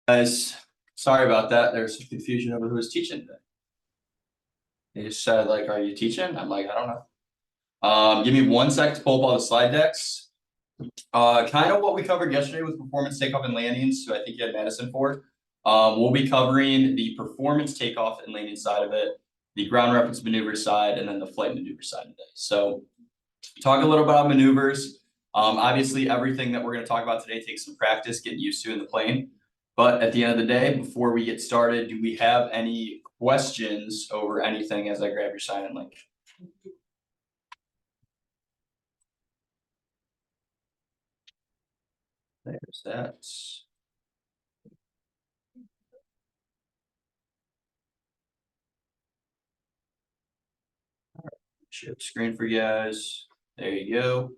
Guys, sorry about that. There's some confusion over who was teaching today. They just said, like, are you teaching? I'm like, I don't know. Give me 1 sec to pull up all the slide decks. Kind of what we covered yesterday with performance takeoff and landings, so I think you had Madison for. We'll be covering the performance takeoff and landing side of it, the ground reference maneuver side, and then the flight maneuver side today. So talk a little about maneuvers. Obviously, everything that we're going to talk about today takes some practice getting used to in the plane. But at the end of the day, before we get started, do we have any questions over anything as I grab your sign-in link? There's that. All right, share the screen for you guys. There you go.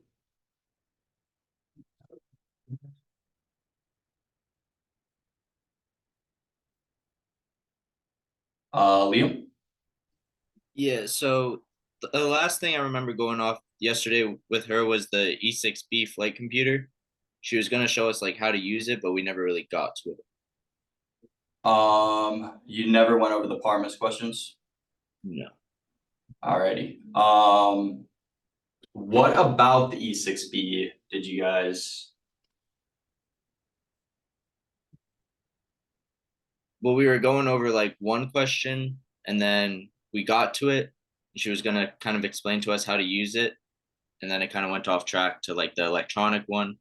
Liam? Yeah, so the last thing I remember going off yesterday with her was the E6B flight computer. She was going to show us like how to use it, but we never really got to it. You never went over the Parmas questions? No. Alrighty. What about the E6B did you guys? Well, we were going over like one question and then we got to it. She was going to kind of explain to us how to use it. And then it kind of went off track to like the electronic one.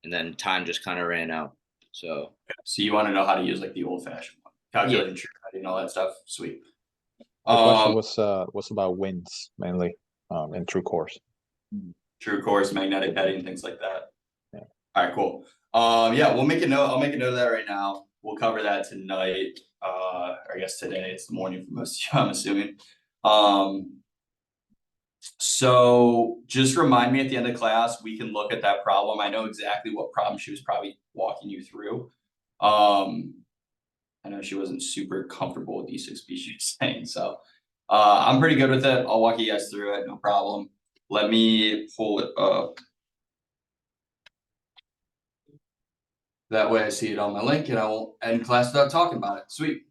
And then time just kind of ran out. So you want to know how to use like the old-fashioned one, calculating true credit and all that stuff. Sweet. The question was about winds mainly, in true course. True course, magnetic heading, things like that. Yeah. All right, cool. Yeah, we'll make a note. I'll make a note of that right now. We'll cover that tonight. I guess today it's the morning for most of you, I'm assuming. So just remind me at the end of class, we can look at that problem. I know exactly what problem she was probably walking you through. I know she wasn't super comfortable with E6B she was saying, so I'm pretty good with it. I'll walk you guys through it, no problem. Let me pull it up. That way I see it on my link and I won't end class without talking about it. Sweet.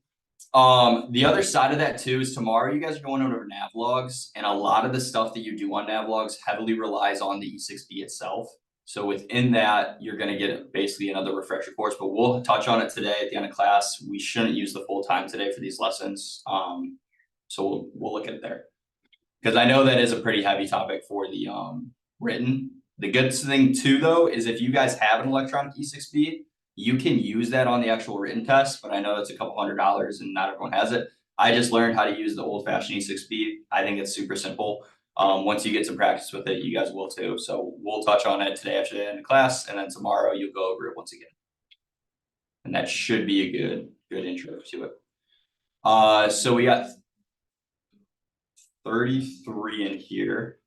The other side of that too is tomorrow you guys are going over Navlogs, and a lot of the stuff that you do on Navlogs heavily relies on the E6B itself. So within that, you're going to get basically another refresher course, but we'll touch on it today at the end of class. We shouldn't use the full time today for these lessons. So we'll look at it there, because I know that is a pretty heavy topic for the written. The good thing too, though, is if you guys have an electronic E6B, you can use that on the actual written test, but I know it's a couple $100 and not everyone has it. I just learned how to use the old-fashioned E6B. I think it's super simple. Once you get some practice with it, you guys will too. So we'll touch on it today after the end of class, and then tomorrow you'll go over it once again. And that should be a good intro to it. So we got 33 in here.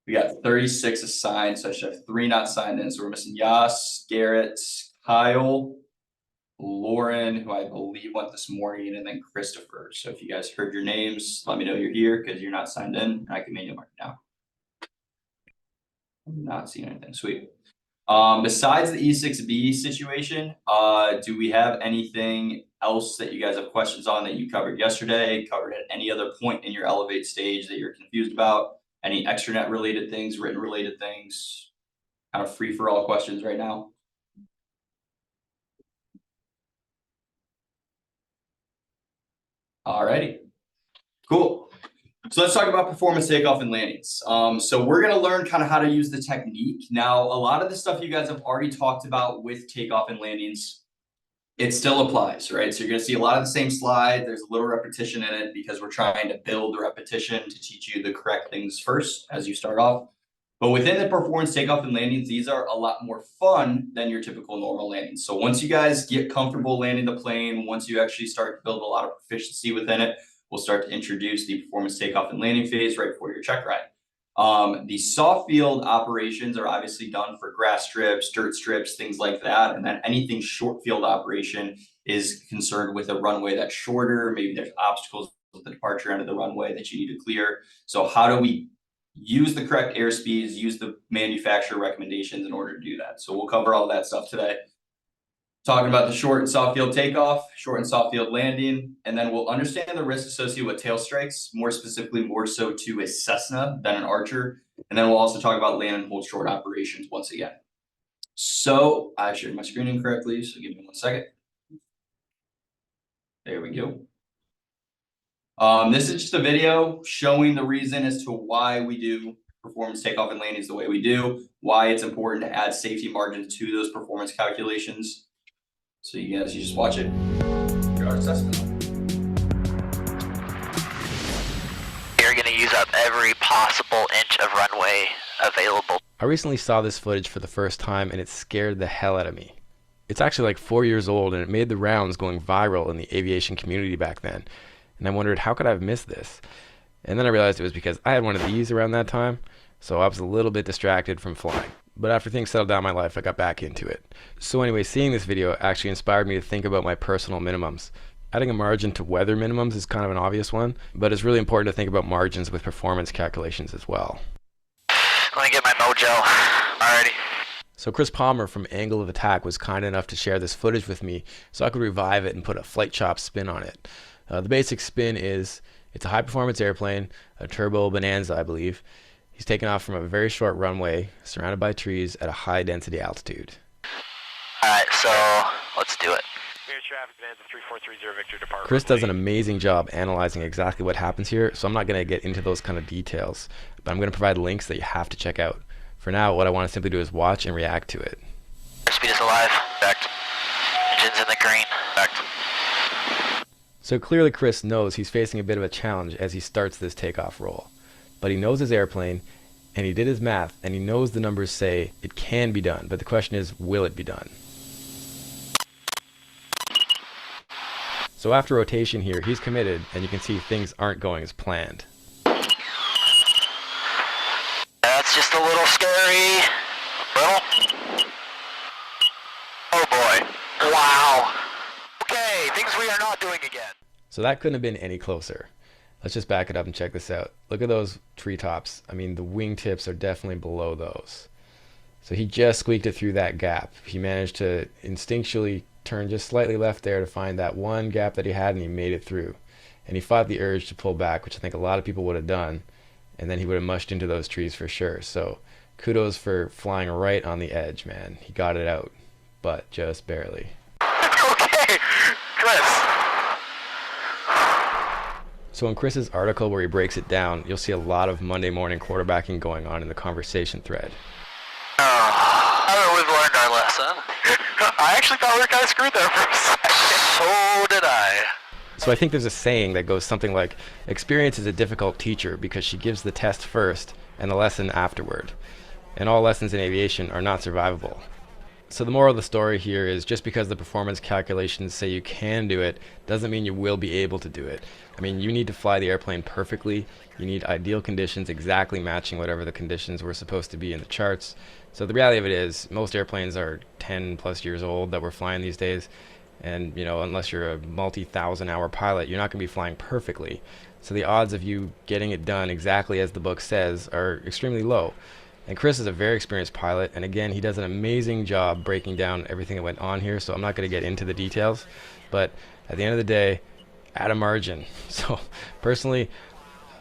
We got 36 assigned, so I should have 3 not signed in. So we're missing Yas, Garrett, Kyle, Lauren, who I believe went this morning, and then Christopher. So if you guys heard your names, let me know you're here because you're not signed in, and I can manually mark it down. I'm not seeing anything. Sweet. Besides the E6B situation, do we have anything else that you guys have questions on that you covered yesterday, covered at any other point in your Elevate stage that you're confused about? Any extranet related things, written related things, kind of free for all questions right now? Alrighty, cool. So let's talk about performance takeoff and landings. So we're going to learn kind of how to use the technique. Now, a lot of the stuff you guys have already talked about with takeoff and landings, it still applies, right? So you're going to see a lot of the same slide. There's a little repetition in it because we're trying to build the repetition to teach you the correct things first as you start off. But within the performance takeoff and landings, these are a lot more fun than your typical normal landings. So once you guys get comfortable landing the plane, once you actually start to build a lot of proficiency within it, we'll start to introduce the performance takeoff and landing phase right before your check ride. The soft field operations are obviously done for grass strips, dirt strips, things like that. And then anything short field operation is concerned with a runway that's shorter. Maybe there's obstacles with the departure end of the runway that you need to clear. So how do we use the correct airspeeds, use the manufacturer recommendations in order to do that? So we'll cover all that stuff today. Talking about the short and soft field takeoff, short and soft field landing, and then we'll understand the risk associated with tail strikes, more specifically, more so to a Cessna than an Archer. And then we'll also talk about land and hold short operations once again. So I shared my screen incorrectly, so give me 1 second. There we go. This is just a video showing the reason as to why we do performance takeoff and landings the way we do, why it's important to add safety margins to those performance calculations. So you just watch it. Your assessment. You're gonna use up every possible inch of runway available. I recently saw this footage for the first time and it scared the hell out of me. It's actually like 4 years old and it made the rounds going viral in the aviation community back then. And I wondered, how could I have missed this? And then I realized it was because I had one of these around that time, so I was a little bit distracted from flying. But after things settled down in my life, I got back into it. So anyway, seeing this video actually inspired me to think about my personal minimums. Adding a margin to weather minimums is kind of an obvious one, but it's really important to think about margins with performance calculations as well. Let me get my mojo. Alrighty. So Chris Palmer from Angle of Attack was kind enough to share this footage with me so I could revive it and put a Flight Chop spin on it. The basic spin is, it's a high performance airplane, a turbo Bonanza I believe. He's taken off from a very short runway, surrounded by trees at a high density altitude. Alright, so let's do it. Chris does an amazing job analyzing exactly what happens here, so I'm not going to get into those kind of details, but I'm going to provide links that you have to check out. For now, what I want to simply do is watch and react to it. Airspeed is alive. Backed. Engine's in the green. Backed. So clearly Chris knows he's facing a bit of a challenge as he starts this takeoff roll. But he knows his airplane, and he did his math, and he knows the numbers say it can be done, but the question is, will it be done? So after rotation here, he's committed, and you can see things aren't going as planned. That's just a little scary. Little. Oh boy. Wow. Okay, things we are not doing again. So that couldn't have been any closer. Let's just back it up and check this out. Look at those treetops. I mean, the wingtips are definitely below those. So he just squeaked it through that gap. He managed to instinctually turn just slightly left there to find that one gap that he had, and he made it through. And he fought the urge to pull back, which I think a lot of people would have done, and then he would have mushed into those trees for sure. So kudos for flying right on the edge, man. He got it out, but just barely. Okay, Chris. So in Chris's article where he breaks it down, you'll see a lot of Monday morning quarterbacking going on in the conversation thread. I think we've learned our lesson. I actually thought we were kind of screwed there for a second. So did I. So I think there's a saying that goes something like, experience is a difficult teacher because she gives the test first and the lesson afterward. And all lessons in aviation are not survivable. So the moral of the story here is, just because the performance calculations say you can do it doesn't mean you will be able to do it. I mean, you need to fly the airplane perfectly. You need ideal conditions exactly matching whatever the conditions were supposed to be in the charts. So the reality of it is, most airplanes are 10 plus years old that we're flying these days. And, you know, unless you're a multi-thousand-hour pilot, you're not going to be flying perfectly. So the odds of you getting it done exactly as the book says are extremely low. And Chris is a very experienced pilot, and again, he does an amazing job breaking down everything that went on here, so I'm not going to get into the details. But at the end of the day, add a margin. So personally,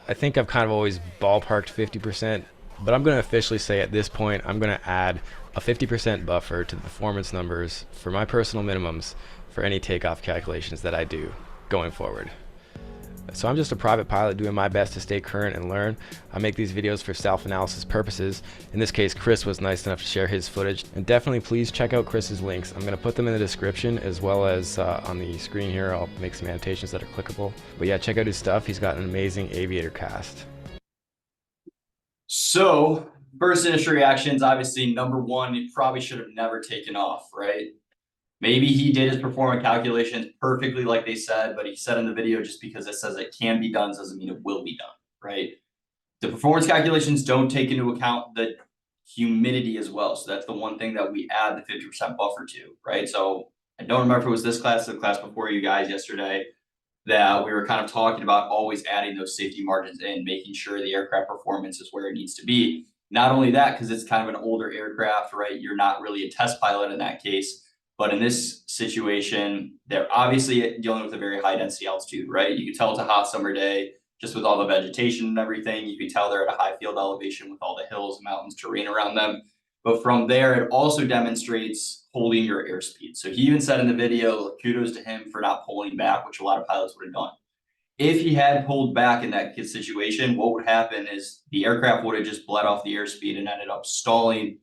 I think I've kind of always ballparked 50%, but I'm going to officially say at this point, I'm going to add a 50% buffer to the performance numbers for my personal minimums for any takeoff calculations that I do going forward. So I'm just a private pilot doing my best to stay current and learn. I make these videos for self-analysis purposes. In this case, Chris was nice enough to share his footage. And definitely please check out Chris's links. I'm going to put them in the description as well as on the screen here. I'll make some annotations that are clickable. But yeah, check out his stuff. He's got an amazing aviator cast. So first initial reactions, obviously, number one, he probably should have never taken off, right? Maybe he did his performance calculations perfectly like they said, but he said in the video, just because it says it can be done doesn't mean it will be done, right? The performance calculations don't take into account the humidity as well. So that's the one thing that we add the 50% buffer to, right? So I don't remember if it was this class or the class before you guys yesterday that we were kind of talking about always adding those safety margins in, making sure the aircraft performance is where it needs to be. Not only that, because it's kind of an older aircraft, right? You're not really a test pilot in that case. But in this situation, they're obviously dealing with a very high density altitude, right? You can tell it's a hot summer day just with all the vegetation and everything. You can tell they're at a high field elevation with all the hills, mountains, terrain around them. But from there, it also demonstrates holding your airspeed. So he even said in the video, kudos to him for not pulling back, which a lot of pilots would have done. If he had pulled back in that situation, what would happen is the aircraft would have just bled off the airspeed and ended up stalling,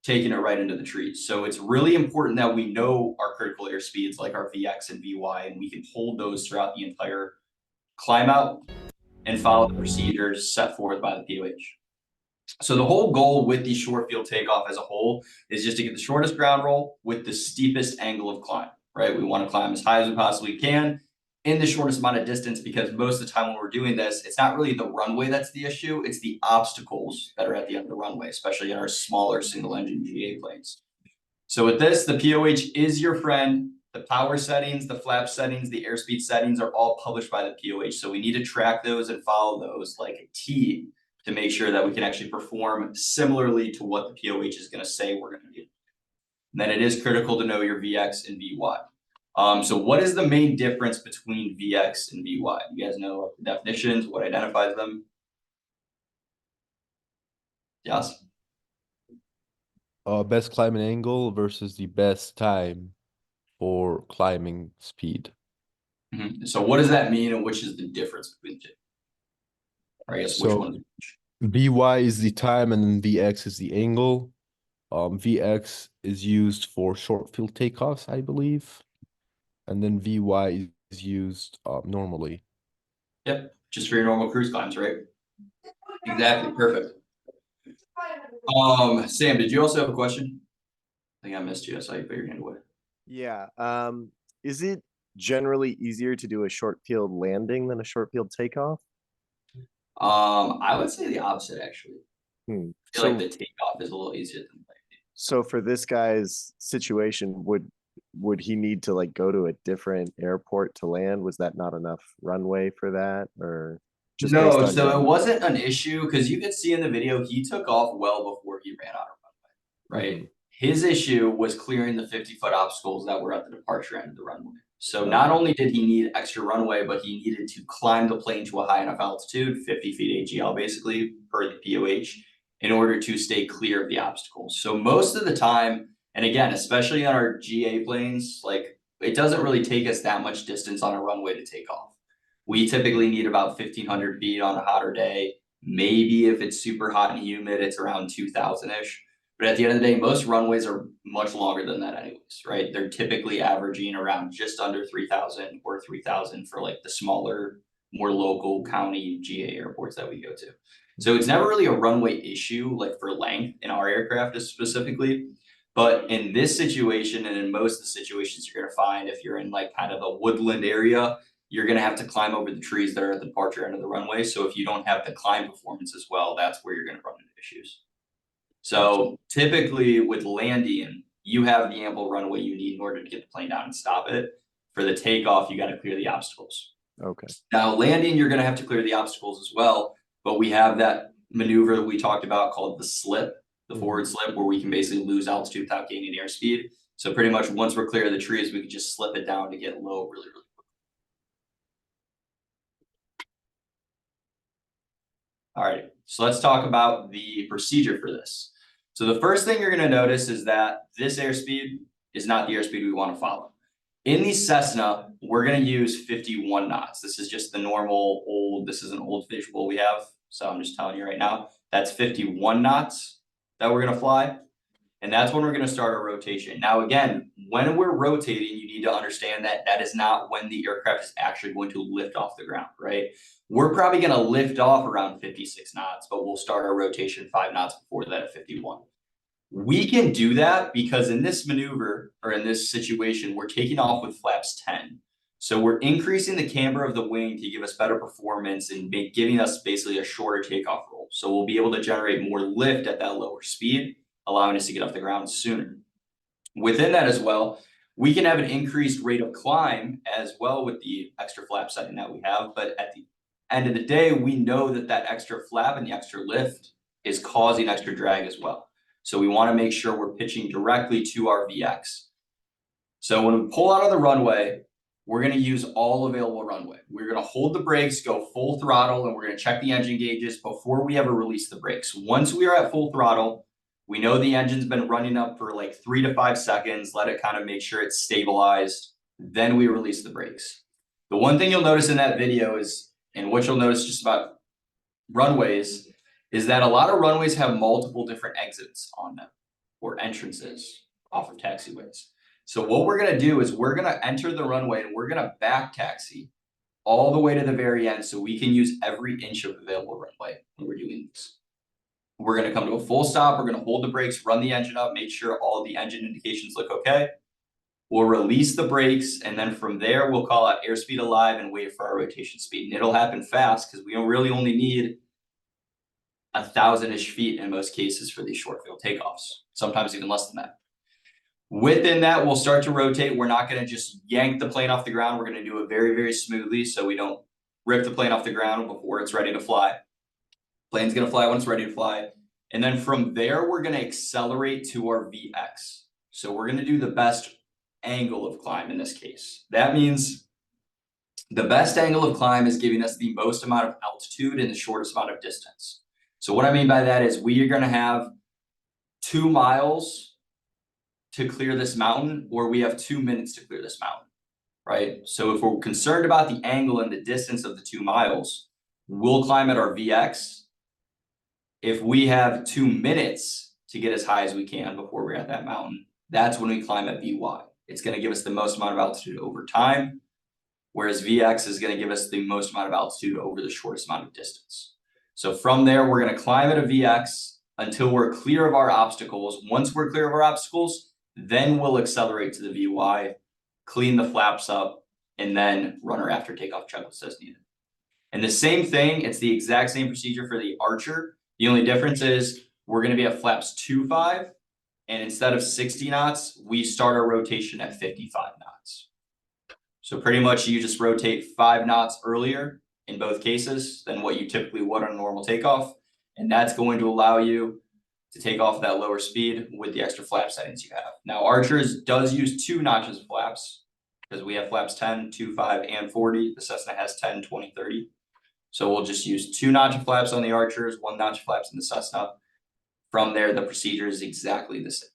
taking it right into the trees. So it's really important that we know our critical airspeeds like our VX and VY, and we can hold those throughout the entire climb out and follow the procedures set forth by the POH. So the whole goal with the short field takeoff as a whole is just to get the shortest ground roll with the steepest angle of climb, right? We want to climb as high as we possibly can in the shortest amount of distance, because most of the time when we're doing this, it's not really the runway that's the issue, it's the obstacles that are at the end of the runway, especially in our smaller single engine GA planes. So with this, the POH is your friend. The power settings, the flap settings, the airspeed settings are all published by the POH. So we need to track those and follow those like a T to make sure that we can actually perform similarly to what the POH is going to say we're going to do. And then it is critical to know your VX and VY. So what is the main difference between VX and VY? You guys know the definitions, what identifies them? Yes. Best climbing angle versus the best time for climbing speed. So what does that mean, and which is the difference between the two? Or I guess which So- one is which? VY is the time and then VX is the angle. VX is used for short field takeoffs, I believe. And then VY is used normally. Yep, just for your normal cruise climbs, right? Exactly, perfect. Sam, did you also have a question? I think I missed you. I saw you put your hand away. Yeah. Is it generally easier to do a short field landing than a short field takeoff? I would say the opposite actually. I feel So, like the takeoff is a little easier than landing. so for this guy's situation, would he need to like go to a different airport to land? Was that not enough runway for that, or just based No, on so it your- wasn't an issue because you could see in the video he took off well before he ran out of runway, right? His issue was clearing the 50-foot obstacles that were at the departure end of the runway. So not only did he need extra runway, but he needed to climb the plane to a high enough altitude, 50 feet AGL basically, per the POH, in order to stay clear of the obstacles. So most of the time, and again, especially on our GA planes, like it doesn't really take us that much distance on a runway to take off. We typically need about 1,500 feet on a hotter day. Maybe if it's super hot and humid, it's around 2,000-ish. But at the end of the day, most runways are much longer than that anyways, right? They're typically averaging around just under 3,000 or 3,000 for like the smaller, more local county GA airports that we go to. So it's never really a runway issue like for length in our aircraft specifically. But in this situation and in most of the situations you're gonna find, if you're in like kind of a woodland area, you're gonna have to climb over the trees that are at the departure end of the runway. So if you don't have the climb performance as well, that's where you're gonna run into issues. So typically with landing, you have the ample runway you need in order to get the plane down and stop it. For the takeoff, you gotta clear the obstacles. Okay. Now landing, you're gonna have to clear the obstacles as well, but we have that maneuver that we talked about called the slip, the forward slip, where we can basically lose altitude without gaining airspeed. So pretty much once we're clear of the trees, we can just slip it down to get low really, really quick. All right, so let's talk about the procedure for this. So the first thing you're gonna notice is that this airspeed is not the airspeed we wanna follow. In the Cessna, we're gonna use 51 knots. This is just the normal old, this is an old visual we have. So I'm just telling you right now, that's 51 knots that we're gonna fly. And that's when we're gonna start our rotation. Now, again, when we're rotating, you need to understand that that is not when the aircraft is actually going to lift off the ground, right? We're probably gonna lift off around 56 knots, but we'll start our rotation 5 knots before that at 51. We can do that because in this maneuver or in this situation, we're taking off with flaps 10. So we're increasing the camber of the wing to give us better performance and giving us basically a shorter takeoff roll. So we'll be able to generate more lift at that lower speed, allowing us to get off the ground sooner. Within that as well, we can have an increased rate of climb as well with the extra flap setting that we have. But at the end of the day, we know that that extra flap and the extra lift is causing extra drag as well. So we want to make sure we're pitching directly to our VX. So when we pull out of the runway, we're gonna use all available runway. We're gonna hold the brakes, go full throttle, and we're gonna check the engine gauges before we ever release the brakes. Once we are at full throttle, we know the engine's been running up for like 3 to 5 seconds, let it kind of make sure it's stabilized, then we release the brakes. The one thing you'll notice in that video is, and what you'll notice just about runways, is that a lot of runways have multiple different exits on them or entrances off of taxiways. So what we're gonna do is we're gonna enter the runway and we're gonna back taxi all the way to the very end so we can use every inch of available runway when we're doing this. We're gonna come to a full stop, we're gonna hold the brakes, run the engine up, make sure all of the engine indications look okay. We'll release the brakes, and then from there, we'll call out airspeed alive and wait for our rotation speed. And it'll happen fast because we don't really only need 1,000-ish feet in most cases for these short field takeoffs, sometimes even less than that. Within that, we'll start to rotate. We're not gonna just yank the plane off the ground. We're gonna do it very, very smoothly so we don't rip the plane off the ground before it's ready to fly. Plane's gonna fly when it's ready to fly. And then from there, we're gonna accelerate to our VX. So we're gonna do the best angle of climb in this case. That means the best angle of climb is giving us the most amount of altitude in the shortest amount of distance. So what I mean by that is we are gonna have 2 miles to clear this mountain, or we have 2 minutes to clear this mountain, right? So if we're concerned about the angle and the distance of the 2 miles, we'll climb at our VX. If we have 2 minutes to get as high as we can before we're at that mountain, that's when we climb at VY. It's gonna give us the most amount of altitude over time, whereas VX is gonna give us the most amount of altitude over the shortest amount of distance. So from there, we're gonna climb at a VX until we're clear of our obstacles. Once we're clear of our obstacles, then we'll accelerate to the VY, clean the flaps up, and then run our after takeoff checklist as needed. And the same thing, it's the exact same procedure for the Archer. The only difference is we're gonna be at flaps 2.5, and instead of 60 knots, we start our rotation at 55 knots. So pretty much you just rotate 5 knots earlier in both cases than what you typically would on a normal takeoff. And that's going to allow you to take off that lower speed with the extra flap settings you have. Now Archers does use 2 notches of flaps because we have flaps 10, 2.5, and 40. The Cessna has 10, 20, 30. So we'll just use 2 notch of flaps on the Archers, 1 notch of flaps in the Cessna. From there, the procedure is exactly the same.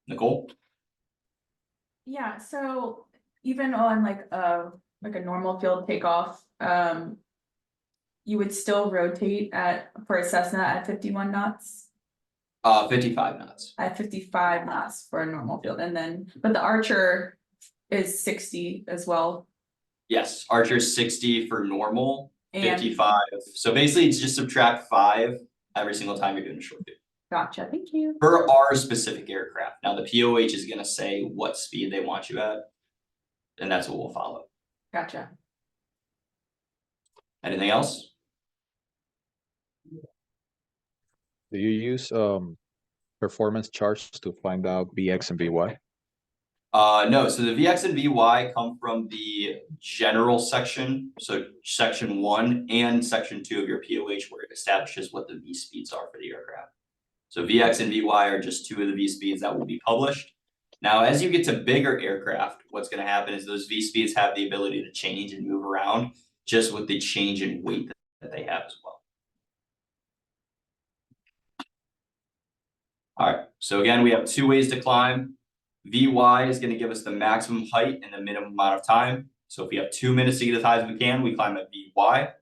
Nicole? Yeah, so even on like a normal field takeoff, you would still rotate for a Cessna at 51 knots, 55 knots. at 55 knots for a normal field, and then, but the Archer is 60 as well. Yes, Archer's 60 for normal, And 55. So basically it's just subtract 5 every single time you're doing a short field. gotcha, thank you. For our specific aircraft. Now the POH is gonna say what speed they want you at, and that's what we'll follow. Gotcha. Anything else? Do you use performance charts to find out VX and VY? No, so the VX and VY come from the general section, so section 1 and section 2 of your POH, where it establishes what the V speeds are for the aircraft. So VX and VY are just 2 of the V speeds that will be published. Now, as you get to bigger aircraft, what's gonna happen is those V speeds have the ability to change and move around just with the change in weight that they have as well. All right, so again, we have 2 ways to climb. VY is gonna give us the maximum height in the minimum amount of time. So if we have 2 minutes to get as high as we can, we climb at VY.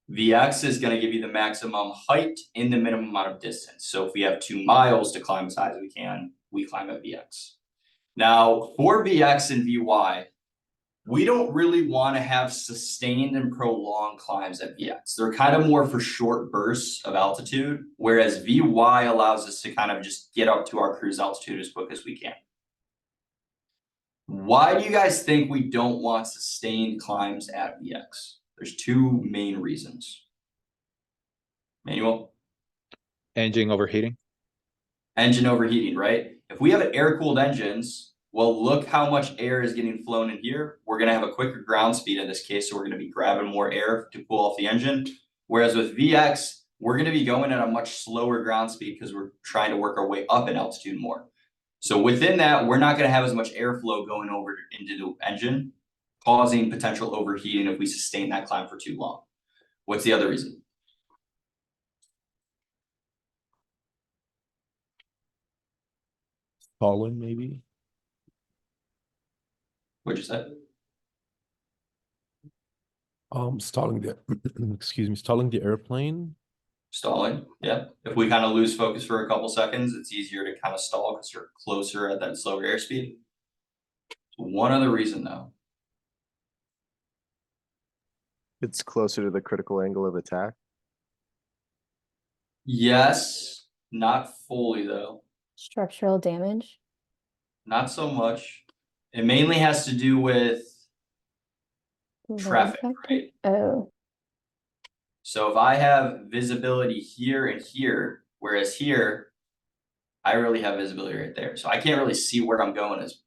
VX is gonna give you the maximum height in the minimum amount of distance. So if we have 2 miles to climb as high as we can, we climb at VX. Now, for VX and VY, we don't really wanna have sustained and prolonged climbs at VX. They're kind of more for short bursts of altitude, whereas VY allows us to kind of just get up to our cruise altitude as quick as we can. Why do you guys think we don't want sustained climbs at VX? There's 2 main reasons. Manuel? Engine overheating? Engine overheating, right? If we have air-cooled engines, well, look how much air is getting flown in here. We're gonna have a quicker ground speed in this case, so we're gonna be grabbing more air to cool off the engine. Whereas with VX, we're gonna be going at a much slower ground speed because we're trying to work our way up in altitude more. So within that, we're not gonna have as much airflow going over into the engine, causing potential overheating if we sustain that climb for too long. What's the other reason? Stalling maybe. What'd you say? Stalling the excuse me, stalling the airplane. Stalling, yeah. If we kind of lose focus for a couple seconds, it's easier to kind of stall because you're closer at that slower airspeed. One other reason though. It's closer to the critical angle of attack. Yes, not fully though. Structural damage. Not so much. It mainly has to do with Load traffic, factor? right? Oh, So if I have visibility here and here, whereas here, I really have visibility right there. So I can't really see where I'm going as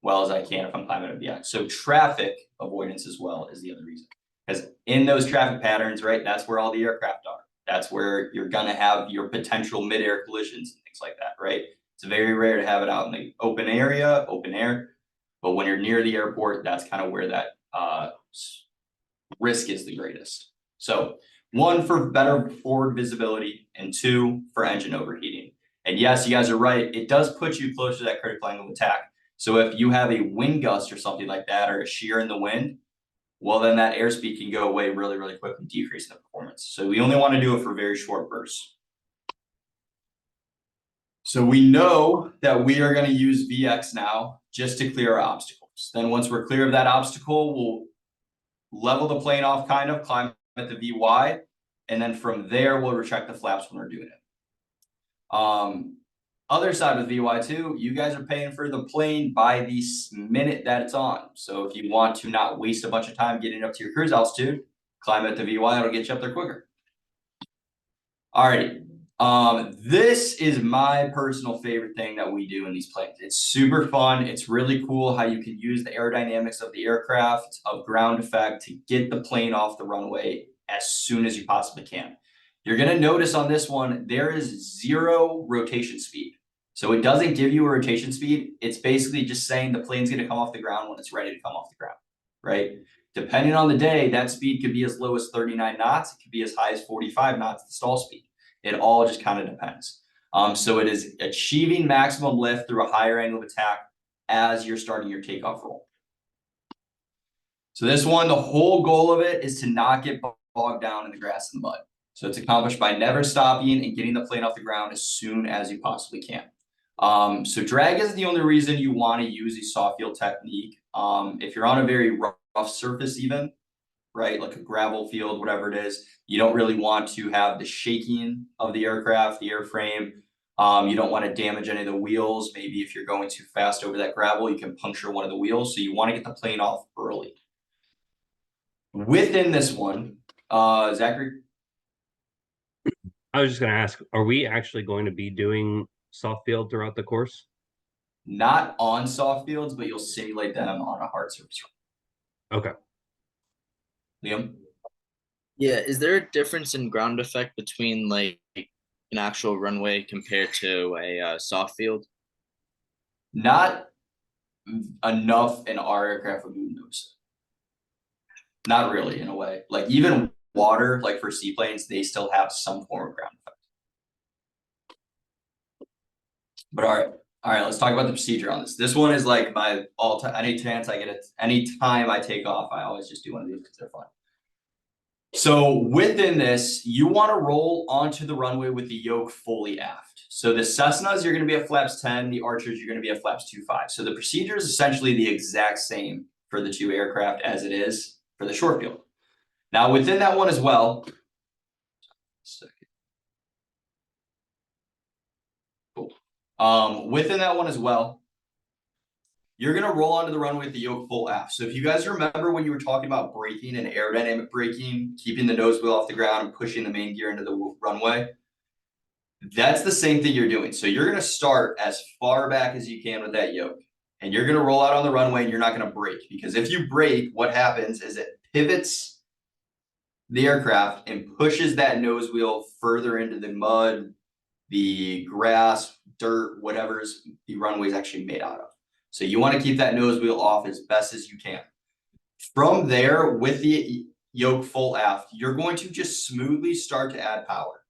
well as I can if I'm climbing a VX. So traffic avoidance as well is the other reason. Because in those traffic patterns, right, that's where all the aircraft are. That's where you're gonna have your potential mid-air collisions and things like that, right? It's very rare to have it out in the open area, open air. But when you're near the airport, that's kind of where that risk is the greatest. So 1 for better forward visibility and 2 for engine overheating. And yes, you guys are right. It does put you closer to that critical angle of attack. So if you have a wind gust or something like that, or a shear in the wind, well, then that airspeed can go away really, really quickly, decreasing the performance. So we only want to do it for very short bursts. So we know that we are going to use VX now just to clear our obstacles. Then once we're clear of that obstacle, we'll level the plane off, kind of climb at the VY, and then from there we'll retract the flaps when we're doing it. Other side with VY2, you guys are paying for the plane by the minute that it's on. So if you want to not waste a bunch of time getting up to your cruise altitude, climb at the VY, it'll get you up there quicker. Alrighty. This is my personal favorite thing that we do in these planes. It's super fun. It's really cool how you can use the aerodynamics of the aircraft, of ground effect, to get the plane off the runway as soon as you possibly can. You're gonna notice on this one, there is 0 rotation speed. So it doesn't give you a rotation speed. It's basically just saying the plane's gonna come off the ground when it's ready to come off the ground, right? Depending on the day, that speed could be as low as 39 knots. It could be as high as 45 knots, the stall speed. It all just kind of depends. So it is achieving maximum lift through a higher angle of attack as you're starting your takeoff roll. So this one, the whole goal of it is to not get bogged down in the grass and the mud. So it's accomplished by never stopping and getting the plane off the ground as soon as you possibly can. So drag is the only reason you want to use a soft field technique. If you're on a very rough surface even, right, like a gravel field, whatever it is, you don't really want to have the shaking of the aircraft, the airframe. You don't want to damage any of the wheels. Maybe if you're going too fast over that gravel, you can puncture one of the wheels. So you want to get the plane off early. Within this one, Zachary? I was just going to ask, are we actually going to be doing soft field throughout the course? Not on soft fields, but you'll simulate them on a hard surface. Okay. Liam? Yeah, is there a difference in ground effect between like an actual runway compared to a soft field? Not enough in our aircraft would you notice it. Not really, in a way. Like even water, like for seaplanes, they still have some form of ground effect. But all right, let's talk about the procedure on this. This one is like my all-time, any chance I get it, anytime I take off, I always just do one of these because they're fun. So within this, you want to roll onto the runway with the yoke fully aft. So the Cessnas, you're going to be at flaps 10, the Archers, you're going to be at flaps 2.5. So the procedure is essentially the exact same for the 2 aircraft as it is for the short field. Now within that one as well, cool. Within that one as well, you're going to roll onto the runway with the yoke full aft. So if you guys remember when you were talking about braking and aerodynamic braking, keeping the nose wheel off the ground and pushing the main gear into the runway, that's the same thing you're doing. So you're going to start as far back as you can with that yoke, and you're going to roll out on the runway and you're not going to brake, because if you brake, what happens is it pivots the aircraft and pushes that nose wheel further into the mud, the grass, dirt, whatever's the runway is actually made out of. So you want to keep that nose wheel off as best as you can. From there, with the yoke full aft, you're going to just smoothly start to add power.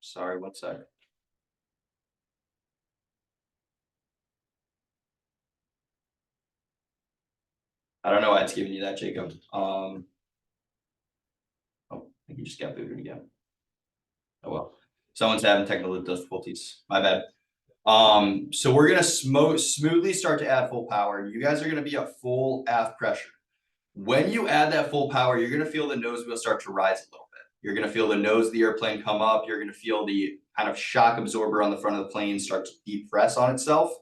Sorry, one sec. I don't know why it's giving you that, Jacob. Oh, I think you just got booted again. Oh well. Someone's having technical difficulties. My bad. So we're gonna smoothly start to add full power. You guys are gonna be at full aft pressure. When you add that full power, you're gonna feel the nose wheel start to rise a little bit. You're gonna feel the nose of the airplane come up. You're gonna feel the kind of shock absorber on the front of the plane start to depress on itself.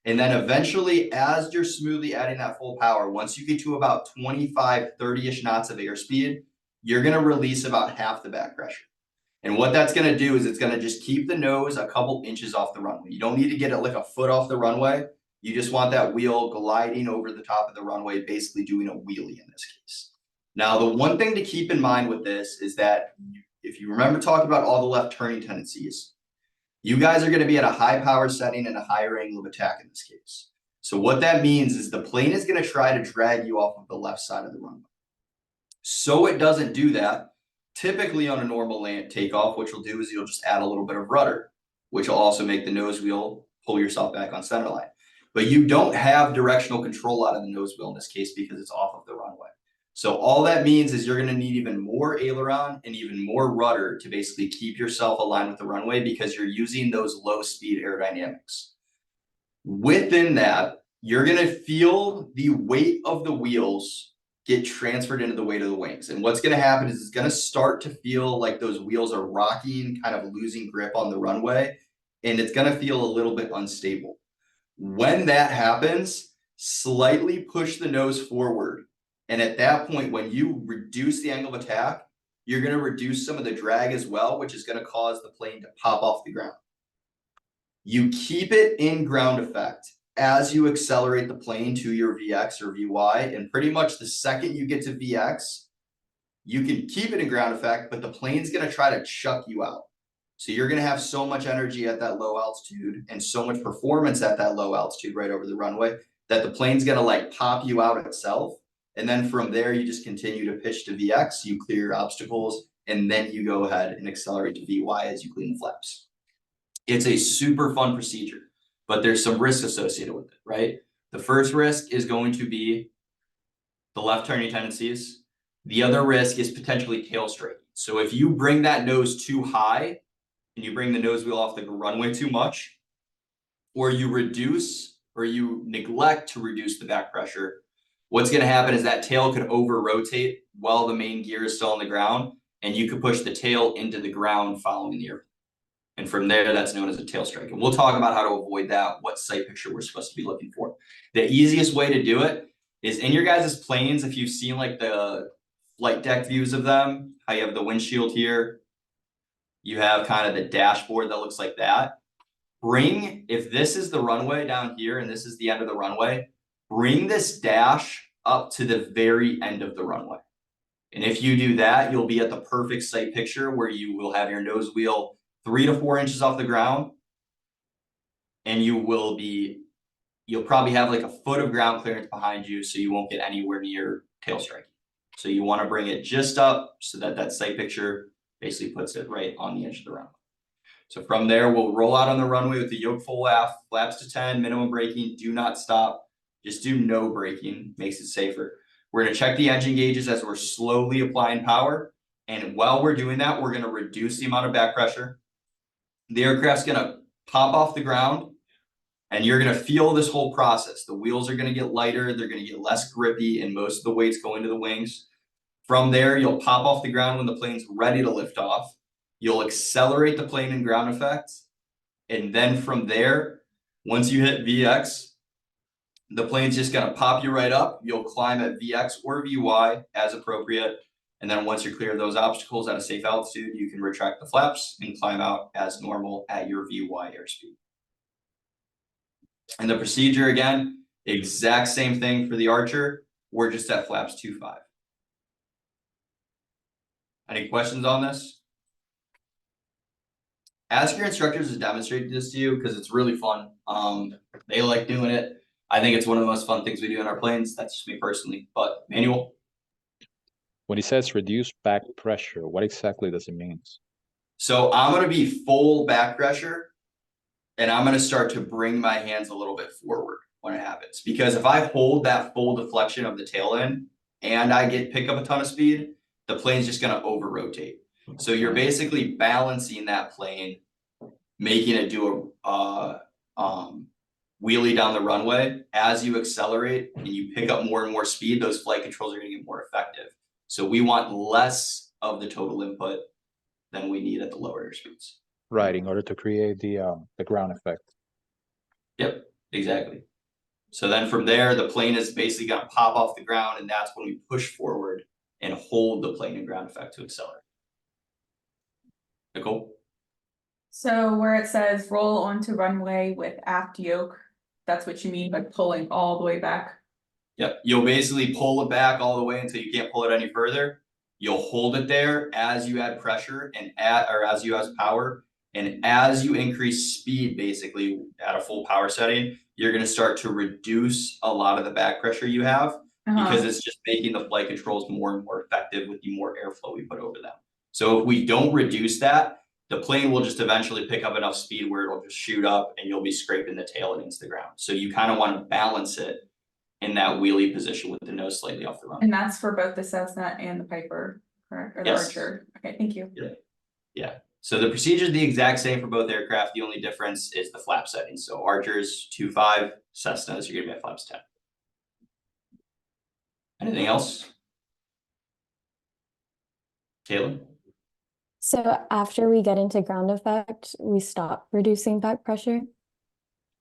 And then eventually, as you're smoothly adding that full power, once you get to about 25, 30-ish knots of airspeed, you're gonna release about half the back pressure. And what that's gonna do is it's gonna just keep the nose a couple inches off the runway. You don't need to get it like a foot off the runway. You just want that wheel gliding over the top of the runway, basically doing a wheelie in this case. Now, the one thing to keep in mind with this is that if you remember talking about all the left turning tendencies, you guys are going to be at a high power setting and a higher angle of attack in this case. So what that means is the plane is going to try to drag you off of the left side of the runway. So it doesn't do that. Typically on a normal land takeoff, what you'll do is you'll just add a little bit of rudder, which will also make the nose wheel pull yourself back on center line. But you don't have directional control out of the nose wheel in this case because it's off of the runway. So all that means is you're going to need even more aileron and even more rudder to basically keep yourself aligned with the runway because you're using those low speed aerodynamics. Within that, you're going to feel the weight of the wheels get transferred into the weight of the wings. And what's going to happen is it's going to start to feel like those wheels are rocking, kind of losing grip on the runway, and it's going to feel a little bit unstable. When that happens, slightly push the nose forward. And at that point, when you reduce the angle of attack, you're going to reduce some of the drag as well, which is going to cause the plane to pop off the ground. You keep it in ground effect as you accelerate the plane to your VX or VY. And pretty much the second you get to VX, you can keep it in ground effect, but the plane's going to try to chuck you out. So you're going to have so much energy at that low altitude and so much performance at that low altitude right over the runway that the plane's going to like pop you out itself. And then from there, you just continue to pitch to VX, you clear your obstacles, and then you go ahead and accelerate to VY as you clean the flaps. It's a super fun procedure, but there's some risk associated with it, right? The first risk is going to be the left turning tendencies. The other risk is potentially tail striking. So if you bring that nose too high and you bring the nose wheel off the runway too much, or you reduce or you neglect to reduce the back pressure, what's going to happen is that tail could over rotate while the main gear is still on the ground, and you could push the tail into the ground following the airplane. And from there, that's known as a tail strike. And we'll talk about how to avoid that, what sight picture we're supposed to be looking for. The easiest way to do it is in your guys' planes, if you've seen like the flight deck views of them, how you have the windshield here, you have kind of the dashboard that looks like that. If this is the runway down here and this is the end of the runway, bring this dash up to the very end of the runway. And if you do that, you'll be at the perfect sight picture where you will have your nose wheel 3 to 4 inches off the ground. And you'll probably have like a foot of ground clearance behind you, so you won't get anywhere near tail striking. So you want to bring it just up so that that sight picture basically puts it right on the edge of the runway. So from there, we'll roll out on the runway with the yoke full aft, flaps to 10, minimum braking, do not stop. Just do no braking, makes it safer. We're going to check the engine gauges as we're slowly applying power. And while we're doing that, we're going to reduce the amount of back pressure. The aircraft's going to pop off the ground, and you're going to feel this whole process. The wheels are going to get lighter, they're going to get less grippy, and most of the weight's going to the wings. From there, you'll pop off the ground when the plane's ready to lift off. You'll accelerate the plane in ground effect. And then from there, once you hit VX, the plane's just going to pop you right up. You'll climb at VX or VY as appropriate. And then once you're clear of those obstacles at a safe altitude, you can retract the flaps and climb out as normal at your VY airspeed. And the procedure, again, exact same thing for the Archer. we're just at flaps 2-5. Any questions on this? Ask your instructors to demonstrate this to you because it's really fun. They like doing it. I think it's one of the most fun things we do in our planes. That's just me personally, but Manuel. When he says reduce back pressure, what exactly does it mean? So I'm gonna be full back pressure and I'm gonna start to bring my hands a little bit forward when it happens. Because if I hold that full deflection of the tail end and I pick up a ton of speed, the plane's just gonna over rotate. So you're basically balancing that plane, making it do a wheelie down the runway. As you accelerate and you pick up more and more speed, those flight controls are gonna get more effective. So we want less of the total input than we need at the lower airspeeds. Right, in order to create the ground effect. Yep, exactly. So then from there, the plane is basically gonna pop off the ground, and that's when we push forward and hold the plane in ground effect to accelerate. Nicole? So where it says roll onto runway with aft yoke, that's what you mean by pulling all the way back? Yep, you'll basically pull it back all the way until you can't pull it any further. You'll hold it there as you add pressure and as you add power. And as you increase speed, basically at a full power setting, you're gonna start to reduce a lot of the back pressure you have because it's just making the flight controls more and more effective with the more airflow we put over them. So if we don't reduce that, the plane will just eventually pick up enough speed where it'll just shoot up and you'll be scraping the tail against the ground. So you kind of want to balance it in that wheelie position with the nose slightly off the runway. And that's for both the Cessna and the Piper, correct? Or the Yes. Archer? Okay, thank you. Yeah, so the procedure is the exact same for both aircraft. The only difference is the flap setting. So Archers 2.5, Cessnas, you're gonna be at flaps 10. Anything else? Caleb? So after we get into ground effect, we stop reducing back pressure.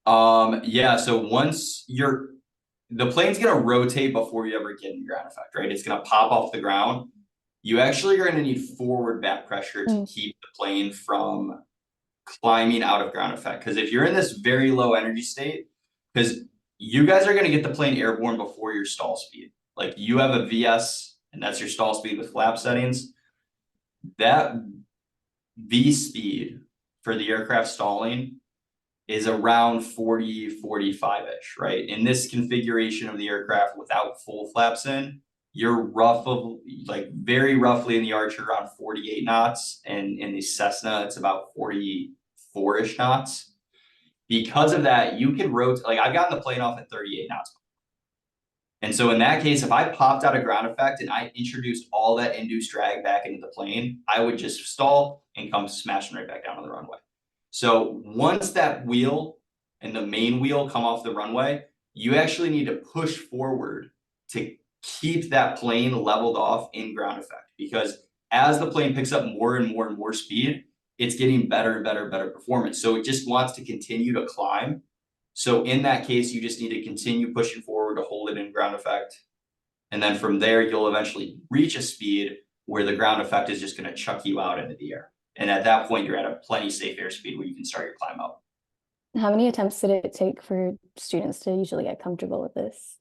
Yeah, so once the plane's gonna rotate before you ever get in ground effect, right? It's gonna pop off the ground. You actually are gonna need forward back pressure to keep the plane from climbing out of ground effect. Cause if you're in this very low energy state, cause you guys are gonna get the plane airborne before your stall speed. Like you have a VS and that's your stall speed with flap settings. That V speed for the aircraft stalling is around 40, 45-ish, right? In this configuration of the aircraft without full flaps in, you're very roughly in the Archer around 48 knots, and in the Cessna, it's about 44-ish knots. Because of that, you can rotate, like I've gotten the plane off at 38 knots. And so in that case, if I popped out of ground effect and I introduced all that induced drag back into the plane, I would just stall and come smashing right back down on the runway. So once that wheel and the main wheel come off the runway, you actually need to push forward to keep that plane leveled off in ground effect. Because as the plane picks up more and more and more speed, it's getting better and better and better performance. So it just wants to continue to climb. So in that case, you just need to continue pushing forward to hold it in ground effect. And then from there, you'll eventually reach a speed where the ground effect is just going to chuck you out into the air. And at that point, you're at a plenty safe airspeed where you can start your climb up. How many attempts did it take for students to usually get comfortable with this?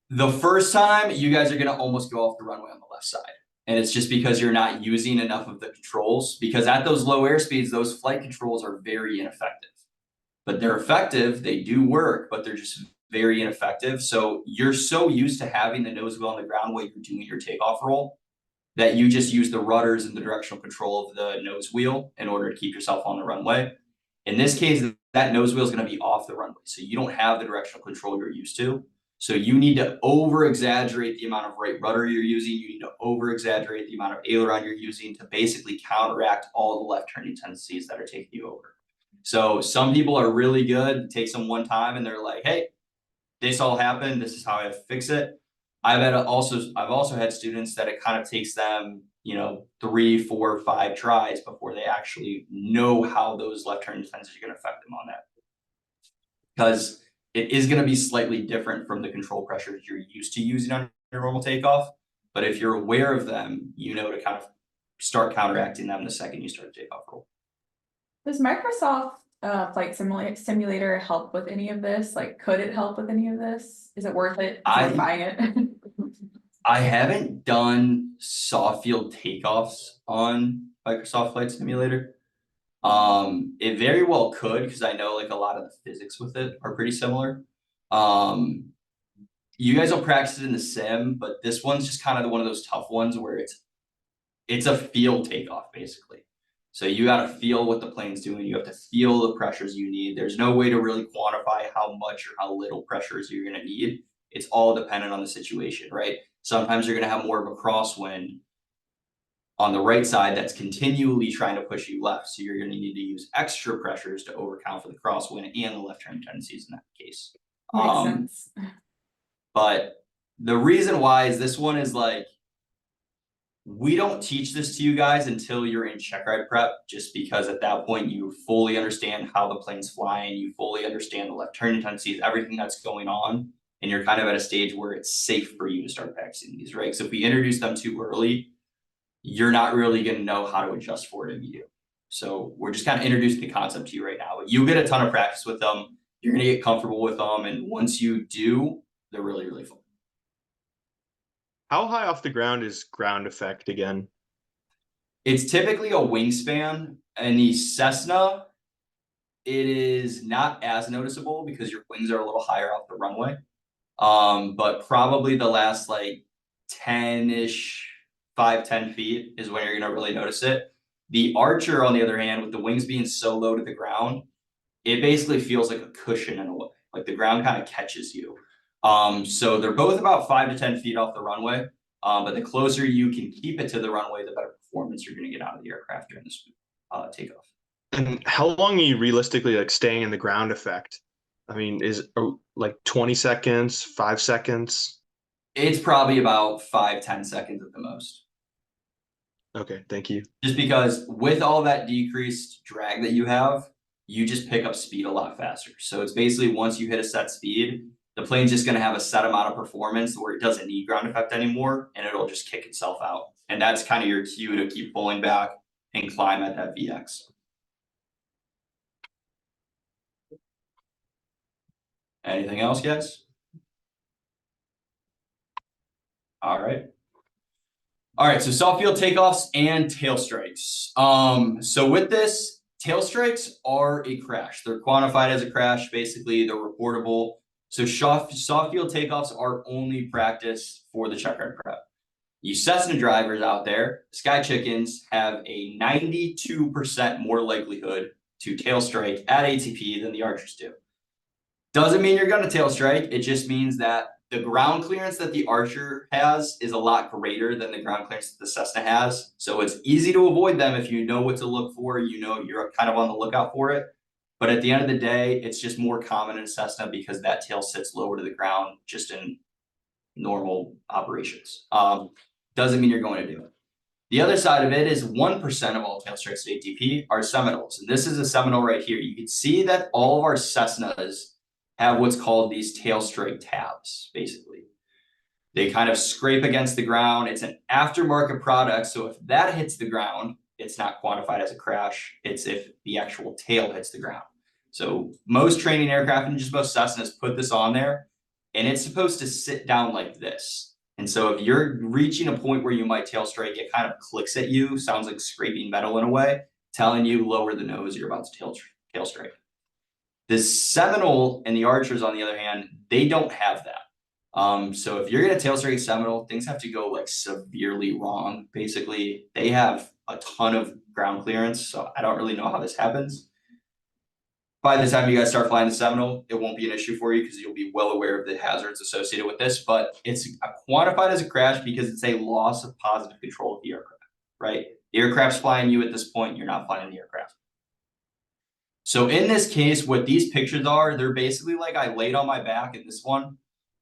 The first time, you guys are going to almost go off the runway on the left side. And it's just because you're not using enough of the controls. Because at those low airspeeds, those flight controls are very ineffective. But they're effective, they do work, but they're just very ineffective. So you're so used to having the nose wheel on the ground while you're doing your takeoff roll that you just use the rudders and the directional control of the nose wheel in order to keep yourself on the runway. In this case, that nose wheel is going to be off the runway. So you don't have the directional control you're used to. So you need to over exaggerate the amount of right rudder you're using. You need to over exaggerate the amount of aileron you're using to basically counteract all the left turning tendencies that are taking you over. So some people are really good, it takes them one time and they're like, hey, this all happened. This is how I have to fix it. I've also had students that it kind of takes them, 3, 4, 5 tries before they actually know how those left turn tendencies are going to affect them on that. Because it is going to be slightly different from the control pressures you're used to using on your normal takeoff. But if you're aware of them, you know to kind of start counteracting them the second you start a takeoff roll. Does Microsoft Flight Simulator help with any of this? Like, could it help with any of this? Is it worth it? Buying it? I haven't done soft field takeoffs on Microsoft Flight Simulator. It very well could, because I know like a lot of the physics with it are pretty similar. You guys will practice it in the sim, but this one's just kind of one of those tough ones where it's a field takeoff basically. So you got to feel what the plane's doing. You have to feel the pressures you need. There's no way to really quantify how much or how little pressures you're going to need. It's all dependent on the situation, right? Sometimes you're going to have more of a crosswind on the right side that's continually trying to push you left. So you're going to need to use extra pressures to overcount for the crosswind and the left turn tendencies in that case. Makes sense. But the reason why is this one is like, we don't teach this to you guys until you're in check ride prep, just because at that point you fully understand how the plane's flying, you fully understand the left turning tendencies, everything that's going on, and you're kind of at a stage where it's safe for you to start practicing these, right? So if we introduce them too early, you're not really going to know how to adjust for it immediately. So we're just kind of introducing the concept to you right now, but you get a ton of practice with them. You're going to get comfortable with them, and once you do, they're really, really fun. How high off the ground is ground effect again? It's typically a wingspan, and the Cessna, it is not as noticeable because your wings are a little higher off the runway. But probably the last like 10-ish, 5-10 feet is when you're gonna really notice it. The Archer, on the other hand, with the wings being so low to the ground, it basically feels like a cushion in a way. Like the ground kind of catches you. So they're both about 5 to 10 feet off the runway. But the closer you can keep it to the runway, the better performance you're going to get out of the aircraft during this takeoff. And how long are you realistically like staying in the ground effect? I mean, is like 20 seconds, 5 seconds? It's probably about 5-10 seconds at the most. Okay, thank you. Just because with all that decreased drag that you have, you just pick up speed a lot faster. So it's basically once you hit a set speed, the plane's just going to have a set amount of performance where it doesn't need ground effect anymore, and it'll just kick itself out. And that's kind of your cue to keep pulling back and climb at that VX. Anything else, guys? All right. All right, so soft field takeoffs and tail strikes. So with this, tail strikes are a crash. They're quantified as a crash. Basically, they're reportable. So soft field takeoffs are only practice for the check ride prep. You Cessna drivers out there, Sky Chickens, have a 92% more likelihood to tail strike at ATP than the Archers do. Doesn't mean you're going to tail strike. It just means that the ground clearance that the Archer has is a lot greater than the ground clearance that the Cessna has. So it's easy to avoid them if you know what to look for. You know, you're kind of on the lookout for it. But at the end of the day, it's just more common in Cessna because that tail sits lower to the ground just in normal operations. Doesn't mean you're going to do it. The other side of it is 1% of all tail strikes at ATP are Seminoles. And this is a Seminole right here. You can see that all of our Cessnas have what's called these tail strike tabs, basically. They kind of scrape against the ground. It's an aftermarket product. So if that hits the ground, it's not quantified as a crash. It's if the actual tail hits the ground. So most training aircraft and just most Cessnas put this on there, and it's supposed to sit down like this. And so if you're reaching a point where you might tail strike, it kind of clicks at you, sounds like scraping metal in a way, telling you lower the nose, you're about to tail strike. The Seminole and the Archers, on the other hand, they don't have that. So if you're going to tail strike a Seminole, things have to go like severely wrong. Basically, they have a ton of ground clearance, so I don't really know how this happens. By the time you guys start flying the Seminole, it won't be an issue for you because you'll be well aware of the hazards associated with this, but it's quantified as a crash because it's a loss of positive control of the aircraft, right? The aircraft's flying you at this point, you're not flying the aircraft. So in this case, what these pictures are, they're basically like I laid on my back in this one.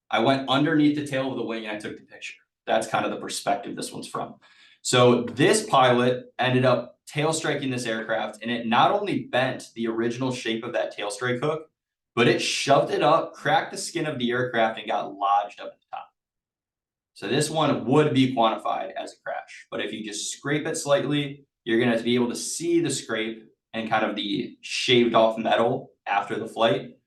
I went underneath the tail of the wing and I took the picture. That's kind of the perspective this one's from. So this pilot ended up tail striking this aircraft, and it not only bent the original shape of that tail strike hook, but it shoved it up, cracked the skin of the aircraft, and got lodged up at the top. So this one would be quantified as a crash. But if you just scrape it slightly, you're going to be able to see the scrape and kind of the shaved off metal after the flight.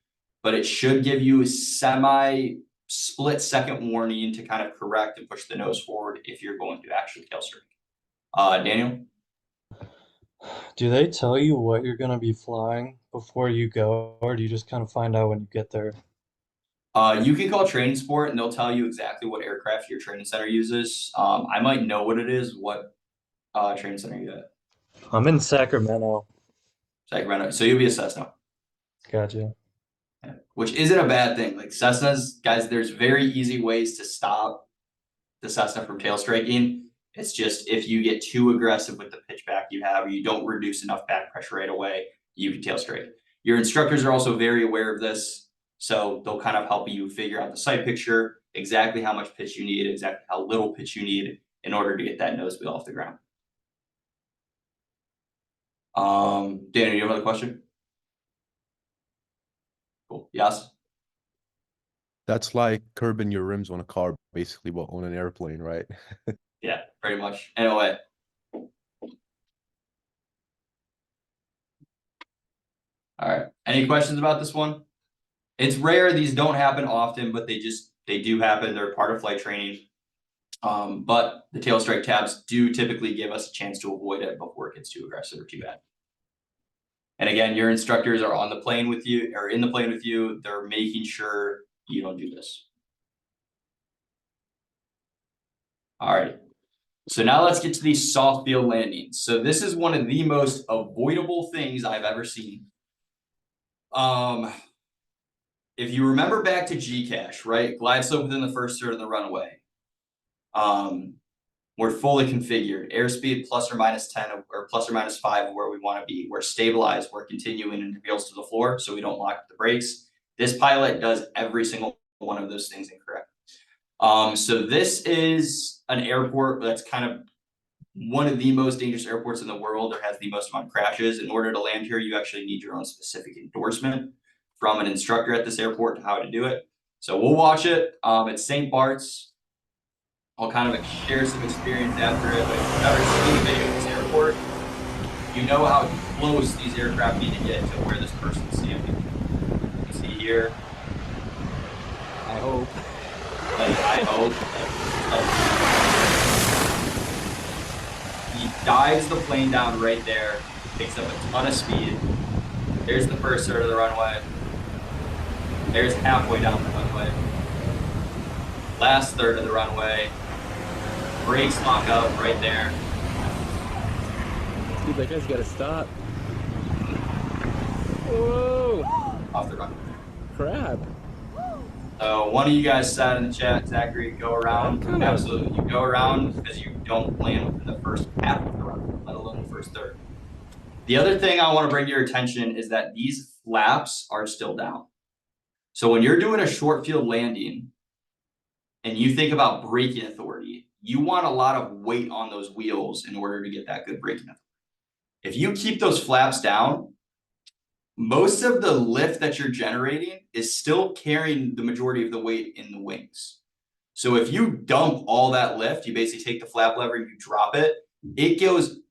But it should give you a semi split second warning to kind of correct and push the nose forward if you're going to actually tail strike. Daniel? Do they tell you what you're gonna be flying before you go, or do you just kind of find out when you get there? You can call training sport and they'll tell you exactly what aircraft your training center uses. I might know what it is. What training center you at? I'm in Sacramento. Sacramento. So you'll be a Cessna. Gotcha. Yeah. Which isn't a bad thing. Like Cessnas, guys, there's very easy ways to stop the Cessna from tail striking. It's just if you get too aggressive with the pitch back you have, or you don't reduce enough back pressure right away, you can tail strike. Your instructors are also very aware of this, so they'll kind of help you figure out the sight picture, exactly how much pitch you need, exactly how little pitch you need in order to get that nose wheel off the ground. Daniel, you have another question? Cool. Yes. That's like curbing your rims on a car, basically, but on an airplane, right? Yeah, pretty much. Anyway. All right. Any questions about this one? It's rare. These don't happen often, but they do happen. They're part of flight training. But the tail strike tabs do typically give us a chance to avoid it before it gets too aggressive or too bad. And again, your instructors are on the plane with you or in the plane with you. They're making sure you don't do this. All right. So now let's get to these soft field landings. So this is one of the most avoidable things I've ever seen. If you remember back to GCache, right? Glide slope within the first third of the runway. We're fully configured. Airspeed plus or minus 10 or plus or minus 5 of where we want to be. We're stabilized. We're continuing and wheels to the floor, so we don't lock the brakes. This pilot does every single one of those things incorrect. So this is an airport that's kind of one of the most dangerous airports in the world. There has the most amount of crashes. In order to land here, you actually need your own specific endorsement from an instructor at this airport to how to do it. So we'll watch it. It's St. Bart's. I'll kind of share some experience after it, but if you've ever seen a video of this airport, you know how close these aircraft need to get to where this person's standing. You can see here. I hope. I hope. He dives the plane down right there, picks up a ton of speed. There's the first third of the runway. There's halfway down the runway. Last third of the runway. Brakes lock up right there. Dude, that guy's gotta stop. Whoa! Off the runway. Crap. So one of you guys said in the chat, Zachary, go around. Absolutely. You go around because you don't land within the first half of the runway, let alone the first third. The other thing I want to bring to your attention is that these flaps are still down. So when you're doing a short field landing and you think about braking authority, you want a lot of weight on those wheels in order to get that good braking authority. If you keep those flaps down, most of the lift that you're generating is still carrying the majority of the weight in the wings. So if you dump all that lift, you basically take the flap lever and you drop it,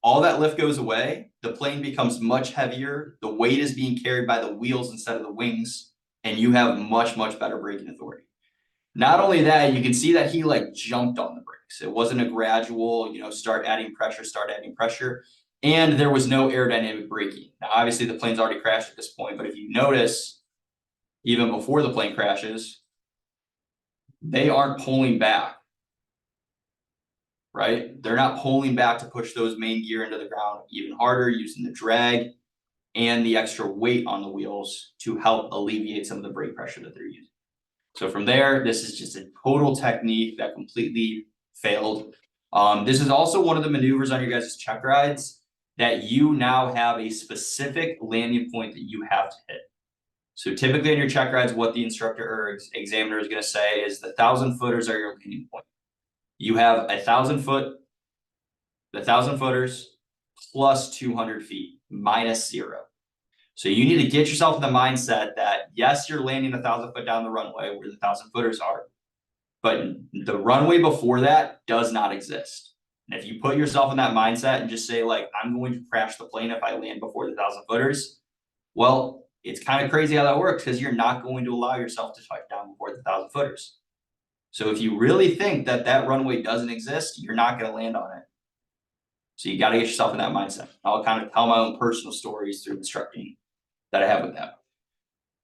all that lift goes away. The plane becomes much heavier. The weight is being carried by the wheels instead of the wings, and you have much, much better braking authority. Not only that, you can see that he like jumped on the brakes. It wasn't a gradual, start adding pressure. And there was no aerodynamic braking. Now, obviously the plane's already crashed at this point, but if you notice, even before the plane crashes, they aren't pulling back, right? They're not pulling back to push those main gear into the ground even harder, using the drag and the extra weight on the wheels to help alleviate some of the brake pressure that they're using. So from there, this is just a total technique that completely failed. This is also one of the maneuvers on your guys' check rides that you now have a specific landing point that you have to hit. So typically in your check rides, what the instructor or examiner is going to say is the 1,000 footers are your landing point. You have 1,000 foot, the 1,000 footers plus 200 feet minus 0. So you need to get yourself in the mindset that yes, you're landing 1,000 foot down the runway where the 1,000 footers are, but the runway before that does not exist. And if you put yourself in that mindset and just say like, I'm going to crash the plane if I land before the 1,000 footers, well, it's kind of crazy how that works because you're not going to allow yourself to touch down before the 1,000 footers. So if you really think that that runway doesn't exist, you're not gonna land on it. So you gotta get yourself in that mindset. I'll kind of tell my own personal stories through instructing that I have with that.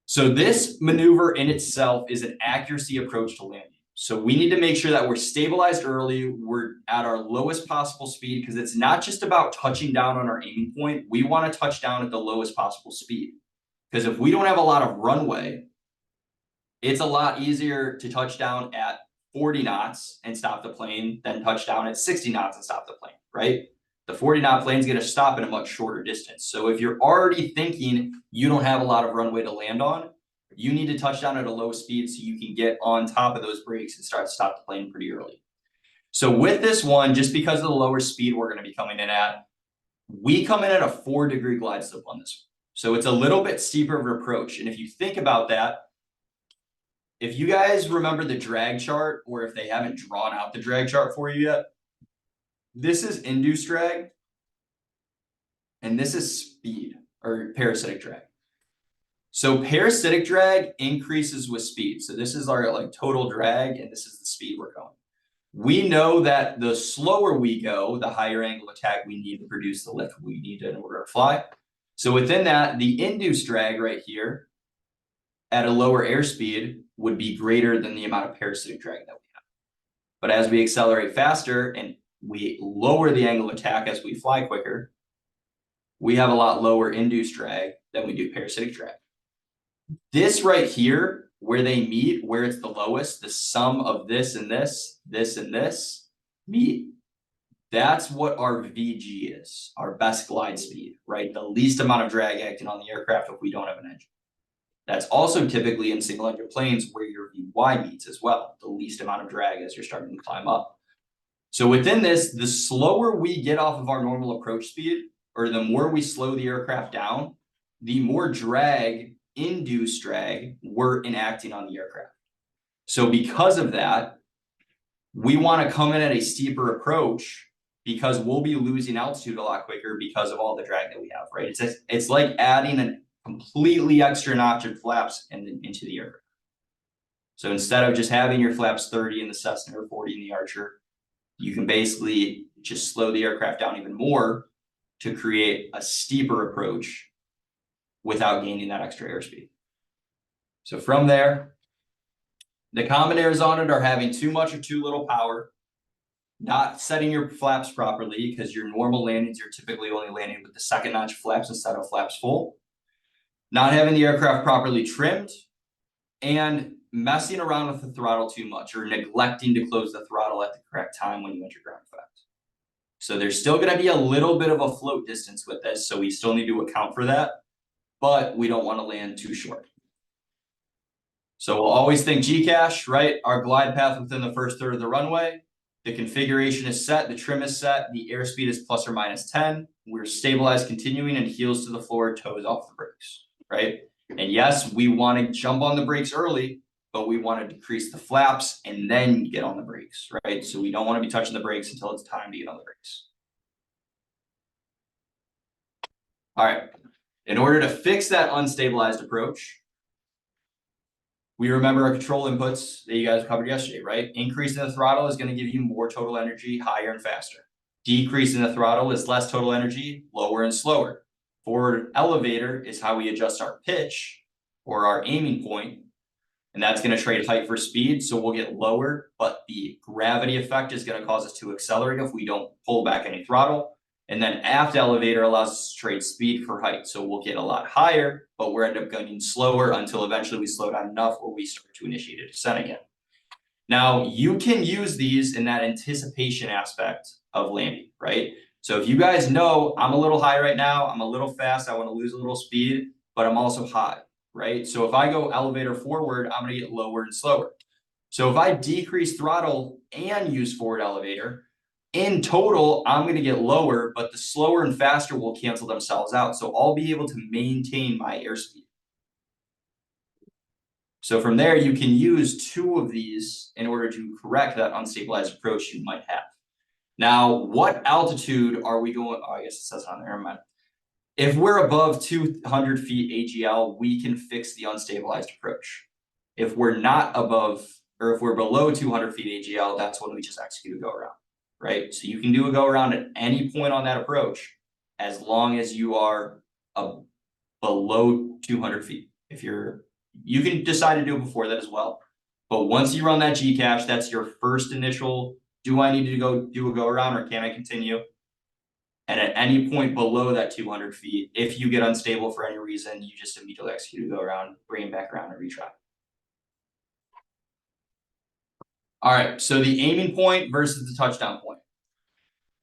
So this maneuver in itself is an accuracy approach to landing. So we need to make sure that we're stabilized early, we're at our lowest possible speed, because it's not just about touching down on our aiming point. We want to touch down at the lowest possible speed. Because if we don't have a lot of runway, it's a lot easier to touch down at 40 knots and stop the plane than touch down at 60 knots and stop the plane, right? The 40-knot plane is going to stop in a much shorter distance. So if you're already thinking you don't have a lot of runway to land on, you need to touch down at a low speed so you can get on top of those brakes and start to stop the plane pretty early. So with this one, just because of the lower speed we're going to be coming in at, we come in at a 4-degree glide slope on this one. So it's a little bit steeper of an approach. And if you think about that, if you guys remember the drag chart, or if they haven't drawn out the drag chart for you yet, this is induced drag, and this is speed or parasitic drag. So parasitic drag increases with speed. So this is our like total drag, and this is the speed we're going. We know that the slower we go, the higher angle of attack we need to produce the lift we need in order to fly. So within that, the induced drag right here at a lower airspeed would be greater than the amount of parasitic drag that we have. But as we accelerate faster and we lower the angle of attack as we fly quicker, we have a lot lower induced drag than we do parasitic drag. This right here, where they meet, where it's the lowest, the sum of this and this, this and this meet, that's what our VG is, our best glide speed, right? The least amount of drag acting on the aircraft if we don't have an engine. That's also typically in single engine planes where your VY meets as well, the least amount of drag as you're starting to climb up. So within this, the slower we get off of our normal approach speed, or the more we slow the aircraft down, the more drag, induced drag, we're enacting on the aircraft. So because of that, we want to come in at a steeper approach because we'll be losing altitude a lot quicker because of all the drag that we have, right? It's like adding a completely extra notch of flaps into the aircraft. So instead of just having your flaps 30 in the Cessna or 40 in the Archer, you can basically just slow the aircraft down even more to create a steeper approach without gaining that extra airspeed. So from there, the common errors on it are having too much or too little power, not setting your flaps properly because your normal landings are typically only landing with the second notch of flaps instead of flaps full, not having the aircraft properly trimmed, and messing around with the throttle too much or neglecting to close the throttle at the correct time when you enter ground effect. So there's still going to be a little bit of a float distance with this, so we still need to account for that, but we don't want to land too short. So we'll always think GCache, right? Our glide path within the first third of the runway. The configuration is set, the trim is set, the airspeed is plus or minus 10. We're stabilized continuing and heels to the floor, toes off the brakes, right? And yes, we want to jump on the brakes early, but we want to decrease the flaps and then get on the brakes, right? So we don't want to be touching the brakes until it's time to get on the brakes. All right, in order to fix that unstabilized approach, we remember our control inputs that you guys covered yesterday, right? Increasing the throttle is going to give you more total energy, higher and faster. Decreasing the throttle is less total energy, lower and slower. Forward elevator is how we adjust our pitch or our aiming point, and that's going to trade height for speed, so we'll get lower, but the gravity effect is going to cause us to accelerate if we don't pull back any throttle. And then aft elevator allows us to trade speed for height, so we'll get a lot higher, but we'll end up going slower until eventually we slow down enough where we start to initiate a descent again. Now, you can use these in that anticipation aspect of landing, right? So if you guys know, I'm a little high right now, I'm a little fast, I want to lose a little speed, but I'm also high, right? So if I go elevator forward, I'm going to get lower and slower. So if I decrease throttle and use forward elevator, in total, I'm going to get lower, but the slower and faster will cancel themselves out. So I'll be able to maintain my airspeed. So from there, you can use two of these in order to correct that unstabilized approach you might have. Now, what altitude are we going? Oh, I guess it says on there. If we're above 200 feet AGL, we can fix the unstabilized approach. If we're not above, or if we're below 200 feet AGL, that's when we just execute a go around, right? So you can do a go around at any point on that approach, as long as you are below 200 feet. If you can decide to do it before that as well. But once you run that Gcash, that's your first initial, do I need to go do a go around or can I continue? And at any point below that 200 feet, if you get unstable for any reason, you just immediately execute a go around, bring it back around and retry. All right, so the aiming point versus the touchdown point.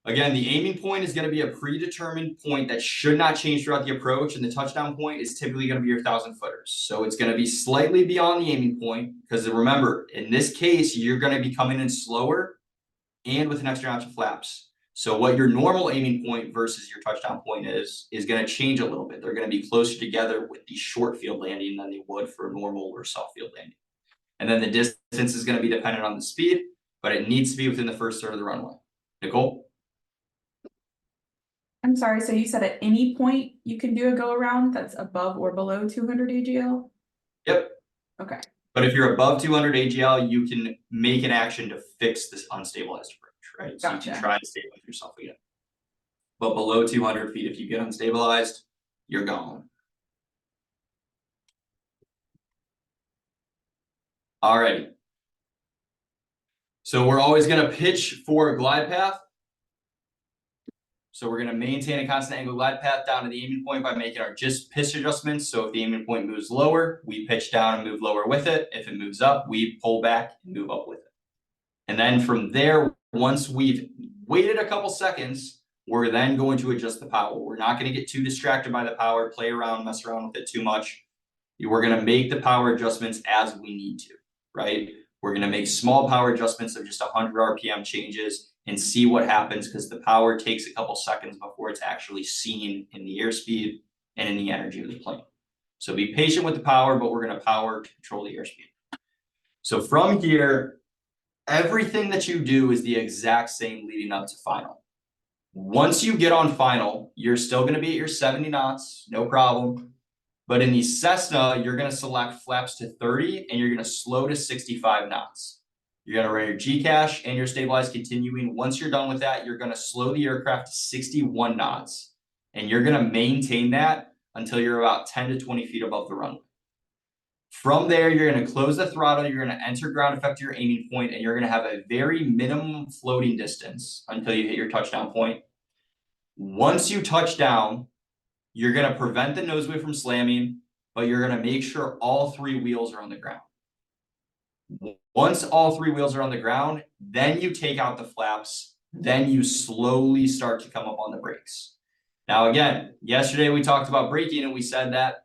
Again, the aiming point is going to be a predetermined point that should not change throughout the approach, and the touchdown point is typically going to be your 1,000 footers. So it's going to be slightly beyond the aiming point, because remember, in this case, you're going to be coming in slower and with an extra ounce of flaps. So what your normal aiming point versus your touchdown point is going to change a little bit. They're going to be closer together with the short field landing than they would for a normal or soft field landing. And then the distance is going to be dependent on the speed, but it needs to be within the first third of the runway. Nicole? I'm sorry, so you said at any point you can do a go around that's above or below 200 AGL? Yep. Okay. But if you're above 200 AGL, you can make an action to fix this unstabilized approach, right? So you Gotcha. can try to stabilize yourself again. But below 200 feet, if you get unstabilized, you're gone. Alrighty. So we're always going to pitch for a glide path. So we're going to maintain a constant angle glide path down to the aiming point by making our pitch adjustments. So if the aiming point moves lower, we pitch down and move lower with it. If it moves up, we pull back and move up with it. And then from there, once we've waited a couple seconds, we're then going to adjust the power. We're not going to get too distracted by the power, play around, mess around with it too much. We're going to make the power adjustments as we need to, right? We're going to make small power adjustments of just 100 RPM changes and see what happens, because the power takes a couple seconds before it's actually seen in the airspeed and in the energy of the plane. So be patient with the power, but we're going to power to control the airspeed. So from here, everything that you do is the exact same leading up to final. Once you get on final, you're still going to be at your 70 knots, no problem. But in the Cessna, you're going to select flaps to 30 and you're going to slow to 65 knots. You're going to run your Gcash and your stabilized continuing. Once you're done with that, you're going to slow the aircraft to 61 knots. And you're going to maintain that until you're about 10 to 20 feet above the runway. From there, you're going to close the throttle. You're going to enter ground effect to your aiming point, and you're going to have a very minimum floating distance until you hit your touchdown point. Once you touch down, you're going to prevent the nose wheel from slamming, but you're going to make sure all three wheels are on the ground. Once all three wheels are on the ground, then you take out the flaps, then you slowly start to come up on the brakes. Now, again, yesterday we talked about braking and we said that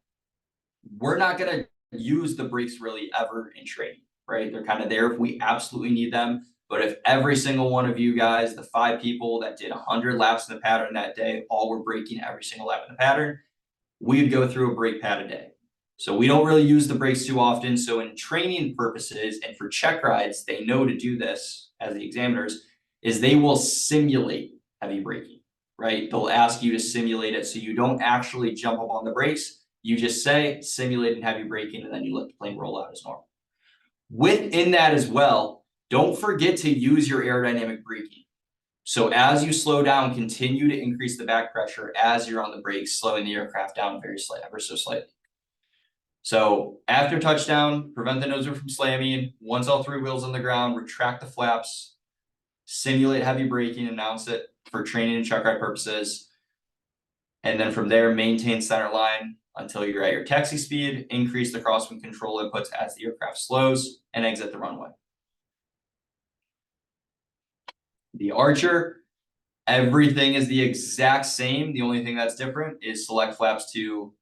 we're not going to use the brakes really ever in training, right? They're kind of there if we absolutely need them. But if every single one of you guys, the 5 people that did 100 laps in the pattern that day, all were braking every single lap in the pattern, we'd go through a brake pad a day. So we don't really use the brakes too often. So in training purposes and for check rides, they know to do this as the examiners, is they will simulate heavy braking, right? They'll ask you to simulate it. So you don't actually jump up on the brakes. You just say simulating heavy braking, and then you let the plane roll out as normal. Within that as well, don't forget to use your aerodynamic braking. So as you slow down, continue to increase the back pressure as you're on the brakes, slowing the aircraft down ever so slightly. So after touchdown, prevent the nose wheel from slamming. Once all three wheels on the ground, retract the flaps, simulate heavy braking, announce it for training and check ride purposes. And then from there, maintain center line until you're at your taxi speed, increase the crosswind control inputs as the aircraft slows, and exit the runway. The Archer, everything is the exact same. The only thing that's different is select flaps to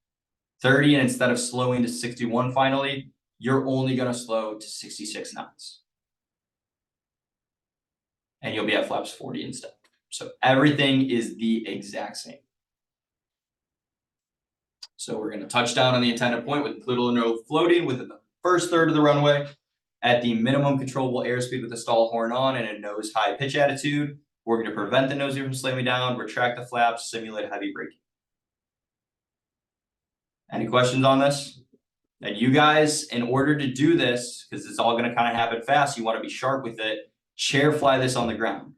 30, and instead of slowing to 61 finally, you're only going to slow to 66 knots. And you'll be at flaps 40 instead. So everything is the exact same. So we're going to touch down on the intended point with little or no floating within the first third of the runway at the minimum controllable airspeed with the stall horn on and a nose high pitch attitude. We're going to prevent the nose wheel from slamming down, retract the flaps, simulate heavy braking. Any questions on this? And you guys, in order to do this, because it's all gonna kind of happen fast, you want to be sharp with it, chair fly this on the ground.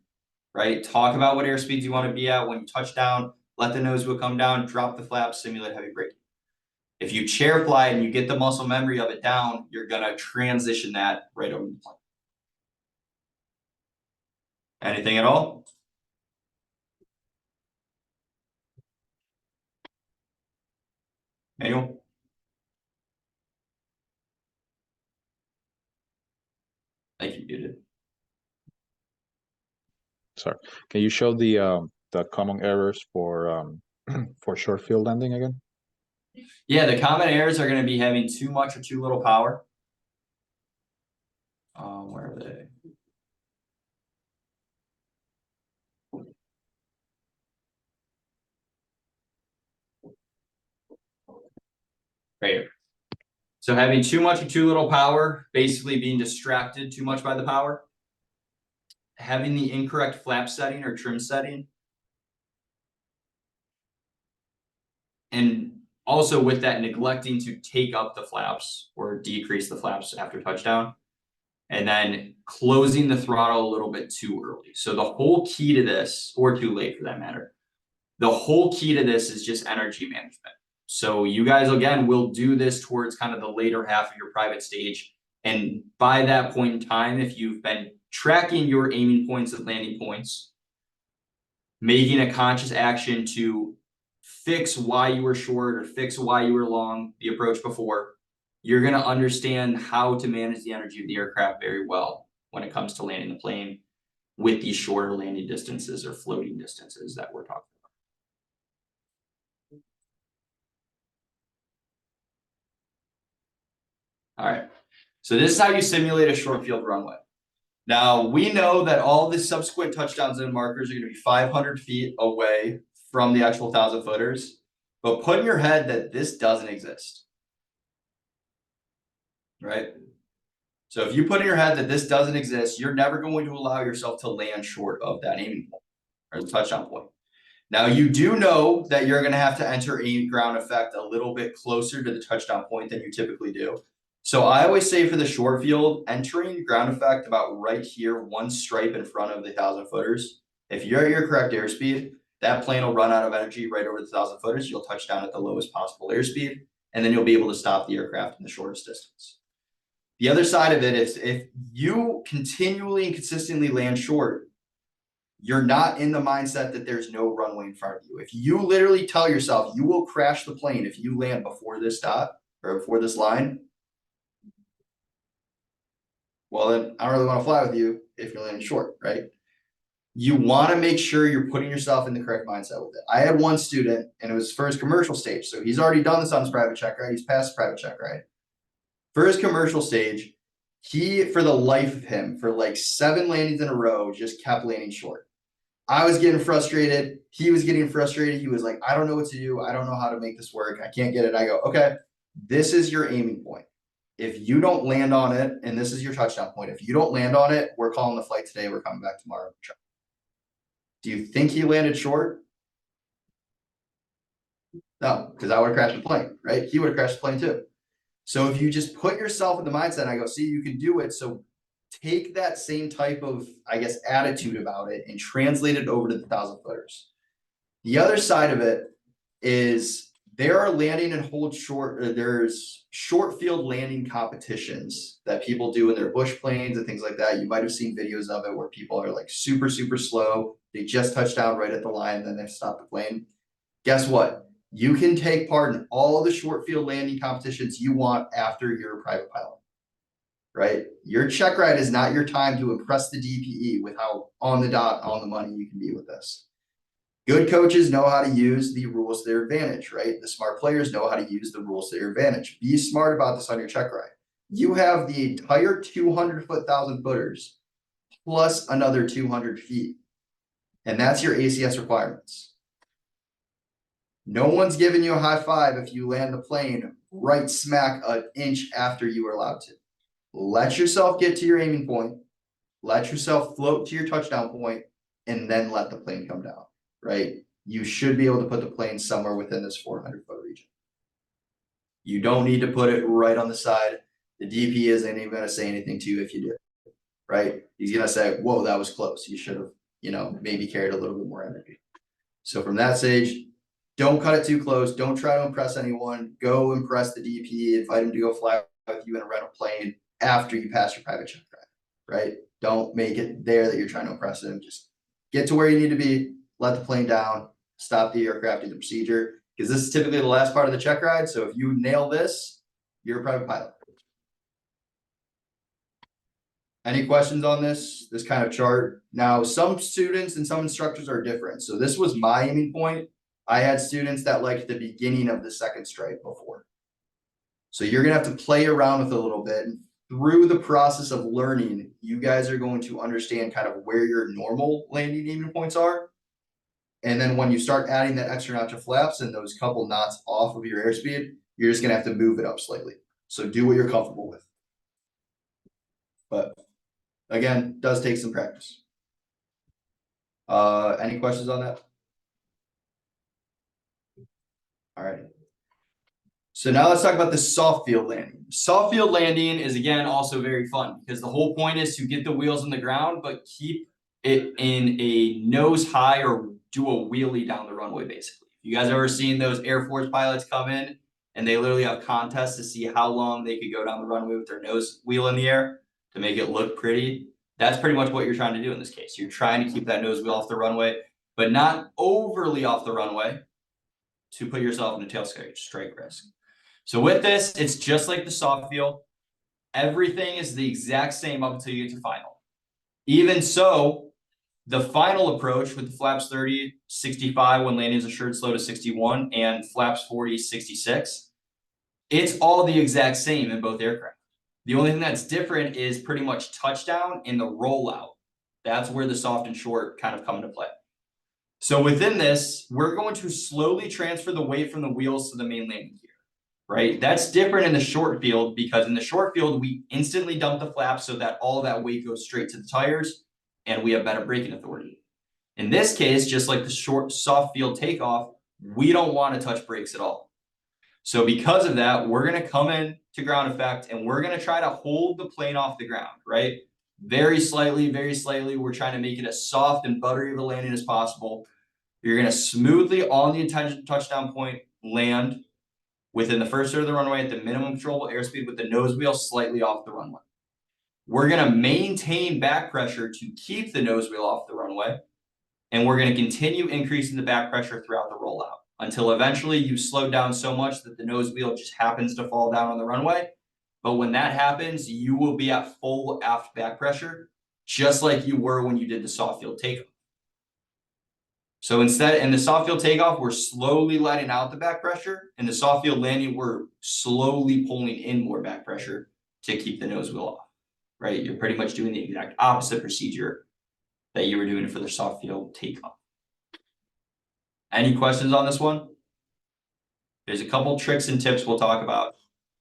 Right? Talk about what airspeeds you want to be at when you touch down, let the nose wheel come down, drop the flaps, simulate heavy braking. If you chair fly and you get the muscle memory of it down, you're gonna transition that right over the plane. Anything at all? Manuel? I think you did. Sorry, can you show the common errors for for short field landing again? Yeah, the common errors are gonna be having too much or too little power. Where are they? Right here. So having too much or too little power, basically being distracted too much by the power. Having the incorrect flap setting or trim setting. And also with that, neglecting to take up the flaps or decrease the flaps after touchdown. And then closing the throttle a little bit too early. So the whole key to this, or too late for that matter, the whole key to this is just energy management. So you guys, again, will do this towards kind of the later half of your private stage. And by that point in time, if you've been tracking your aiming points and landing points, making a conscious action to fix why you were short or fix why you were long the approach before, you're going to understand how to manage the energy of the aircraft very well when it comes to landing the plane with these shorter landing distances or floating distances that we're talking about. All right, so this is how you simulate a short field runway. Now, we know that all the subsequent touchdowns and markers are going to be 500 feet away from the actual 1,000 footers, but put in your head that this doesn't exist. Right? So if you put in your head that this doesn't exist, you're never going to allow yourself to land short of that aiming point or the touchdown point. Now, you do know that you're going to have to enter a ground effect a little bit closer to the touchdown point than you typically do. So I always say for the short field, entering ground effect about right here, one stripe in front of the 1,000 footers. If you're at your correct airspeed, that plane will run out of energy right over the 1,000 footers. You'll touch down at the lowest possible airspeed, and then you'll be able to stop the aircraft in the shortest distance. The other side of it is if you continually and consistently land short, you're not in the mindset that there's no runway in front of you. If you literally tell yourself you will crash the plane if you land before this dot or before this line, well, then I don't really want to fly with you if you're landing short, right? You want to make sure you're putting yourself in the correct mindset with it. I had one student, and it was for his commercial stage. So he's already done this on his private check ride. He's passed his private check ride. For his commercial stage, he, for the life of him, for like 7 landings in a row, just kept landing short. I was getting frustrated. He was getting frustrated. He was like, I don't know what to do. I don't know how to make this work. I can't get it. I go, okay, this is your aiming point. If you don't land on it, and this is your touchdown point, if you don't land on it, we're calling the flight today. We're coming back tomorrow. Do you think he landed short? No, because I would have crashed the plane, right? He would have crashed the plane too. So if you just put yourself in the mindset, and I go, see, you can do it. So take that same type of, I guess, attitude about it and translate it over to the 1,000 footers. The other side of it is there are landing and hold short, there's short field landing competitions that people do in their bush planes and things like that. You might have seen videos of it where people are like super, super slow. They just touch down right at the line, then they stop the plane. Guess what? You can take part in all the short field landing competitions you want after you're a private pilot, right? Your check ride is not your time to impress the DPE with how on the dot, on the money you can be with this. Good coaches know how to use the rules to their advantage, right? The smart players know how to use the rules to their advantage. Be smart about this on your check ride. You have the entire 200-foot 1,000 footers plus another 200 feet. And that's your ACS requirements. No one's giving you a high five if you land the plane right smack an inch after you were allowed to. Let yourself get to your aiming point. Let yourself float to your touchdown point, and then let the plane come down, right? You should be able to put the plane somewhere within this 400-foot region. You don't need to put it right on the side. The DP isn't even gonna say anything to you if you do, right? He's gonna say, whoa, that was close. You should have, maybe carried a little bit more energy. So from that stage, don't cut it too close. Don't try to impress anyone. Go impress the DP, invite him to go fly with you in a rental plane after you pass your private check ride, right? Don't make it there that you're trying to impress him. Just get to where you need to be, let the plane down, stop the aircraft, do the procedure, because this is typically the last part of the check ride. So if you nail this, you're a private pilot. Any questions on this kind of chart? Now, some students and some instructors are different. So this was my aiming point. I had students that liked the beginning of the second strike before. So you're gonna have to play around with it a little bit. And through the process of learning, you guys are going to understand kind of where your normal landing aiming points are. And then when you start adding that extra notch of flaps and those couple knots off of your airspeed, you're just gonna have to move it up slightly. So do what you're comfortable with. But again, does take some practice. Any questions on that? All right. So now let's talk about the soft field landing. Soft field landing is, again, also very fun because the whole point is to get the wheels on the ground, but keep it in a nose high or do a wheelie down the runway, basically. You guys ever seen those Air Force pilots come in and they literally have contests to see how long they could go down the runway with their nose wheel in the air to make it look pretty? That's pretty much what you're trying to do in this case. You're trying to keep that nose wheel off the runway, but not overly off the runway to put yourself in a tail strike risk. So with this, it's just like the soft field. Everything is the exact same up until you get to final. Even so, the final approach with the flaps 30, 65 when landing is assured slow to 61 and flaps 40, 66, it's all the exact same in both aircraft. The only thing that's different is pretty much touchdown and the rollout. That's where the soft and short kind of come into play. So within this, we're going to slowly transfer the weight from the wheels to the main landing gear, right? That's different in the short field because in the short field, we instantly dump the flaps so that all that weight goes straight to the tires and we have better braking authority. In this case, just like the soft field takeoff, we don't want to touch brakes at all. So because of that, we're going to come in to ground effect and we're going to try to hold the plane off the ground, right? Very slightly, we're trying to make it as soft and buttery of a landing as possible. You're going to smoothly on the intended touchdown point land within the first third of the runway at the minimum controllable airspeed with the nose wheel slightly off the runway. We're going to maintain back pressure to keep the nose wheel off the runway. And we're going to continue increasing the back pressure throughout the rollout until eventually you slow down so much that the nose wheel just happens to fall down on the runway. But when that happens, you will be at full aft back pressure, just like you were when you did the soft field takeoff. So instead, in the soft field takeoff, we're slowly letting out the back pressure. In the soft field landing, we're slowly pulling in more back pressure to keep the nose wheel off, right? You're pretty much doing the exact opposite procedure that you were doing for the soft field takeoff. Any questions on this one? There's a couple tricks and tips we'll talk about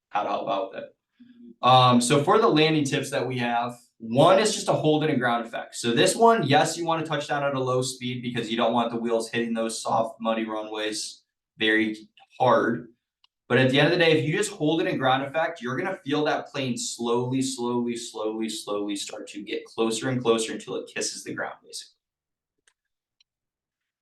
how to help out with it. So for the landing tips that we have, one is just to hold it in ground effect. So this one, yes, you want to touch down at a low speed because you don't want the wheels hitting those soft, muddy runways very hard. But at the end of the day, if you just hold it in ground effect, you're going to feel that plane slowly start to get closer and closer until it kisses the ground, basically.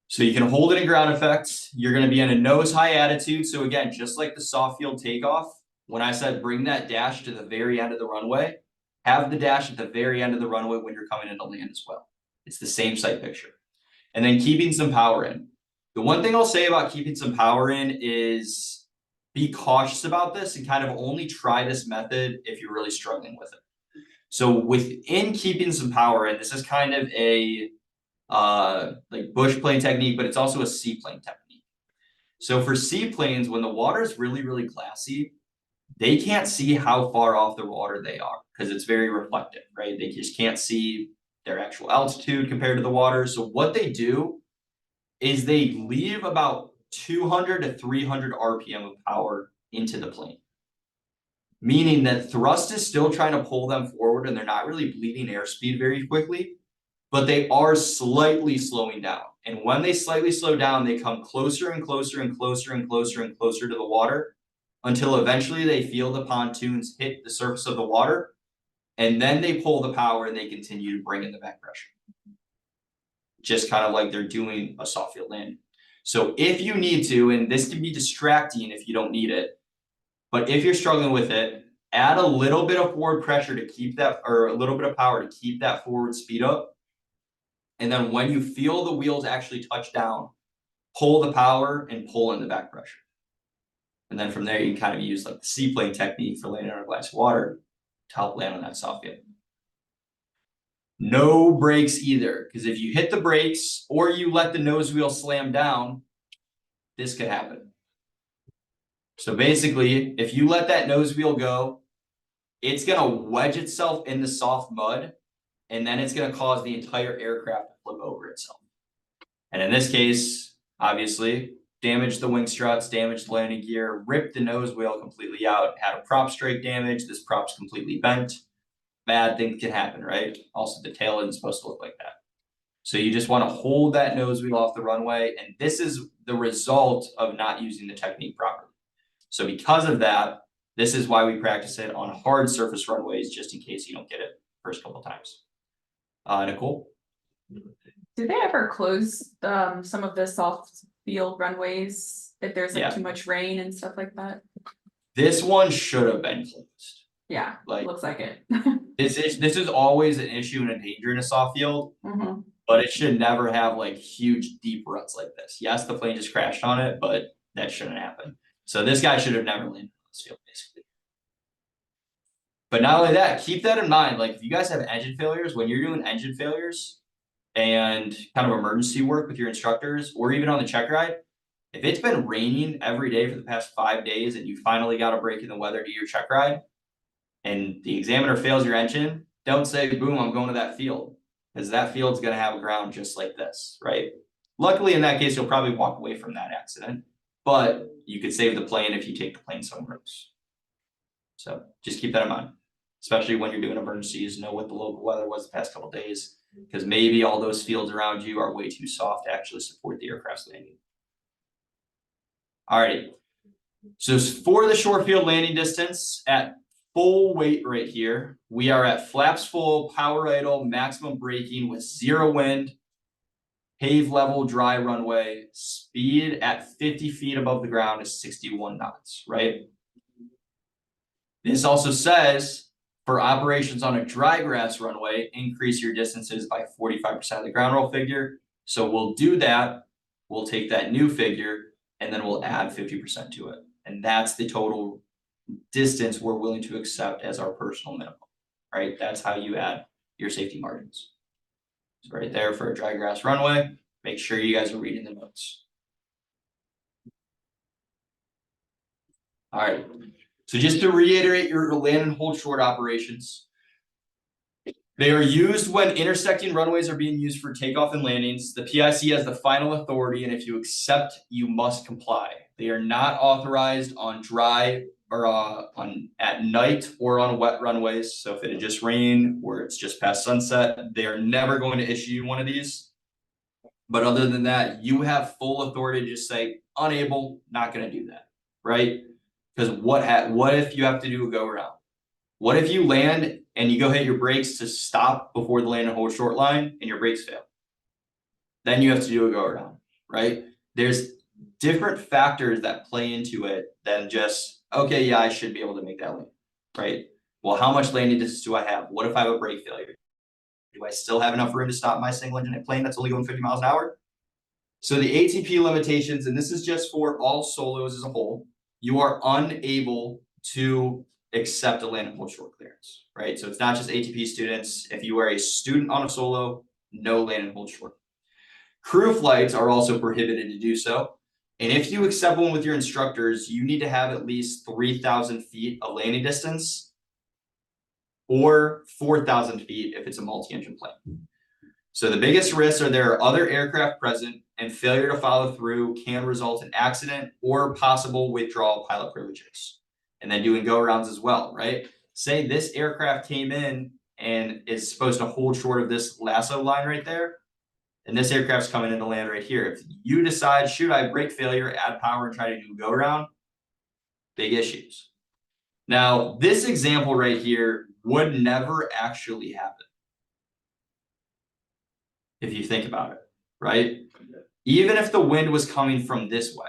So you can hold it in ground effect. You're going to be in a nose high attitude. So again, just like the soft field takeoff, when I said bring that dash to the very end of the runway, have the dash at the very end of the runway when you're coming into land as well. It's the same sight picture. And then keeping some power in. The one thing I'll say about keeping some power in is be cautious about this and kind of only try this method if you're really struggling with it. So within keeping some power in, this is kind of a like bush plane technique, but it's also a seaplane technique. So for seaplanes, when the water is really glassy, they can't see how far off the water they are because it's very reflective, right? They just can't see their actual altitude compared to the water. So what they do is they leave about 200 to 300 RPM of power into the plane, meaning that thrust is still trying to pull them forward and they're not really bleeding airspeed very quickly, but they are slightly slowing down. And when they slightly slow down, they come closer and closer to the water. until eventually they feel the pontoons hit the surface of the water. And then they pull the power and they continue to bring in the back pressure. Just kind of like they're doing a soft field landing. So if you need to, and this can be distracting if you don't need it, but if you're struggling with it, add a little bit of forward pressure to keep that, or a little bit of power to keep that forward speed up. And then when you feel the wheels actually touch down, pull the power and pull in the back pressure. And then from there, you can kind of use like the seaplane technique for landing on a glass of water to help land on that soft field. No brakes either, because if you hit the brakes or you let the nose wheel slam down, this could happen. So basically, if you let that nose wheel go, it's going to wedge itself in the soft mud, and then it's going to cause the entire aircraft to flip over itself. And in this case, obviously, damaged the wing struts, damaged the landing gear, ripped the nose wheel completely out, had a prop strike damage. This prop's completely bent. Bad things can happen, right? Also, the tail isn't supposed to look like that. So you just want to hold that nose wheel off the runway. And this is the result of not using the technique properly. So because of that, this is why we practice it on hard surface runways, just in case you don't get it first couple times. Nicole? Did they ever close some of the soft field runways if there's like Yeah. too much rain and stuff like that? This one should have been closed. Yeah, Like- looks like it. This is always an issue and a danger in a soft field, Mhm. but it should never have like huge deep ruts like this. Yes, the plane just crashed on it, but that shouldn't happen. So this guy should have never landed on this field, basically. But not only that, keep that in mind. Like if you guys have engine failures, when you're doing engine failures and kind of emergency work with your instructors, or even on the check ride, if it's been raining every day for the past 5 days and you finally got a break in the weather to your check ride, and the examiner fails your engine, don't say, boom, I'm going to that field, because that field's going to have a ground just like this, right? Luckily, in that case, you'll probably walk away from that accident, but you could save the plane if you take the plane somewhere else. So just keep that in mind, especially when you're doing emergencies, know what the local weather was the past couple of days, because maybe all those fields around you are way too soft to actually support the aircraft's landing. Alrighty, so for the short field landing distance at full weight right here, we are at flaps full, power idle, maximum braking with 0 wind, pave level, dry runway, speed at 50 feet above the ground is 61 knots, right? This also says for operations on a dry grass runway, increase your distances by 45% of the ground roll figure. So we'll do that. We'll take that new figure and then we'll add 50% to it. And that's the total distance we're willing to accept as our personal minimum, right? That's how you add your safety margins. So right there for a dry grass runway, make sure you guys are reading the notes. All right, so just to reiterate your land and hold short operations. They are used when intersecting runways are being used for takeoff and landings. The PIC has the final authority, and if you accept, you must comply. They are not authorized on dry or at night or on wet runways. So if it had just rained or it's just past sunset, they are never going to issue you one of these. But other than that, you have full authority to just say unable, not going to do that, right? Because what if you have to do a go around? What if you land and you go hit your brakes to stop before the land and hold short line and your brakes fail? Then you have to do a go around, right? There's different factors that play into it than just, okay, yeah, I should be able to make that land, right? Well, how much landing distance do I have? What if I have a brake failure? Do I still have enough room to stop my single engine plane that's only going 50 miles an hour? So the ATP limitations, and this is just for all solos as a whole, you are unable to accept a land and hold short clearance, right? So it's not just ATP students. If you are a student on a solo, no land and hold short. Crew flights are also prohibited to do so. And if you accept one with your instructors, you need to have at least 3,000 feet of landing distance or 4,000 feet if it's a multi-engine plane. So the biggest risks are there are other aircraft present, and failure to follow through can result in accident or possible withdrawal of pilot privileges. And then doing go-arounds as well, right? Say this aircraft came in and is supposed to hold short of this lasso line right there, and this aircraft's coming in to land right here. If you decide, shoot, I have brake failure, add power and try to do a go-around, big issues. Now, this example right here would never actually happen. If you think about it, right? Even if the wind was coming from this way,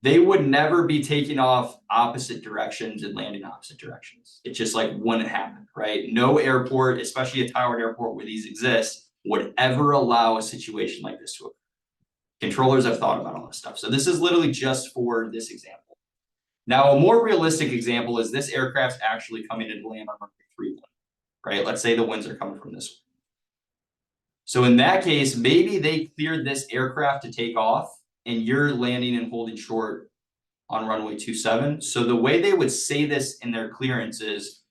they would never be taking off opposite directions and landing opposite directions. It just like wouldn't happen, right? No airport, especially a towered airport where these exist, would ever allow a situation like this to occur. Controllers have thought about all this stuff. So this is literally just for this example. Now, a more realistic example is this aircraft's actually coming into land on runway 31, right? Let's say the winds are coming from this way. So in that case, maybe they cleared this aircraft to take off and you're landing and holding short on runway 27. So the way they would say this in their clearance is,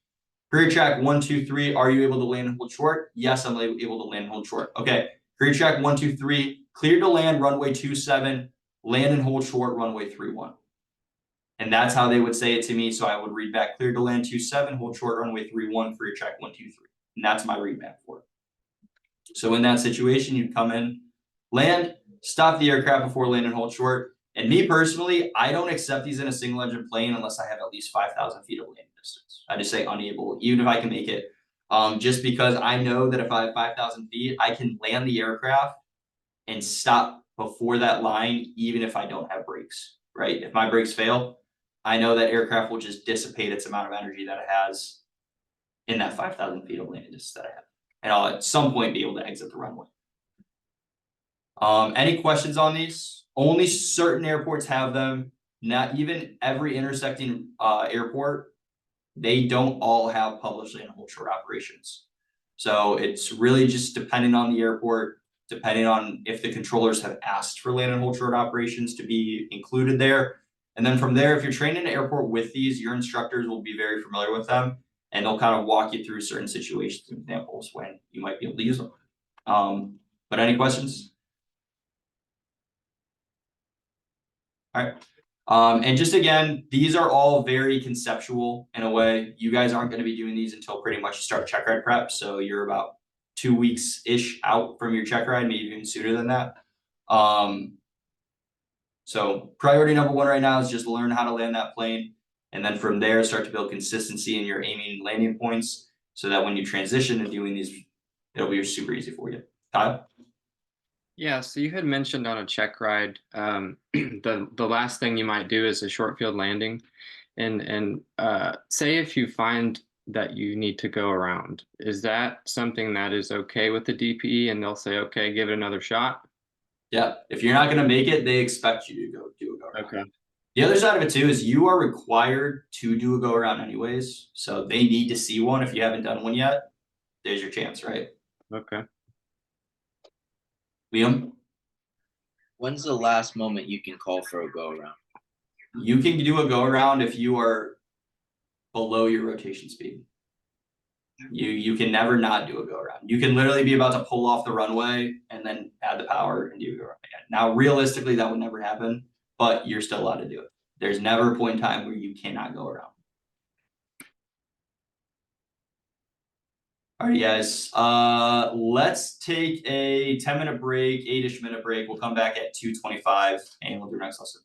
career track 123, are you able to land and hold short? Yes, I'm able to land and hold short. Okay, career track 123, clear to land runway 27, land and hold short runway 31. And that's how they would say it to me. So I would read back, clear to land 27, hold short runway 31, career track 123. And that's my read back for it. So in that situation, you'd come in, land, stop the aircraft before land and hold short. And me personally, I don't accept these in a single engine plane unless I have at least 5,000 feet of landing distance. I just say unable, even if I can make it. Just because I know that if I have 5,000 feet, I can land the aircraft and stop before that line, even if I don't have brakes, right? If my brakes fail, I know that aircraft will just dissipate its amount of energy that it has in that 5,000 feet of landing distance that I have. And I'll at some point be able to exit the runway. Any questions on these? Only certain airports have them. Not even every intersecting airport. They don't all have published land and hold short operations. So it's really just depending on the airport, depending on if the controllers have asked for land and hold short operations to be included there. And then from there, if you're trained in an airport with these, your instructors will be very familiar with them. And they'll kind of walk you through certain situations and examples when you might be able to use them. But any questions? All right. And just again, these are all very conceptual in a way. You guys aren't going to be doing these until pretty much you start check ride prep. So you're about 2 weeks-ish out from your check ride, maybe even sooner than that. So priority number one right now is just learn how to land that plane. And then from there, start to build consistency in your aiming and landing points so that when you transition to doing these, it'll be super easy for you. Kyle? Yeah, so you had mentioned on a check ride, the last thing you might do is a short field landing. And say if you find that you need to go around, is that something that is okay with the DPE and they'll say, okay, give it another shot? Yeah, if you're not going to make it, they expect you to go do a go around. Okay. The other side of it too is you are required to do a go around anyways. So they need to see one. If you haven't done one yet, there's your chance, right? Okay. Liam? When's the last moment you can call for a go around? You can do a go around if you are below your rotation speed. You can never not do a go around. You can literally be about to pull off the runway and then add the power and do a go around again. Now, realistically, that would never happen, but you're still allowed to do it. There's never a point in time where you cannot go around. All right, guys, let's take a 10-minute break, 8-ish minute break. We'll come back at 2:25 and we'll do our next lesson.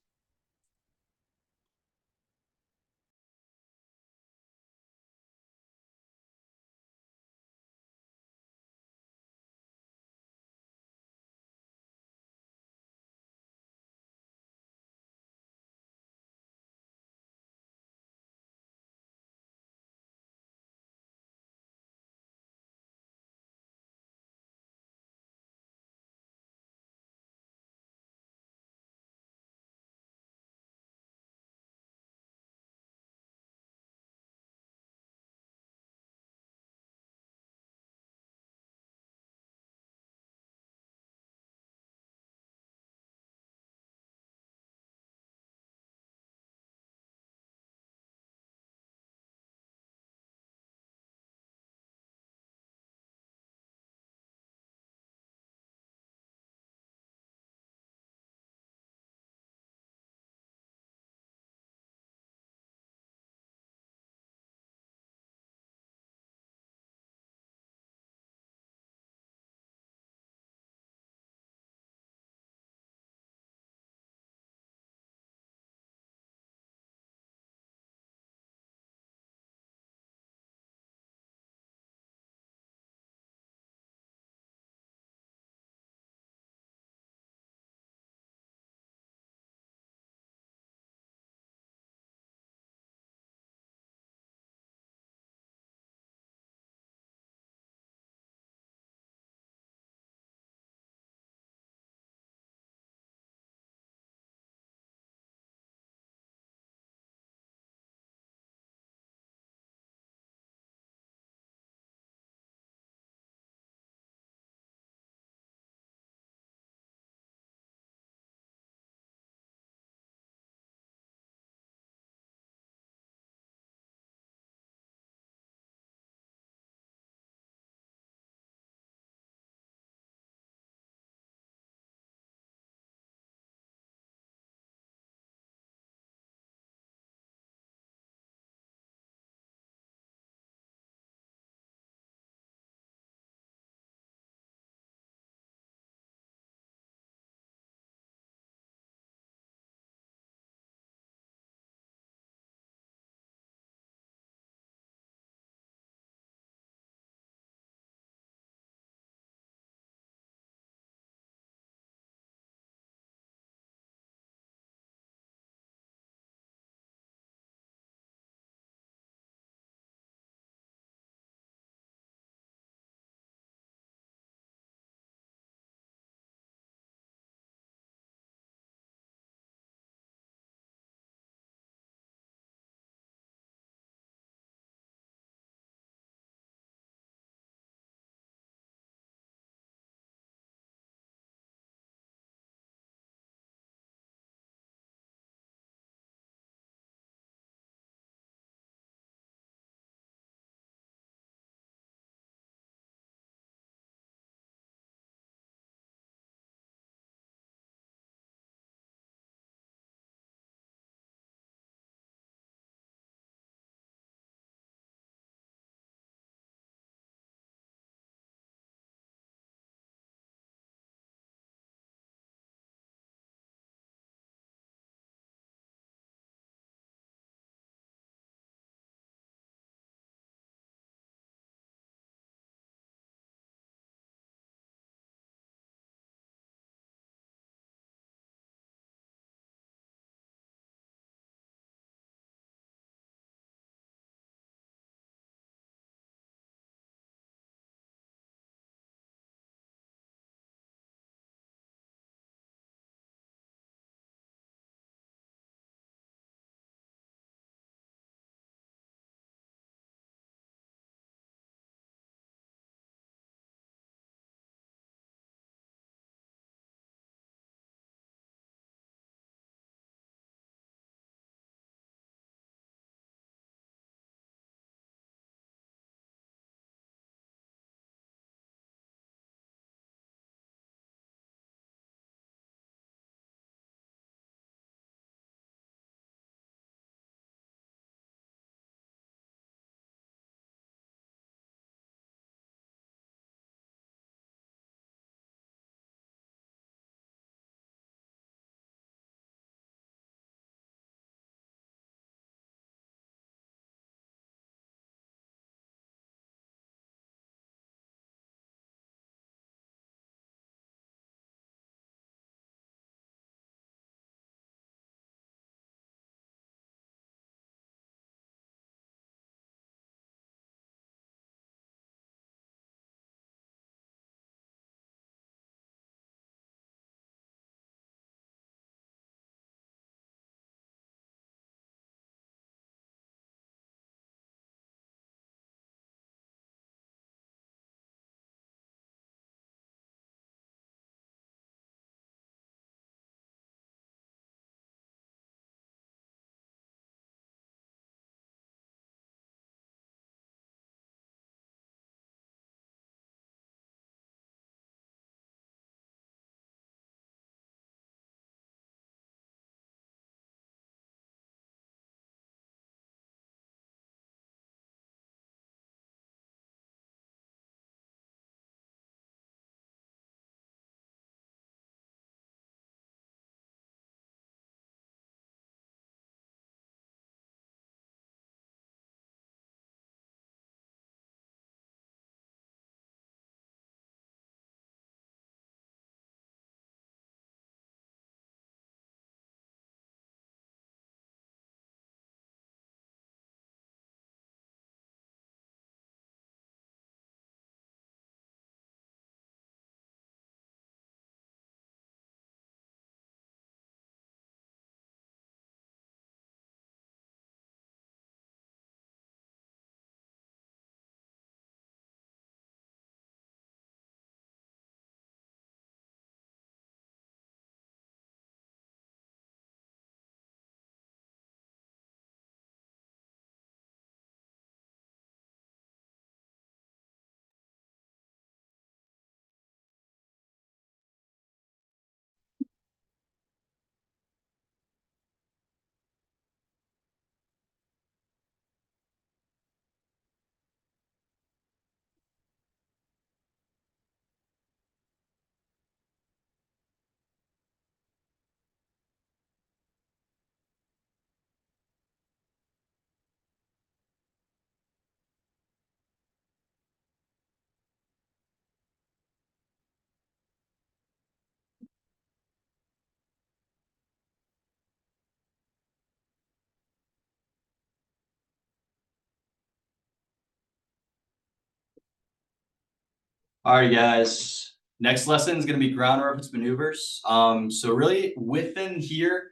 Alright, guys, next lesson is gonna be ground reference maneuvers. So really within here,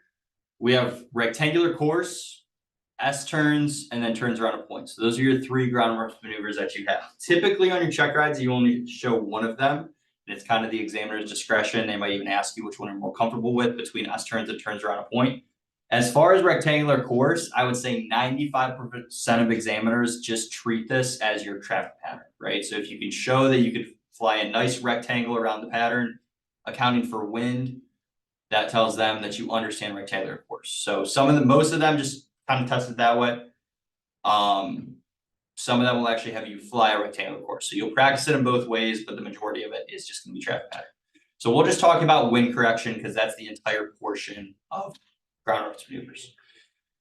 we have rectangular course, S turns, and then turns around a point. So those are your 3 ground reference maneuvers that you have. Typically on your check rides, you only show one of them. And it's kind of the examiner's discretion. They might even ask you which one you're more comfortable with between S turns and turns around a point. As far as rectangular course, I would say 95% of examiners just treat this as your traffic pattern, right? So if you can show that you could fly a nice rectangle around the pattern, accounting for wind, that tells them that you understand rectangular course. So most of them just kind of test it that way. Some of them will actually have you fly a rectangular course. So you'll practice it in both ways, but the majority of it is just gonna be traffic pattern. So we'll just talk about wind correction because that's the entire portion of ground reference maneuvers.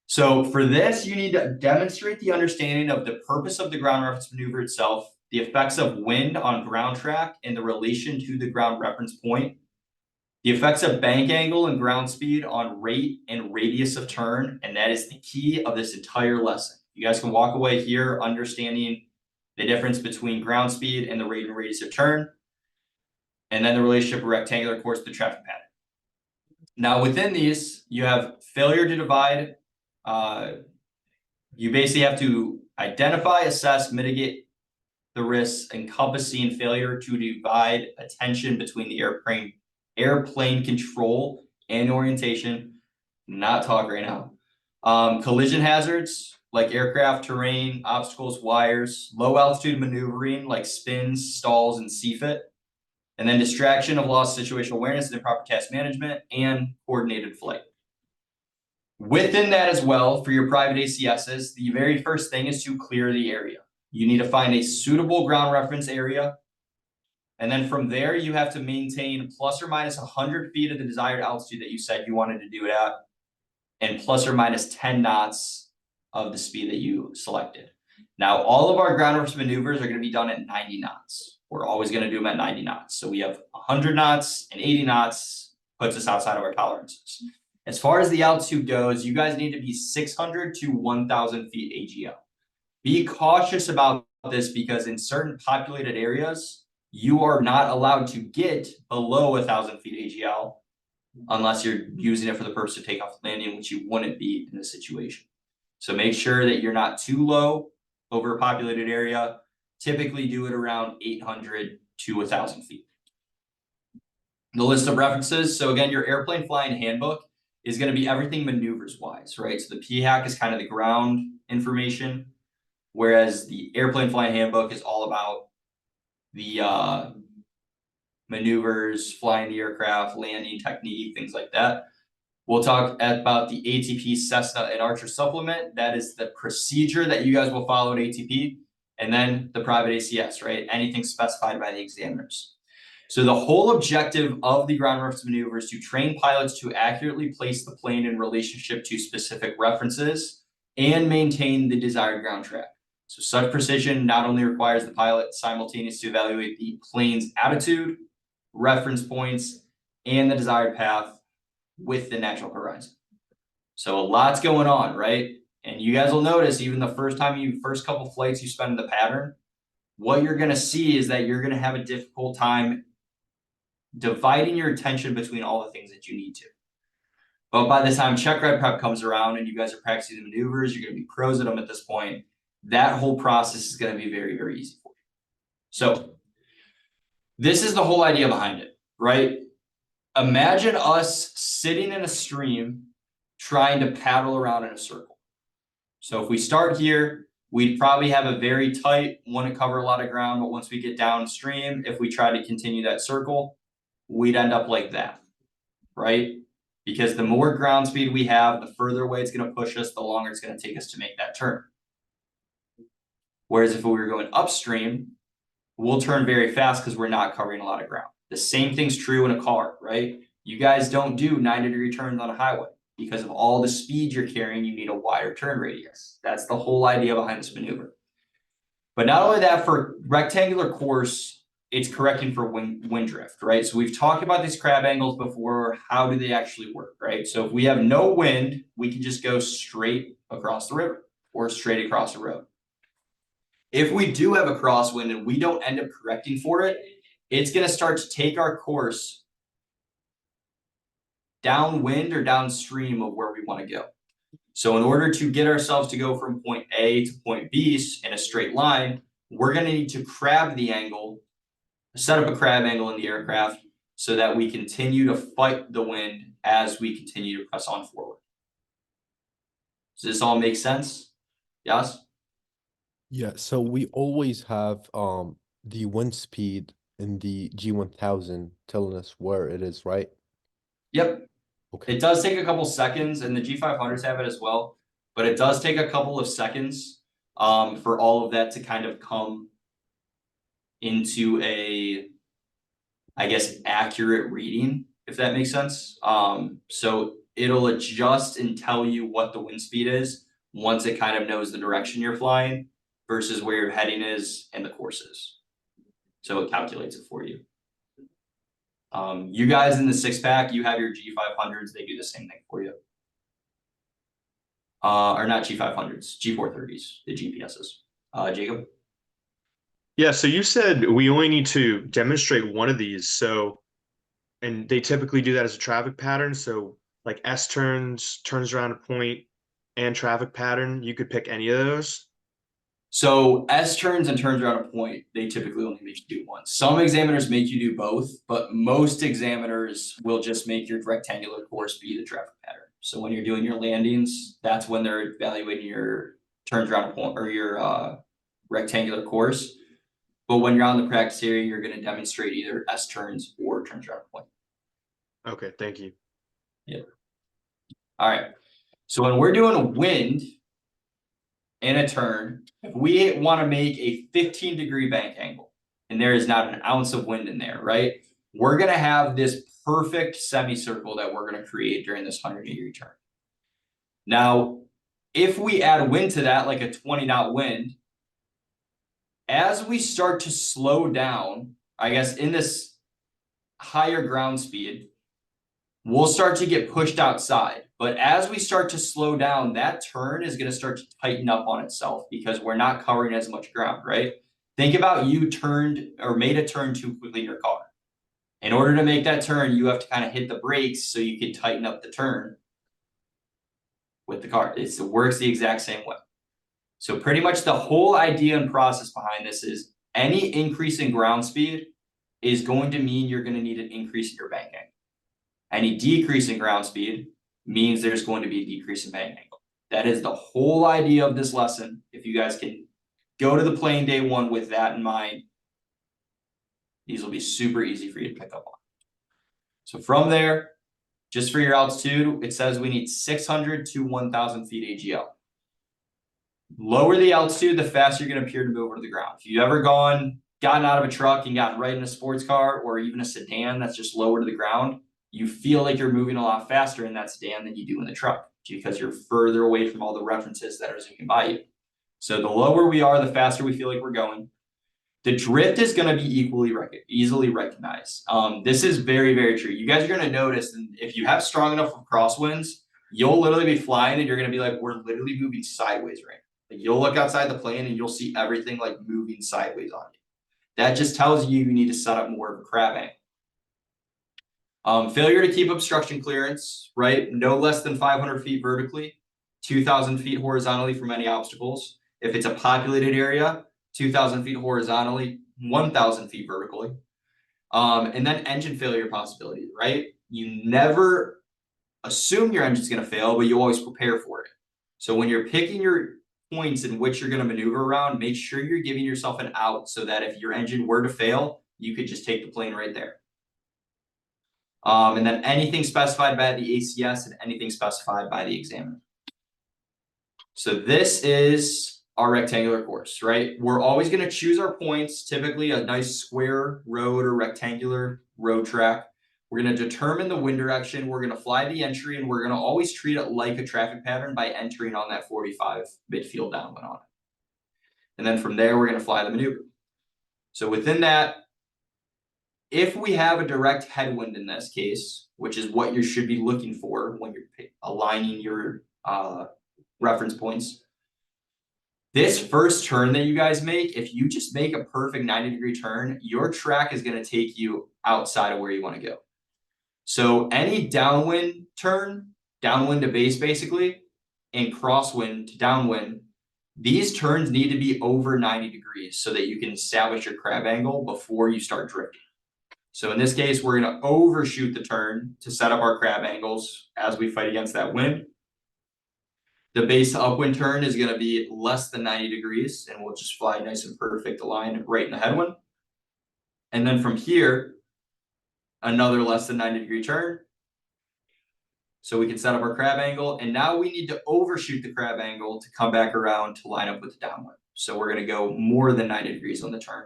So for this, you need to demonstrate the understanding of the purpose of the ground reference maneuver itself, the effects of wind on ground track and the relation to the ground reference point, the effects of bank angle and ground speed on rate and radius of turn, and that is the key of this entire lesson. You guys can walk away here understanding the difference between ground speed and the rate and radius of turn, and then the relationship of rectangular course to traffic pattern. Now within these, you have failure to divide. You basically have to identify, assess, mitigate the risks encompassing failure to divide attention between the airplane control and orientation. Not talk right now. Collision hazards like aircraft, terrain, obstacles, wires, low altitude maneuvering like spins, stalls, and CFIT. And then distraction of lost situational awareness and improper task management and coordinated flight. Within that as well, for your private ACSs, the very first thing is to clear the area. You need to find a suitable ground reference area. And then from there, you have to maintain plus or minus 100 feet of the desired altitude that you said you wanted to do it at, and plus or minus 10 knots of the speed that you selected. Now, all of our ground reference maneuvers are going to be done at 90 knots. We're always going to do them at 90 knots. So we have 100 knots and 80 knots puts us outside of our tolerances. As far as the altitude goes, you guys need to be 600 to 1,000 feet AGL. Be cautious about this because in certain populated areas, you are not allowed to get below 1,000 feet AGL unless you're using it for the purpose of takeoff and landing, which you wouldn't be in this situation. So make sure that you're not too low over a populated area. Typically do it around 800 to 1,000 feet. The list of references. So again, your airplane flying handbook is going to be everything maneuvers wise, right? So the PHAC is kind of the ground information, whereas the airplane flying handbook is all about the maneuvers, flying the aircraft, landing technique, things like that. We'll talk about the ATP, Cessna, and Archer supplement. That is the procedure that you guys will follow at ATP. And then the private ACS, right? Anything specified by the examiners. So the whole objective of the ground reference maneuver is to train pilots to accurately place the plane in relationship to specific references and maintain the desired ground track. So such precision not only requires the pilot simultaneously to evaluate the plane's attitude, reference points, and the desired path with the natural horizon. So a lot's going on, right? And you guys will notice even the first couple flights you spend in the pattern, what you're going to see is that you're going to have a difficult time dividing your attention between all the things that you need to. But by the time check ride prep comes around and you guys are practicing the maneuvers, you're going to be pros at them at this point. That whole process is going to be very, very easy for you. So this is the whole idea behind it, right? Imagine us sitting in a stream trying to paddle around in a circle. So if we start here, we'd probably have a very tight, want to cover a lot of ground, but once we get downstream, if we try to continue that circle, we'd end up like that, right? Because the more ground speed we have, the further away it's going to push us, the longer it's going to take us to make that turn. Whereas if we were going upstream, we'll turn very fast because we're not covering a lot of ground. The same thing's true in a car, right? You guys don't do 90-degree turns on a highway. Because of all the speed you're carrying, you need a wider turn radius. That's the whole idea behind this maneuver. But not only that, for rectangular course, it's correcting for wind drift, right? So we've talked about these crab angles before. How do they actually work, right? So if we have no wind, we can just go straight across the river or straight across the road. If we do have a crosswind and we don't end up correcting for it, it's gonna start to take our course downwind or downstream of where we want to go. So in order to get ourselves to go from point A to point B in a straight line, we're gonna need to crab the angle, set up a crab angle in the aircraft so that we continue to fight the wind as we continue to press on forward. Does this all make sense? Yes? Yeah, so we always have the wind speed in the G1000 telling us where it is, right? Yep. Okay. It does take a couple seconds, and the G500s have it as well, but it does take a couple of seconds for all of that to kind of come into a, I guess, accurate reading, if that makes sense. So it'll adjust and tell you what the wind speed is once it kind of knows the direction you're flying versus where your heading is and the course is. So it calculates it for you. You guys in the 6-pack, you have your G500s, they do the same thing for you. Or not G500s, G430s, the GPSs. Jacob? Yeah, so you said we only need to demonstrate one of these, so, and they typically do that as a traffic pattern, so like S turns around a point, and traffic pattern, you could pick any of those? So S turns and turns around a point, they typically only make you do one. Some examiners make you do both, but most examiners will just make your rectangular course be the traffic pattern. So when you're doing your landings, that's when they're evaluating your turns around a point or your rectangular course. But when you're on the practice area, you're going to demonstrate either S turns or turns around a point. Okay, thank you. Yeah. All right. So when we're doing a wind and a turn, if we want to make a 15-degree bank angle and there is not an ounce of wind in there, right? We're going to have this perfect semicircle that we're going to create during this 100-degree turn. Now, if we add wind to that, like a 20-knot wind, as we start to slow down, I guess in this higher ground speed, we'll start to get pushed outside. But as we start to slow down, that turn is going to start to tighten up on itself because we're not covering as much ground, right? Think about you turned or made a turn too quickly in your car. In order to make that turn, you have to kind of hit the brakes so you can tighten up the turn with the car. It works the exact same way. So pretty much the whole idea and process behind this is any increase in ground speed is going to mean you're going to need an increase in your bank angle. Any decrease in ground speed means there's going to be a decrease in bank angle. That is the whole idea of this lesson. If you guys can go to the plane day one with that in mind, these will be super easy for you to pick up on. So from there, just for your altitude, it says we need 600 to 1,000 feet AGL. Lower the altitude, the faster you're going to appear to move over to the ground. If you've ever gotten out of a truck and gotten right in a sports car or even a sedan that's just lower to the ground, you feel like you're moving a lot faster in that sedan than you do in the truck because you're further away from all the references that are zooming by you. So the lower we are, the faster we feel like we're going. The drift is going to be easily recognized. This is very, very true. You guys are going to notice, and if you have strong enough of crosswinds, you'll literally be flying and you're going to be like, we're literally moving sideways right now. Like you'll look outside the plane and you'll see everything like moving sideways on you. That just tells you you need to set up more of a crab angle. Failure to keep obstruction clearance, right? No less than 500 feet vertically, 2,000 feet horizontally from any obstacles. If it's a populated area, 2,000 feet horizontally, 1,000 feet vertically. And then engine failure possibilities, right? You never assume your engine's going to fail, but you always prepare for it. So when you're picking your points in which you're going to maneuver around, make sure you're giving yourself an out so that if your engine were to fail, you could just take the plane right there. And then anything specified by the ACS and anything specified by the examiner. So this is our rectangular course, right? We're always going to choose our points, typically a nice square road or rectangular road track. We're going to determine the wind direction. We're going to fly the entry, and we're going to always treat it like a traffic pattern by entering on that 45 midfield downwind on it. And then from there, we're going to fly the maneuver. So within that, if we have a direct headwind in this case, which is what you should be looking for when you're aligning your reference points, This first turn that you guys make, if you just make a perfect 90-degree turn, your track is going to take you outside of where you want to go. So any downwind turn, downwind to base basically, and crosswind to downwind, these turns need to be over 90 degrees so that you can establish your crab angle before you start drifting. So in this case, we're going to overshoot the turn to set up our crab angles as we fight against that wind. The base to upwind turn is going to be less than 90 degrees, and we'll just fly nice and perfect line right in the headwind. And then from here, another less than 90-degree turn. So we can set up our crab angle, and now we need to overshoot the crab angle to come back around to line up with the downwind. So we're going to go more than 90 degrees on the turn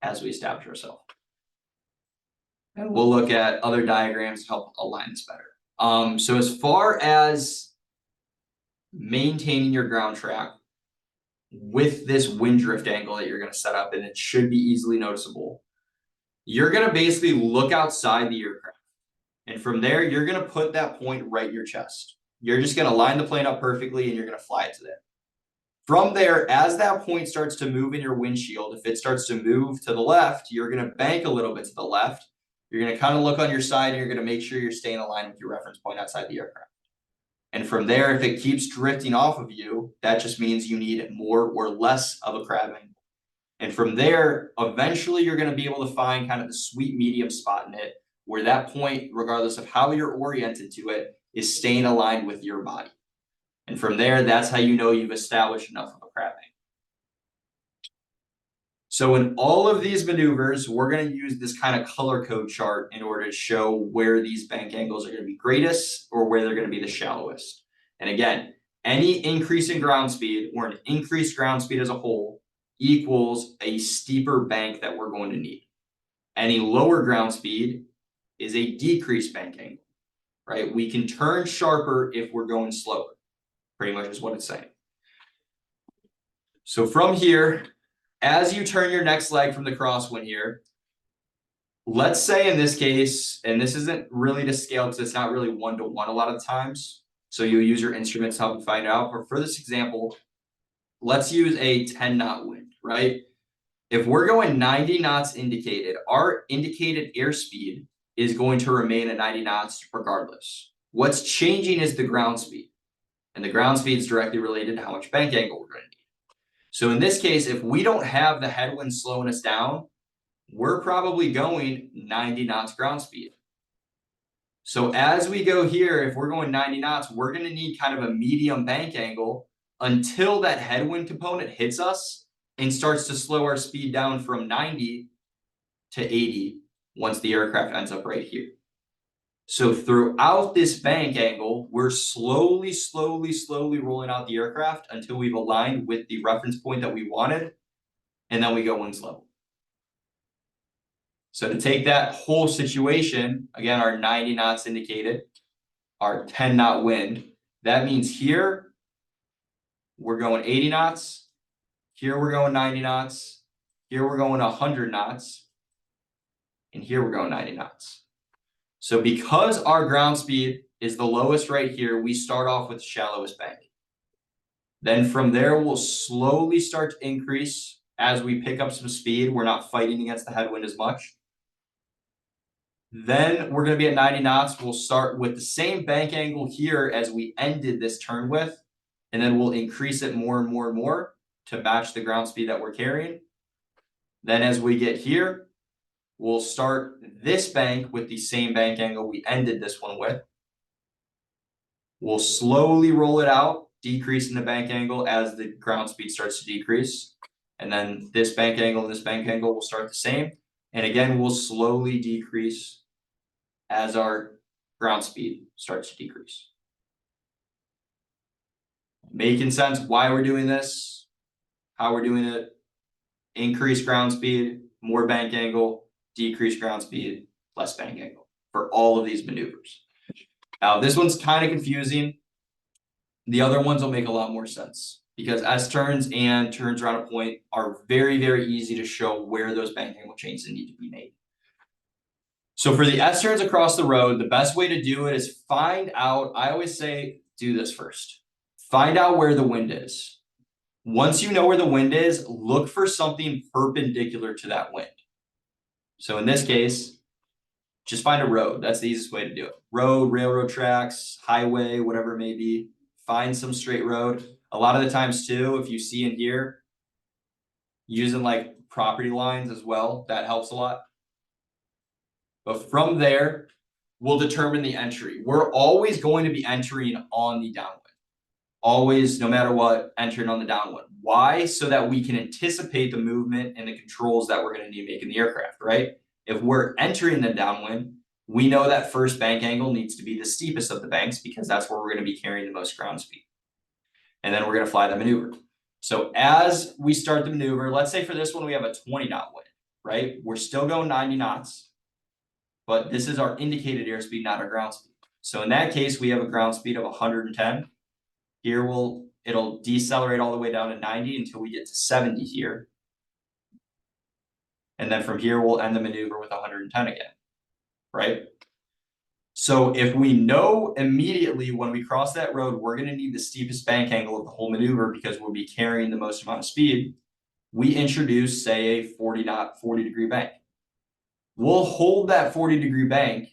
as we establish ourselves. And we'll look at other diagrams to help align this better. So as far as maintaining your ground track with this wind drift angle that you're going to set up, and it should be easily noticeable, you're going to basically look outside the aircraft. And from there, you're going to put that point right in your chest. You're just going to line the plane up perfectly and you're going to fly it to there. From there, as that point starts to move in your windshield, if it starts to move to the left, you're going to bank a little bit to the left. You're going to kind of look on your side and you're going to make sure you're staying aligned with your reference point outside the aircraft. And from there, if it keeps drifting off of you, that just means you need more or less of a crab angle. And from there, eventually you're going to be able to find kind of the sweet medium spot in it, where that point, regardless of how you're oriented to it, is staying aligned with your body. And from there, that's how you know you've established enough of a crab angle. So in all of these maneuvers, we're going to use this kind of color code chart in order to show where these bank angles are going to be greatest or where they're going to be the shallowest. And again, any increase in ground speed or an increased ground speed as a whole equals a steeper bank that we're going to need. Any lower ground speed is a decreased bank angle, right? We can turn sharper if we're going slower, pretty much is what it's saying. So from here, as you turn your next leg from the crosswind here, let's say in this case, and this isn't really to scale because it's not really 1-to-1 a lot of times, so you'll use your instruments to help you find out. But for this example, let's use a 10-knot wind, right? If we're going 90 knots indicated, our indicated airspeed is going to remain at 90 knots regardless. What's changing is the ground speed, and the ground speed is directly related to how much bank angle we're going to need. So in this case, if we don't have the headwind slowing us down, we're probably going 90 knots ground speed. So as we go here, if we're going 90 knots, we're going to need kind of a medium bank angle until that headwind component hits us and starts to slow our speed down from 90 to 80 once the aircraft ends up right here. So throughout this bank angle, we're slowly rolling out the aircraft until we've aligned with the reference point that we wanted, and then we go wings level. So to take that whole situation, again, our 90 knots indicated, our 10-knot wind, that means here we're going 80 knots, here we're going 90 knots, here we're going 100 knots, and here we're going 90 knots. So because our ground speed is the lowest right here, we start off with the shallowest bank. Then from there, we'll slowly start to increase as we pick up some speed. We're not fighting against the headwind as much. Then we're going to be at 90 knots. We'll start with the same bank angle here as we ended this turn with, and then we'll increase it more and more and more to match the ground speed that we're carrying. Then as we get here, we'll start this bank with the same bank angle we ended this one with. We'll slowly roll it out, decreasing the bank angle as the ground speed starts to decrease. And then this bank angle and this bank angle will start the same. And again, we'll slowly decrease as our ground speed starts to decrease. Making sense why we're doing this, how we're doing it. Increase ground speed, more bank angle, decrease ground speed, less bank angle for all of these maneuvers. Now, this one's kind of confusing. The other ones will make a lot more sense because S turns and turns around a point are very, very easy to show where those bank angle changes need to be made. So for the S turns across the road, the best way to do it is find out, I always say, do this first. Find out where the wind is. Once you know where the wind is, look for something perpendicular to that wind. So in this case, just find a road. That's the easiest way to do it. Road, railroad tracks, highway, whatever it may be. Find some straight road. A lot of the times too, if you see in here, using like property lines as well, that helps a lot. But from there, we'll determine the entry. We're always going to be entering on the downwind. Always, no matter what, entering on the downwind. Why? So that we can anticipate the movement and the controls that we're going to need to make in the aircraft, right? If we're entering the downwind, we know that first bank angle needs to be the steepest of the banks because that's where we're going to be carrying the most ground speed. And then we're going to fly the maneuver. So as we start the maneuver, let's say for this one, we have a 20 knot wind, right? We're still going 90 knots, but this is our indicated airspeed, not our ground speed. So in that case, we have a ground speed of 110. Here it'll decelerate all the way down to 90 until we get to 70 here. And then from here, we'll end the maneuver with 110 again, right? So if we know immediately when we cross that road, we're going to need the steepest bank angle of the whole maneuver because we'll be carrying the most amount of speed, we introduce, say, a 40 knot, 40-degree bank. We'll hold that 40-degree bank.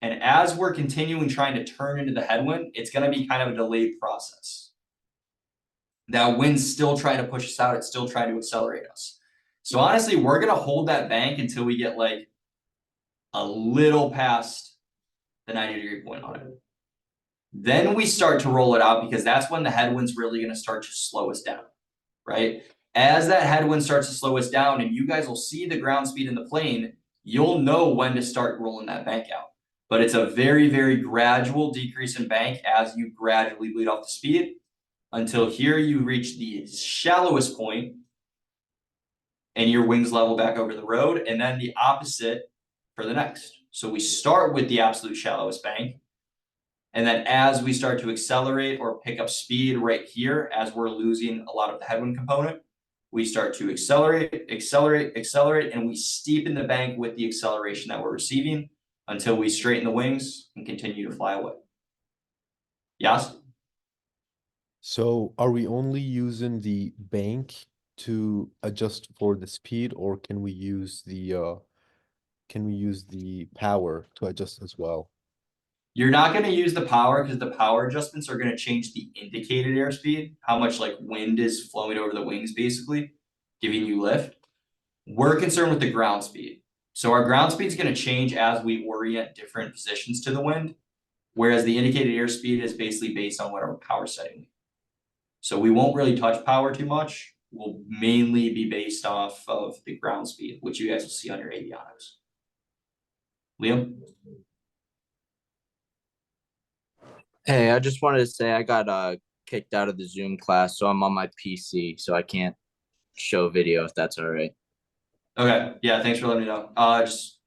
And as we're continuing trying to turn into the headwind, it's going to be kind of a delayed process. That wind's still trying to push us out. It's still trying to accelerate us. So honestly, we're going to hold that bank until we get like a little past the 90-degree point on it. Then we start to roll it out because that's when the headwind's really going to start to slow us down, right? As that headwind starts to slow us down and you guys will see the ground speed in the plane, you'll know when to start rolling that bank out. But it's a very, very gradual decrease in bank as you gradually bleed off the speed until here you reach the shallowest point and your wings level back over the road, and then the opposite for the next. So we start with the absolute shallowest bank, and then as we start to accelerate or pick up speed right here, as we're losing a lot of the headwind component, we start to accelerate, and we steepen the bank with the acceleration that we're receiving until we straighten the wings and continue to fly away. Yes? So are we only using the bank to adjust for the speed, or can we use the power to adjust as well? You're not going to use the power because the power adjustments are going to change the indicated airspeed, how much like wind is flowing over the wings, basically giving you lift. We're concerned with the ground speed. So our ground speed is going to change as we orient different positions to the wind, whereas the indicated airspeed is basically based on what our power setting. So we won't really touch power too much. We'll mainly be based off of the ground speed, which you guys will see on your avionics. Liam? Hey, I just wanted to say I got kicked out of the Zoom class, so I'm on my PC, so I can't show video if that's all right. Okay, yeah, thanks for letting me know. Just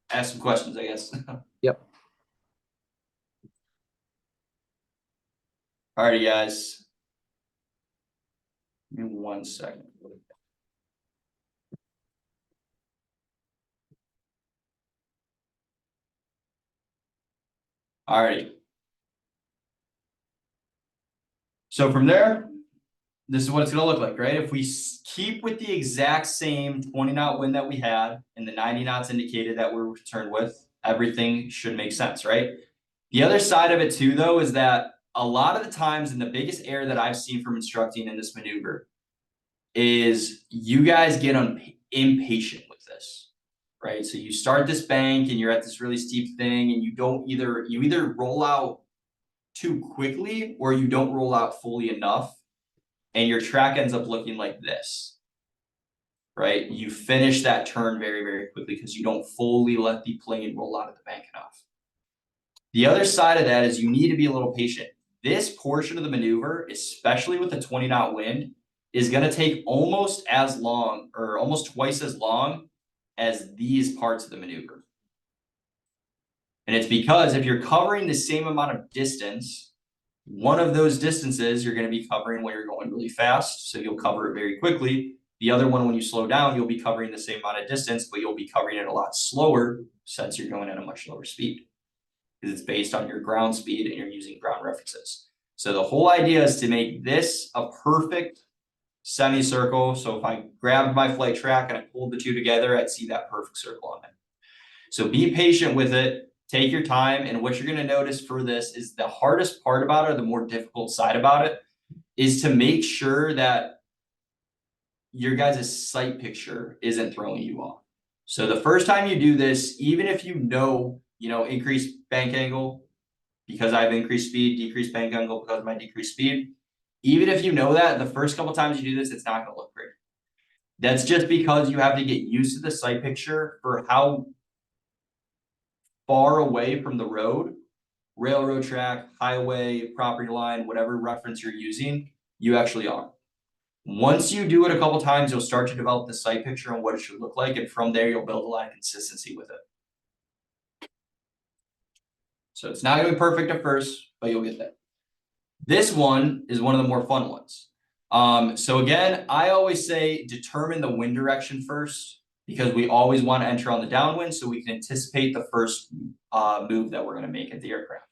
ask some questions, I guess. Yep. Alrighty, guys. Give me 1 second. Alrighty. So from there, this is what it's going to look like, right? If we keep with the exact same 20 knot wind that we had and the 90 knots indicated that we're concerned with, everything should make sense, right? The other side of it too, though, is that a lot of the times, and the biggest error that I've seen from instructing in this maneuver is you guys get impatient with this, right? So you start this bank and you're at this really steep thing and you either roll out too quickly or you don't roll out fully enough and your track ends up looking like this, right? You finish that turn very, very quickly because you don't fully let the plane roll out of the bank enough. The other side of that is you need to be a little patient. This portion of the maneuver, especially with the 20 knot wind, is going to take almost as long or almost twice as long as these parts of the maneuver. And it's because if you're covering the same amount of distance, one of those distances you're going to be covering when you're going really fast, so you'll cover it very quickly. The other one, when you slow down, you'll be covering the same amount of distance, but you'll be covering it a lot slower since you're going at a much lower speed. Because it's based on your ground speed and you're using ground references. So the whole idea is to make this a perfect semicircle. So if I grabbed my flight track and I pulled the two together, I'd see that perfect circle on it. So be patient with it, take your time, and what you're gonna notice for this is the hardest part about it, or the more difficult side about it, is to make sure that your guys' sight picture isn't throwing you off. So the first time you do this, even if you know, increased bank angle, because I have increased speed, decreased bank angle because of my decreased speed, even if you know that, the first couple times you do this, it's not gonna look great. That's just because you have to get used to the sight picture for how far away from the road, railroad track, highway, property line, whatever reference you're using, you actually are. Once you do it a couple times, you'll start to develop the sight picture and what it should look like, and from there you'll build a lot of consistency with it. So it's not gonna be perfect at first, but you'll get there. This one is one of the more fun ones. So again, I always say determine the wind direction first, because we always want to enter on the downwind so we can anticipate the first move that we're going to make at the aircraft.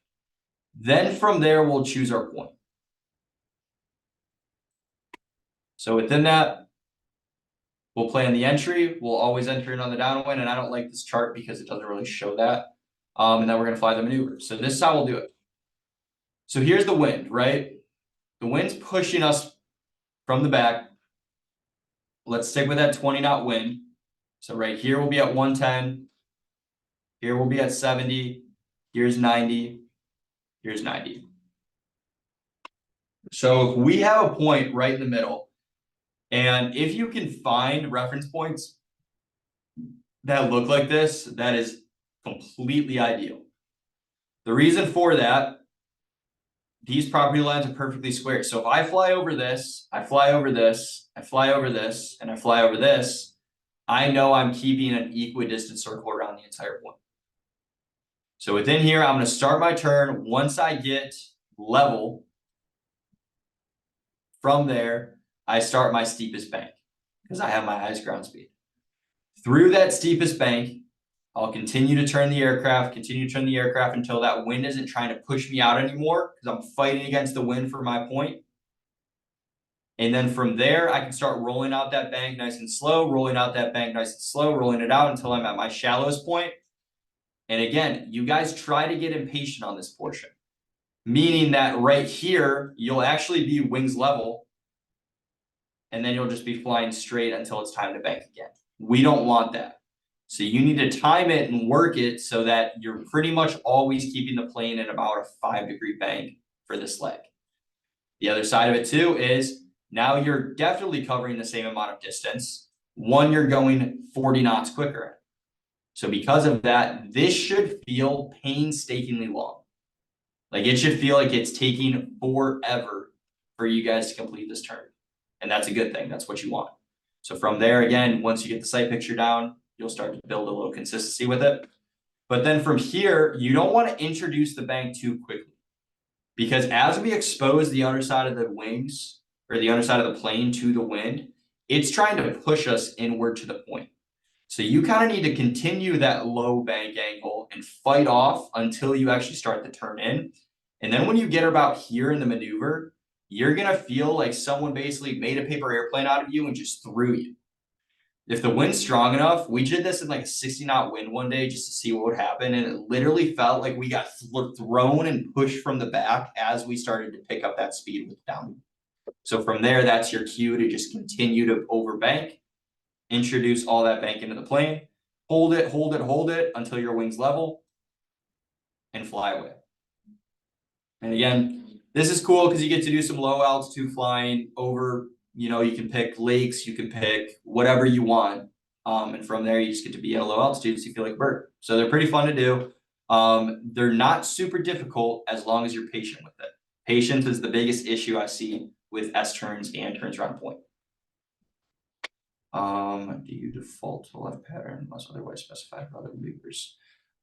Then from there, we'll choose our point. So within that, we'll plan the entry. We'll always enter in on the downwind, and I don't like this chart because it doesn't really show that. And then we're going to fly the maneuver. So this is how we'll do it. So here's the wind, right? The wind's pushing us from the back. Let's stick with that 20 knot wind. So right here we'll be at 110. Here we'll be at 70. Here's 90. Here's 90. So if we have a point right in the middle, and if you can find reference points that look like this, that is completely ideal. The reason for that, these property lines are perfectly square. So if I fly over this, I fly over this, I fly over this, and I fly over this, I know I'm keeping an equidistant circle around the entire point. So within here, I'm going to start my turn. Once I get level, from there, I start my steepest bank because I have my highest ground speed. Through that steepest bank, I'll continue to turn the aircraft, until that wind isn't trying to push me out anymore because I'm fighting against the wind for my point. And then from there, I can start rolling out that bank nice and slow, rolling out that bank nice and slow, rolling it out until I'm at my shallowest point. And again, you guys try to get impatient on this portion, meaning that right here, you'll actually be wings level, and then you'll just be flying straight until it's time to bank again. We don't want that. So you need to time it and work it so that you're pretty much always keeping the plane in about a 5-degree bank for this leg. The other side of it too is now you're definitely covering the same amount of distance. One, you're going 40 knots quicker. So because of that, this should feel painstakingly long. Like it should feel like it's taking forever for you guys to complete this turn. And that's a good thing. That's what you want. So from there, again, once you get the sight picture down, you'll start to build a little consistency with it. But then from here, you don't want to introduce the bank too quickly, because as we expose the underside of the wings or the underside of the plane to the wind, it's trying to push us inward to the point. So you kind of need to continue that low bank angle and fight off until you actually start to turn in. And then when you get about here in the maneuver, you're going to feel like someone basically made a paper airplane out of you and just threw you. If the wind's strong enough, we did this in like a 60 knot wind one day just to see what would happen. And it literally felt like we got thrown and pushed from the back as we started to pick up that speed with down. So from there, that's your cue to just continue to overbank, introduce all that bank into the plane, hold it until your wings level, and fly away. And again, this is cool because you get to do some low altitude flying over, you can pick lakes, you can pick whatever you want. And from there, you just get to be at a low altitude so you feel like a bird. So they're pretty fun to do. They're not super difficult as long as you're patient with it. Patience is the biggest issue I see with S turns and turns around point. Do you default to the left pattern unless otherwise specified by other maneuvers?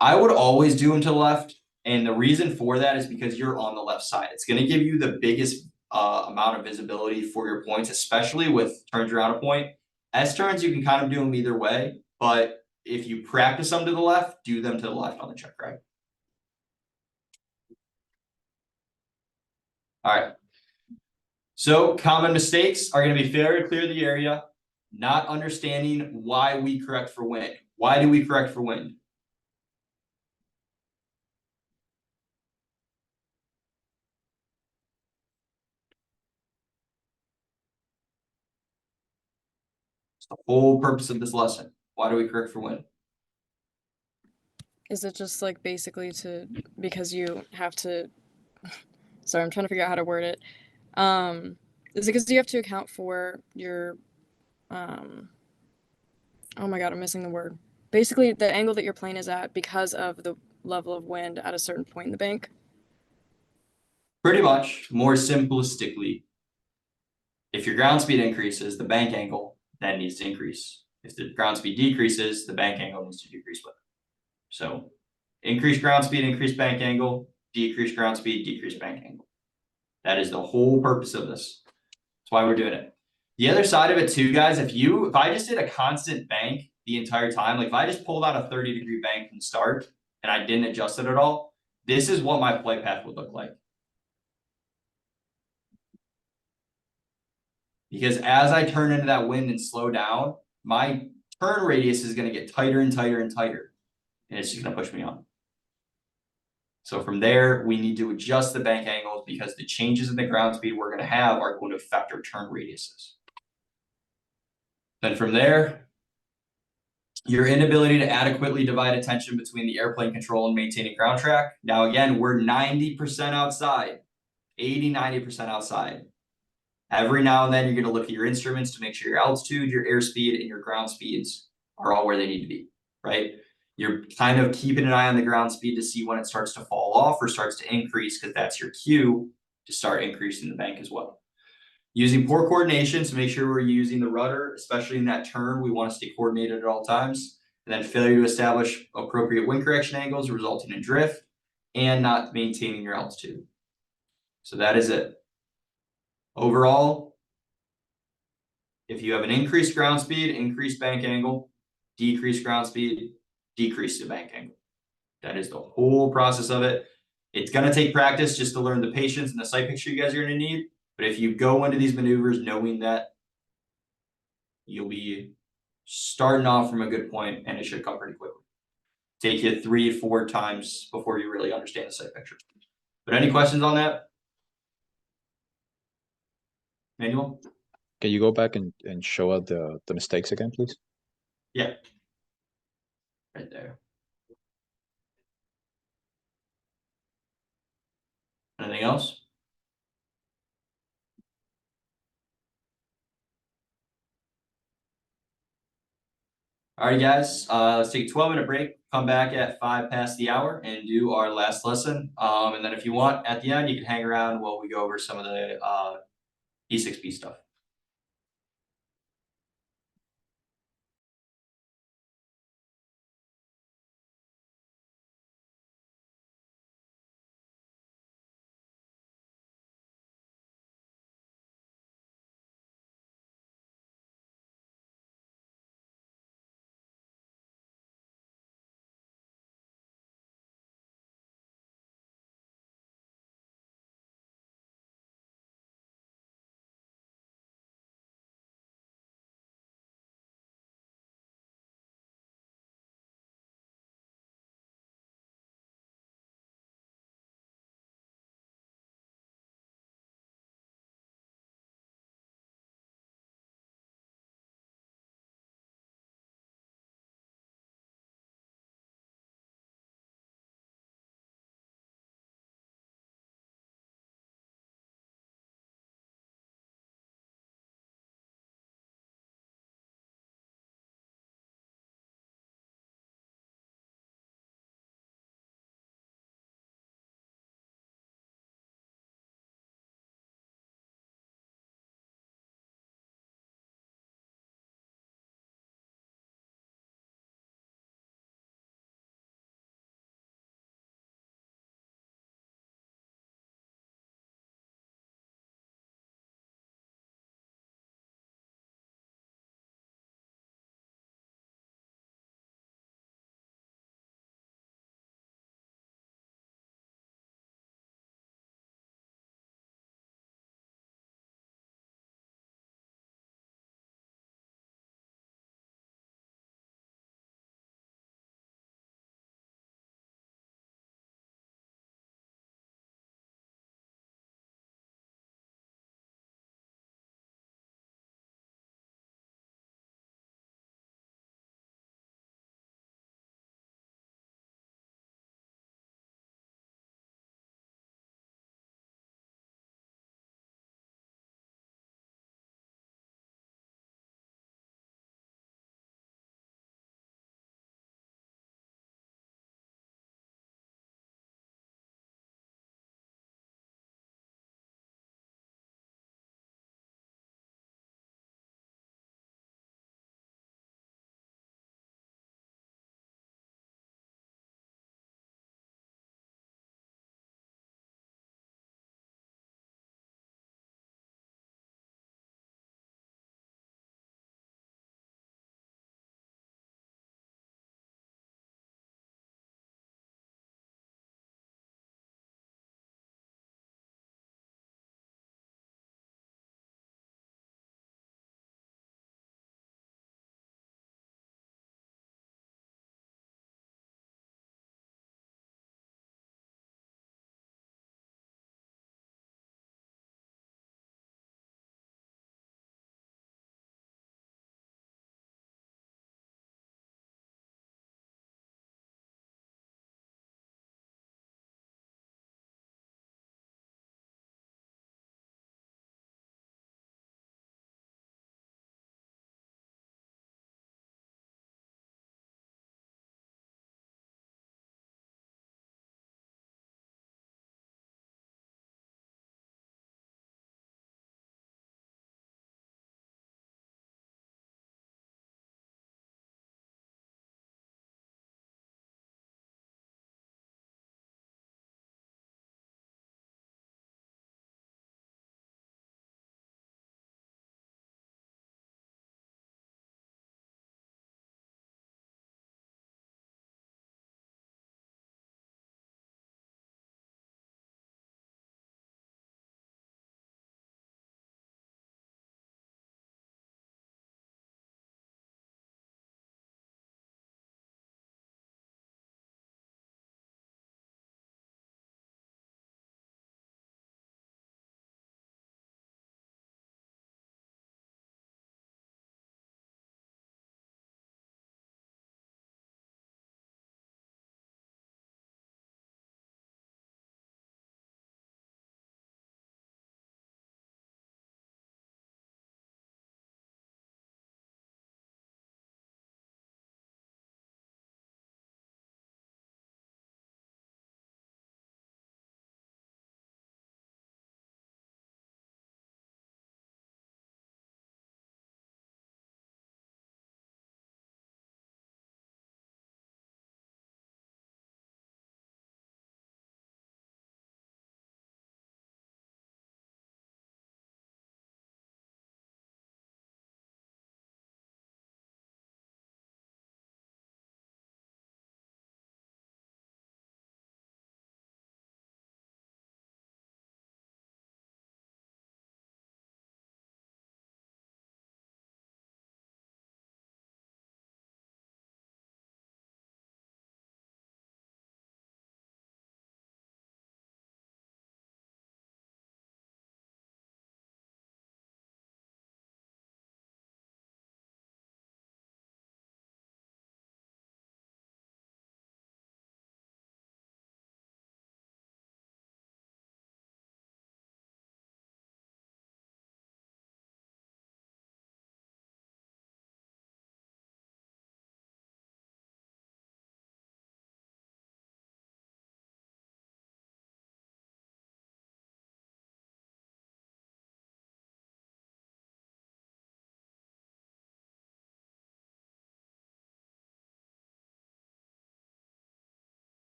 I would always do them to the left. And the reason for that is because you're on the left side. It's going to give you the biggest amount of visibility for your points, especially with turns around a point. S turns, you can kind of do them either way, but if you practice them to the left, do them to the left on the check ride. Alright. So common mistakes are gonna be failure to clear the area, not understanding why we correct for wind. Why do we correct for wind? It's the whole purpose of this lesson. Why do we correct for wind? Is it just like basically because you have to, sorry, I'm trying to figure out how to word it. Is it because you have to account for your, oh my God, I'm missing the word. Basically, the angle that your plane is at because of the level of wind at a certain point in the bank? Pretty much, more simplistically, if your ground speed increases, the bank angle then needs to increase. If the ground speed decreases, the bank angle needs to decrease with it. So increase ground speed, increase bank angle, decrease ground speed, decrease bank angle. That is the whole purpose of this. That's why we're doing it. The other side of it too, guys, if I just did a constant bank the entire time, like if I just pulled out a 30-degree bank from start and I didn't adjust it at all, this is what my flight path would look like. Because as I turn into that wind and slow down, my turn radius is going to get tighter and tighter and tighter. And it's just going to push me on. So from there, we need to adjust the bank angles because the changes in the ground speed we're going to have are going to affect our turn radiuses. Then from there, your inability to adequately divide attention between the airplane control and maintaining ground track. Now, again, we're 90% outside, 80–90% outside. Every now and then, you're going to look at your instruments to make sure your altitude, your airspeed, and your ground speeds are all where they need to be, right? You're kind of keeping an eye on the ground speed to see when it starts to fall off or starts to increase, because that's your cue to start increasing the bank as well. Using poor coordination to make sure we're using the rudder, especially in that turn, we want to stay coordinated at all times. And then failure to establish appropriate wind correction angles, resulting in drift and not maintaining your altitude. So that is it. Overall, if you have an increased ground speed, increased bank angle, decreased ground speed, decrease the bank angle. That is the whole process of it. It's going to take practice just to learn the patience and the sight picture you guys are going to need. But if you go into these maneuvers knowing that, you'll be starting off from a good point and it should come pretty quickly. Take you 3–4 times before you really understand the sight picture. But any questions on that? Manuel? Can you go back and show us the mistakes again, please? Yeah. Right there. Anything else? Alright, guys, let's take a 12-minute break, come back at 5 past the hour and do our last lesson. And then if you want, at the end, you can hang around while we go over some of the E6B stuff.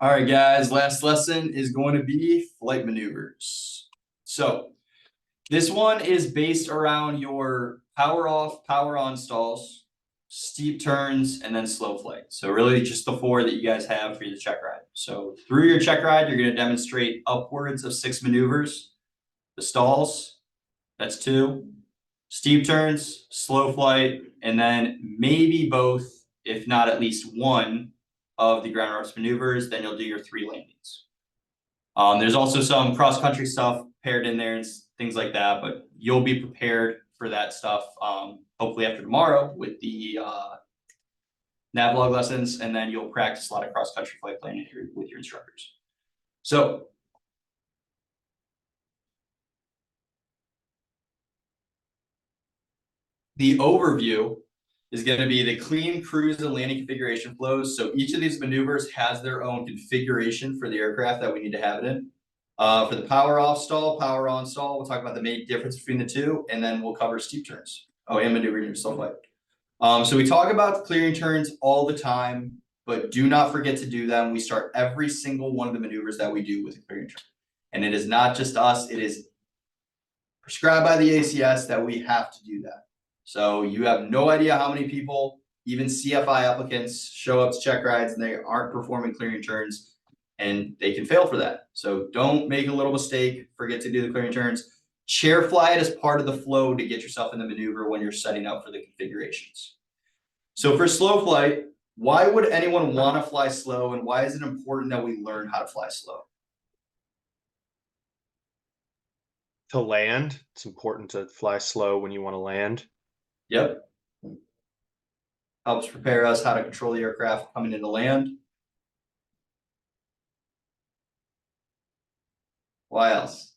All right, guys, last lesson is going to be flight maneuvers. So this one is based around your power off, power on stalls, steep turns, and then slow flight. So really just the 4 that you guys have for your check ride. So through your check ride, you're going to demonstrate upwards of 6 maneuvers. The stalls, that's 2. Steep turns, slow flight, and then maybe both, if not at least one, of the ground ropes maneuvers. Then you'll do your 3 landings. There's also some cross-country stuff paired in there and things like that, but you'll be prepared for that stuff hopefully after tomorrow with the Navlog lessons, and then you'll practice a lot of cross-country flight planning with your instructors. So the overview is going to be the clean cruise and landing configuration flows. So each of these maneuvers has their own configuration for the aircraft that we need to have it in. For the power off stall, power on stall, we'll talk about the main difference between the two, and then we'll cover steep turns. Oh, and maneuvering your slow flight. So we talk about clearing turns all the time, but do not forget to do them. We start every single one of the maneuvers that we do with a clearing turn. And it is not just us, it is prescribed by the ACS that we have to do that. So you have no idea how many people, even CFI applicants, show up to check rides and they aren't performing clearing turns, and they can fail for that. So don't make a little mistake, forget to do the clearing turns. Chair fly it as part of the flow to get yourself in the maneuver when you're setting up for the configurations. So for slow flight, why would anyone want to fly slow, and why is it important that we learn how to fly slow? To land, it's important to fly slow when you want to land. Yep. Helps prepare us how to control the aircraft coming into land. Why else?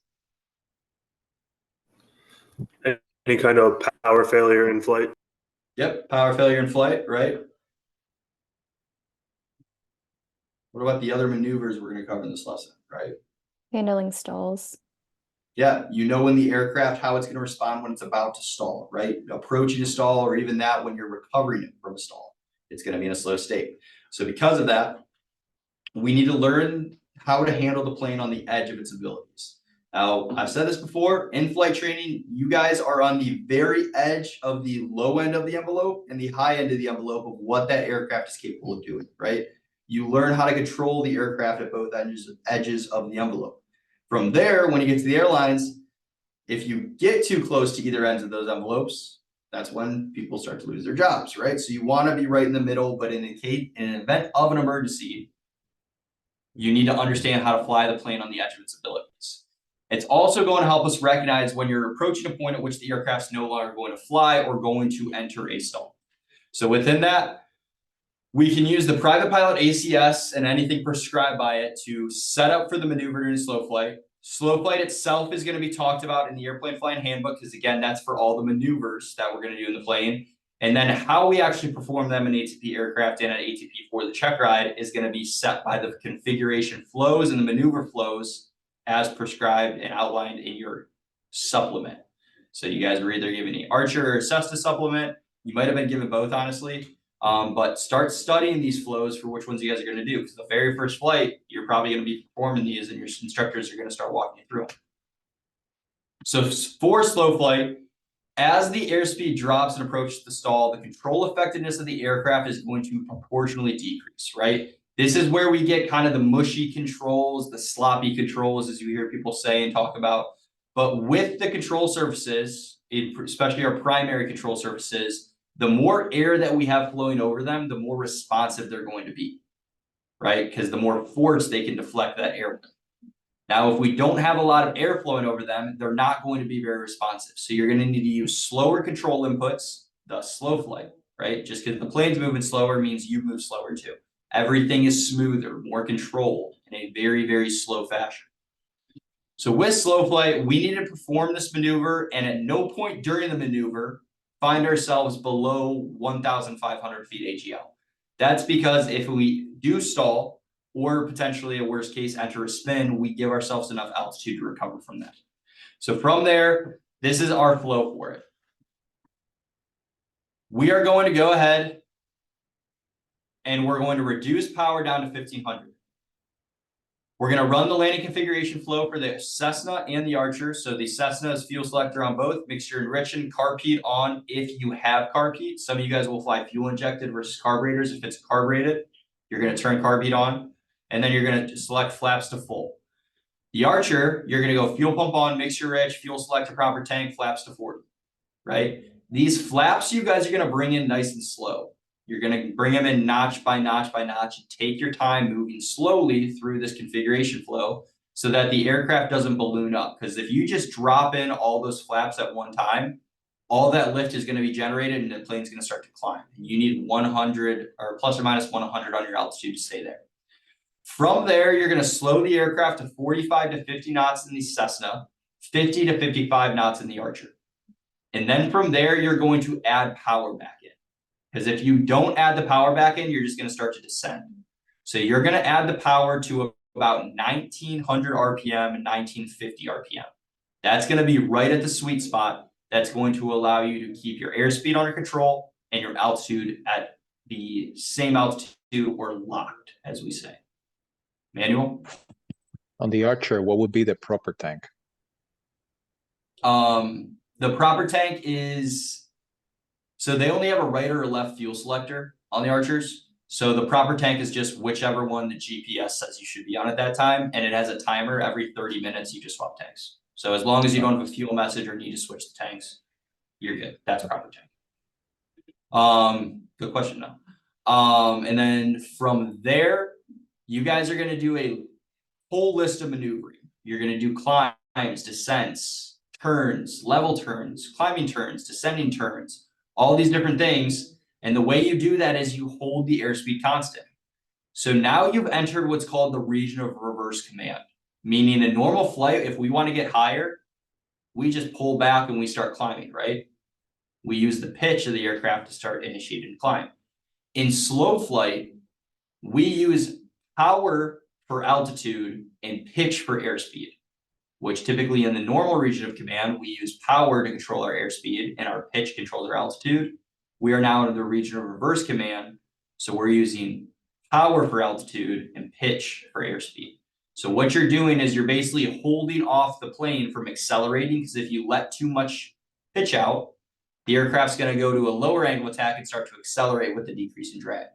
Any kind of power failure in flight. Yep, power failure in flight, right? What about the other maneuvers we're going to cover in this lesson, right? Handling stalls. Yeah, you know when the aircraft, how it's going to respond when it's about to stall, right? Approaching a stall, or even that when you're recovering it from a stall, it's going to be in a slow state. So because of that, we need to learn how to handle the plane on the edge of its abilities. Now, I've said this before, in flight training, you guys are on the very edge of the low end of the envelope and the high end of the envelope of what that aircraft is capable of doing, right? You learn how to control the aircraft at both edges of the envelope. From there, when you get to the airlines, if you get too close to either ends of those envelopes, that's when people start to lose their jobs, right? So you want to be right in the middle, but in an event of an emergency, you need to understand how to fly the plane on the edge of its abilities. It's also going to help us recognize when you're approaching a point at which the aircraft's no longer going to fly or going to enter a stall. So within that, we can use the private pilot ACS and anything prescribed by it to set up for the maneuver during slow flight. Slow flight itself is going to be talked about in the airplane flying handbook, because again, that's for all the maneuvers that we're going to do in the plane. And then how we actually perform them in ATP aircraft and at ATP for the check ride is going to be set by the configuration flows and the maneuver flows as prescribed and outlined in your supplement. So you guys were either given the Archer or Cessna supplement. You might have been given both, honestly. But start studying these flows for which ones you guys are going to do. Because the very first flight, you're probably going to be performing these, and your instructors are going to start walking you through them. So for slow flight, as the airspeed drops and approaches the stall, the control effectiveness of the aircraft is going to proportionally decrease, right? This is where we get kind of the mushy controls, the sloppy controls, as you hear people say and talk about. But with the control surfaces, especially our primary control surfaces, the more air that we have flowing over them, the more responsive they're going to be, right? Because the more force they can deflect that air. Now, if we don't have a lot of air flowing over them, they're not going to be very responsive. So you're going to need to use slower control inputs, thus slow flight, right? Just because the plane's moving slower means you move slower too. Everything is smoother, more controlled in a very, very slow fashion. So with slow flight, we need to perform this maneuver, and at no point during the maneuver find ourselves below 1,500 feet AGL. That's because if we do stall, or potentially a worst case, enter a spin, we give ourselves enough altitude to recover from that. So from there, this is our flow for it. We are going to go ahead and we're going to reduce power down to 1,500. We're gonna run the landing configuration flow for the Cessna and the Archer. So the Cessna is fuel selector on both, mixture enriching, carb on if you have carb. Some of you guys will fly fuel injected versus carburetors. If it's carbureted, you're gonna turn carb on, and then you're gonna select flaps to full. The Archer, you're gonna go fuel pump on, mixture rich, fuel selector, proper tank, flaps to 40, right? These flaps you guys are gonna bring in nice and slow. You're gonna bring them in notch by notch by notch and take your time moving slowly through this configuration flow so that the aircraft doesn't balloon up. Because if you just drop in all those flaps at one time, all that lift is gonna be generated and the plane's gonna start to climb. You need 100 or plus or minus 100 on your altitude to stay there. From there, you're gonna slow the aircraft to 45 to 50 knots in the Cessna, 50 to 55 knots in the Archer. And then from there, you're going to add power back in. Because if you don't add the power back in, you're just going to start to descend. So you're going to add the power to about 1900 RPM and 1950 RPM. That's going to be right at the sweet spot. That's going to allow you to keep your airspeed under control and your altitude at the same altitude or locked, as we say. Manuel? On the Archer, what would be the proper tank? The proper tank is, so they only have a right or a left fuel selector on the Archers. So the proper tank is just whichever one the GPS says you should be on at that time. And it has a timer. Every 30 minutes, you just swap tanks. So as long as you don't have a fuel message or need to switch the tanks, you're good. That's a proper tank. Good question though. And then from there, you guys are going to do a whole list of maneuvering. You're going to do climbs, descents, turns, level turns, climbing turns, descending turns, all these different things. And the way you do that is you hold the airspeed constant. So now you've entered what's called the region of reverse command, meaning in normal flight, if we want to get higher, we just pull back and we start climbing, right? We use the pitch of the aircraft to start initiating the climb. In slow flight, we use power for altitude and pitch for airspeed, which typically in the normal region of command, we use power to control our airspeed and our pitch controls our altitude. We are now in the region of reverse command. So we're using power for altitude and pitch for airspeed. So what you're doing is you're basically holding off the plane from accelerating, because if you let too much pitch out, the aircraft's going to go to a lower angle attack and start to accelerate with the decrease in drag.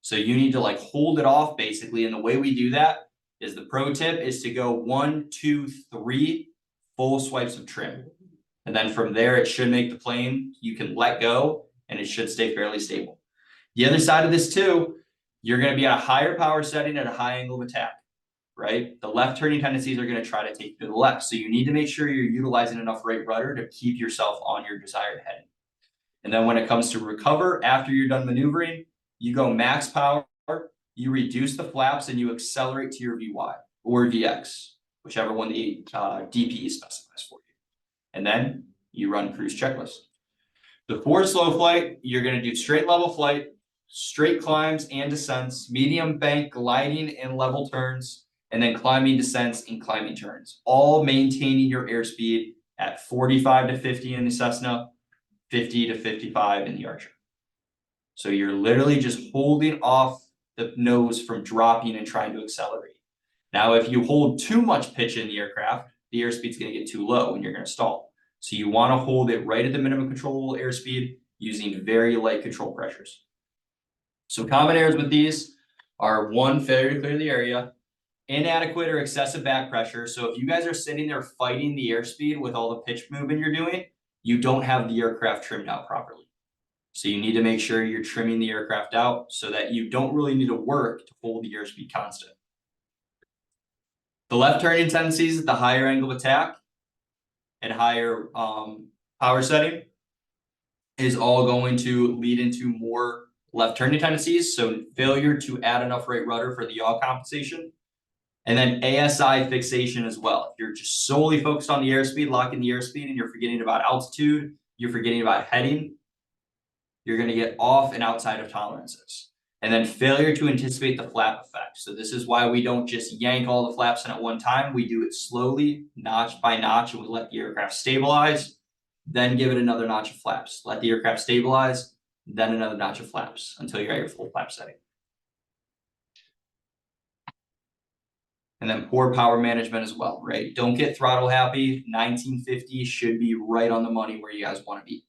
So you need to like hold it off basically. And the way we do that is the pro tip is to go 1, 2, 3 full swipes of trim. And then from there, it should make the plane, you can let go and it should stay fairly stable. The other side of this too, you're going to be at a higher power setting at a high angle of attack, right? The left turning tendencies are going to try to take you to the left. So you need to make sure you're utilizing enough right rudder to keep yourself on your desired heading. And then when it comes to recover, after you're done maneuvering, you go max power, you reduce the flaps and you accelerate to your VY or VX, whichever one the DP specifies for you. And then you run cruise checklist. Before slow flight, you're going to do straight level flight, straight climbs and descents, medium bank gliding and level turns, and then climbing descents and climbing turns, all maintaining your airspeed at 45 to 50 in the Cessna, 50 to 55 in the Archer. So you're literally just holding off the nose from dropping and trying to accelerate. Now, if you hold too much pitch in the aircraft, the airspeed's going to get too low and you're going to stall. So you want to hold it right at the minimum controllable airspeed using very light control pressures. So common errors with these are 1, failure to clear the area, inadequate or excessive back pressure. So if you guys are sitting there fighting the airspeed with all the pitch movement you're doing, you don't have the aircraft trimmed out properly. So you need to make sure you're trimming the aircraft out so that you don't really need to work to hold the airspeed constant. The left turning tendencies at the higher angle of attack and higher power setting is all going to lead into more left turning tendencies. So failure to add enough right rudder for the yaw compensation. And then ASI fixation as well. If you're just solely focused on the airspeed, locking the airspeed, and you're forgetting about altitude, you're forgetting about heading, you're going to get off and outside of tolerances. And then failure to anticipate the flap effect. So this is why we don't just yank all the flaps in at one time. We do it slowly, notch by notch, and we let the aircraft stabilize, then give it another notch of flaps. Let the aircraft stabilize, then another notch of flaps until you're at your full flap setting. And then poor power management as well, right? Don't get throttle happy. 1950 should be right on the money where you guys want to be.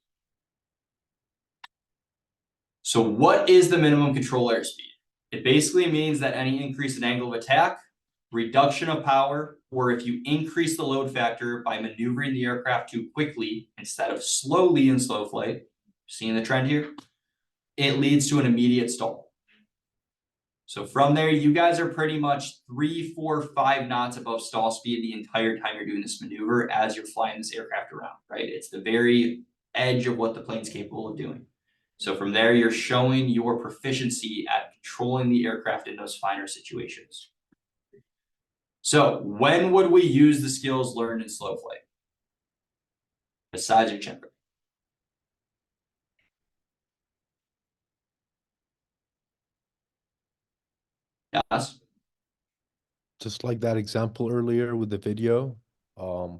So what is the minimum control airspeed? It basically means that any increase in angle of attack, reduction of power, or if you increase the load factor by maneuvering the aircraft too quickly instead of slowly in slow flight, seeing the trend here, it leads to an immediate stall. So from there, you guys are pretty much 3, 4, 5 knots above stall speed the entire time you're doing this maneuver as you're flying this aircraft around, right? It's the very edge of what the plane's capable of doing. So from there, you're showing your proficiency at controlling the aircraft in those finer situations. So when would we use the skills learned in slow flight? Besides your check ride. Yes. Just like that example earlier with the video, to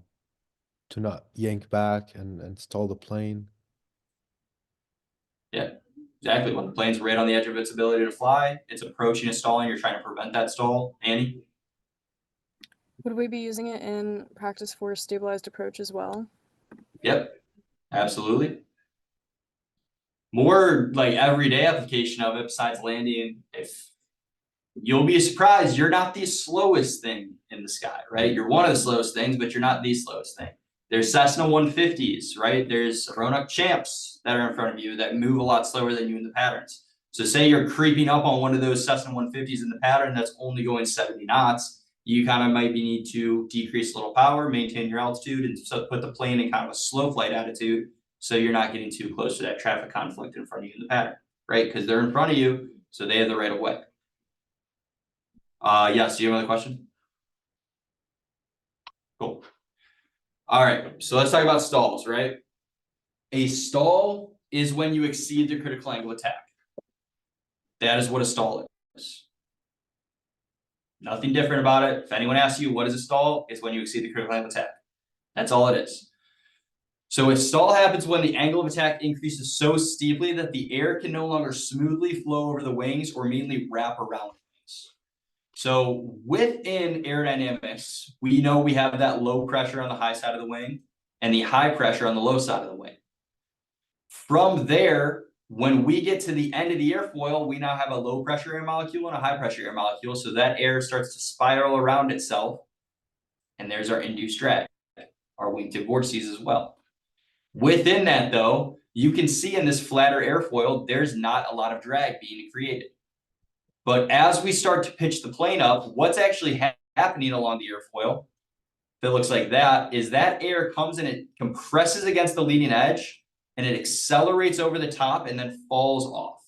not yank back and stall the plane. Yeah, exactly. When the plane's right on the edge of its ability to fly, it's approaching a stall and you're trying to prevent that stall. Annie? Would we be using it in practice for stabilized approach as well? Yep, absolutely. More like everyday application of it besides landing. If you'll be surprised, you're not the slowest thing in the sky, right? You're one of the slowest things, but you're not the slowest thing. There's Cessna 150s, right? There's Roanoke Champs that are in front of you that move a lot slower than you in the patterns. So say you're creeping up on one of those Cessna 150s in the pattern that's only going 70 knots. You kind of might need to decrease a little power, maintain your altitude, and so put the plane in kind of a slow flight attitude so you're not getting too close to that traffic conflict in front of you in the pattern, right? Because they're in front of you, so they have the right of way. Yes, do you have another question? Cool. All right, so let's talk about stalls, right? A stall is when you exceed the critical angle attack. That is what a stall is. Nothing different about it. If anyone asks you what is a stall, it's when you exceed the critical angle attack. That's all it is. So a stall happens when the angle of attack increases so steeply that the air can no longer smoothly flow over the wings or mainly wrap around the wings. So within aerodynamics, we know we have that low pressure on the high side of the wing and the high pressure on the low side of the wing. From there, when we get to the end of the airfoil, we now have a low pressure air molecule and a high pressure air molecule. So that air starts to spiral around itself. And there's our induced drag, our wingtip vortices as well. Within that though, you can see in this flatter airfoil, there's not a lot of drag being created. But as we start to pitch the plane up, what's actually happening along the airfoil, if it looks like that, is that air comes and it compresses against the leading edge and it accelerates over the top and then falls off.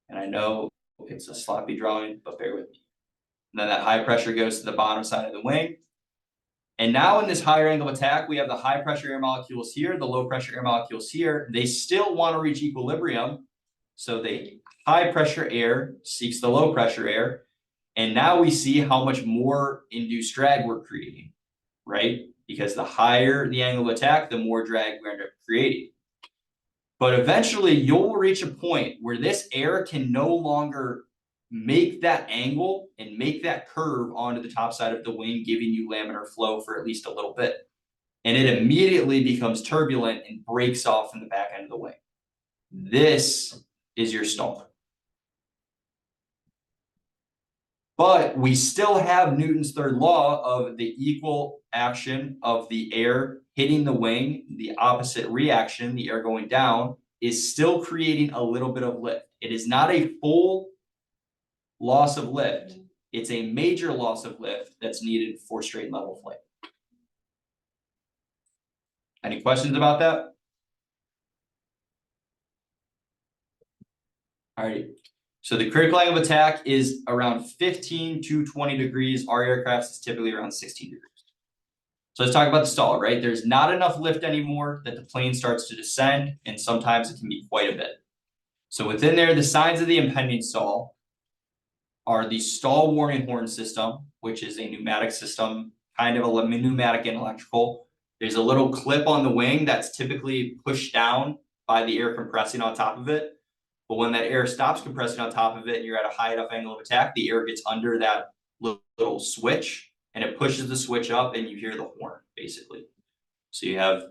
And I know it's a sloppy drawing, but bear with me. And then that high pressure goes to the bottom side of the wing. And now in this higher angle of attack, we have the high pressure air molecules here, the low pressure air molecules here. They still want to reach equilibrium. So the high pressure air seeks the low pressure air. And now we see how much more induced drag we're creating, right? Because the higher the angle of attack, the more drag we end up creating. But eventually you'll reach a point where this air can no longer make that angle and make that curve onto the top side of the wing, giving you laminar flow for at least a little bit. And it immediately becomes turbulent and breaks off in the back end of the wing. This is your stall. But we still have Newton's third law of the equal action of the air hitting the wing, the opposite reaction, the air going down, is still creating a little bit of lift. It is not a full loss of lift. It's a major loss of lift that's needed for straight and level flight. Any questions about that? All right. So the critical angle of attack is around 15 to 20 degrees. Our aircraft is typically around 16 degrees. So let's talk about the stall, right? There's not enough lift anymore that the plane starts to descend, and sometimes it can be quite a bit. So within there, the signs of the impending stall are the stall warning horn system, which is a pneumatic system, kind of a pneumatic and electrical. There's a little clip on the wing that's typically pushed down by the air compressing on top of it. But when that air stops compressing on top of it and you're at a high enough angle of attack, the air gets under that little switch, and it pushes the switch up and you hear the horn, basically. So you have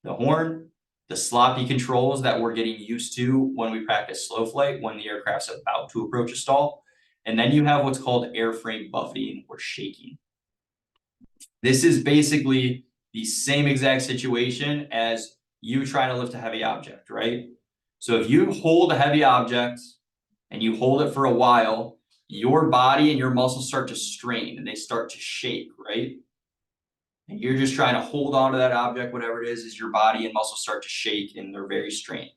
the horn, the sloppy controls that we're getting used to when we practice slow flight, when the aircraft's about to approach a stall. And then you have what's called airframe buffeting or shaking. This is basically the same exact situation as you trying to lift a heavy object, right? So if you hold a heavy object and you hold it for a while, your body and your muscles start to strain and they start to shake, right? And you're just trying to hold on to that object, whatever it is your body and muscles start to shake and they're very strained.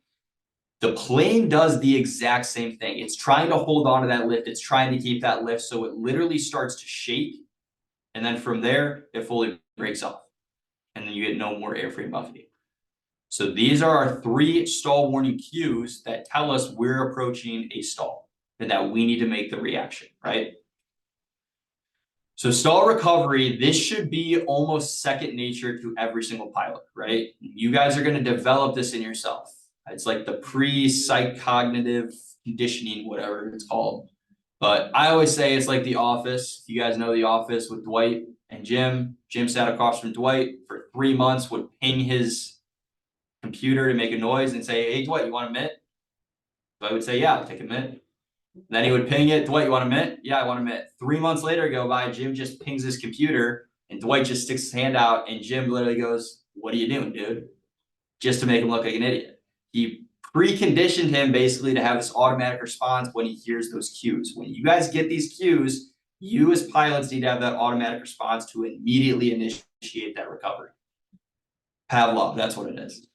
The plane does the exact same thing. It's trying to hold on to that lift. It's trying to keep that lift. So it literally starts to shake. And then from there, it fully breaks off. And then you get no more airframe buffeting. So these are our 3 stall warning cues that tell us we're approaching a stall and that we need to make the reaction, right? So stall recovery, this should be almost second nature to every single pilot, right? You guys are going to develop this in yourself. It's like the pre-psych cognitive conditioning, whatever it's called. But I always say it's like The Office. If you guys know The Office with Dwight and Jim, Jim sat across from Dwight for 3 months, would ping his computer to make a noise and say, hey, Dwight, you want a mint? Dwight would say, yeah, I'll take a mint. Then he would ping it. Dwight, you want a mint? Yeah, I want a mint. 3 months later go by, Jim just pings his computer and Dwight just sticks his hand out and Jim literally goes, what are you doing, dude? Just to make him look like an idiot. He preconditioned him basically to have this automatic response when he hears those cues. When you guys get these cues, you as pilots need to have that automatic response to immediately initiate that recovery. Pavlov, that's what it is.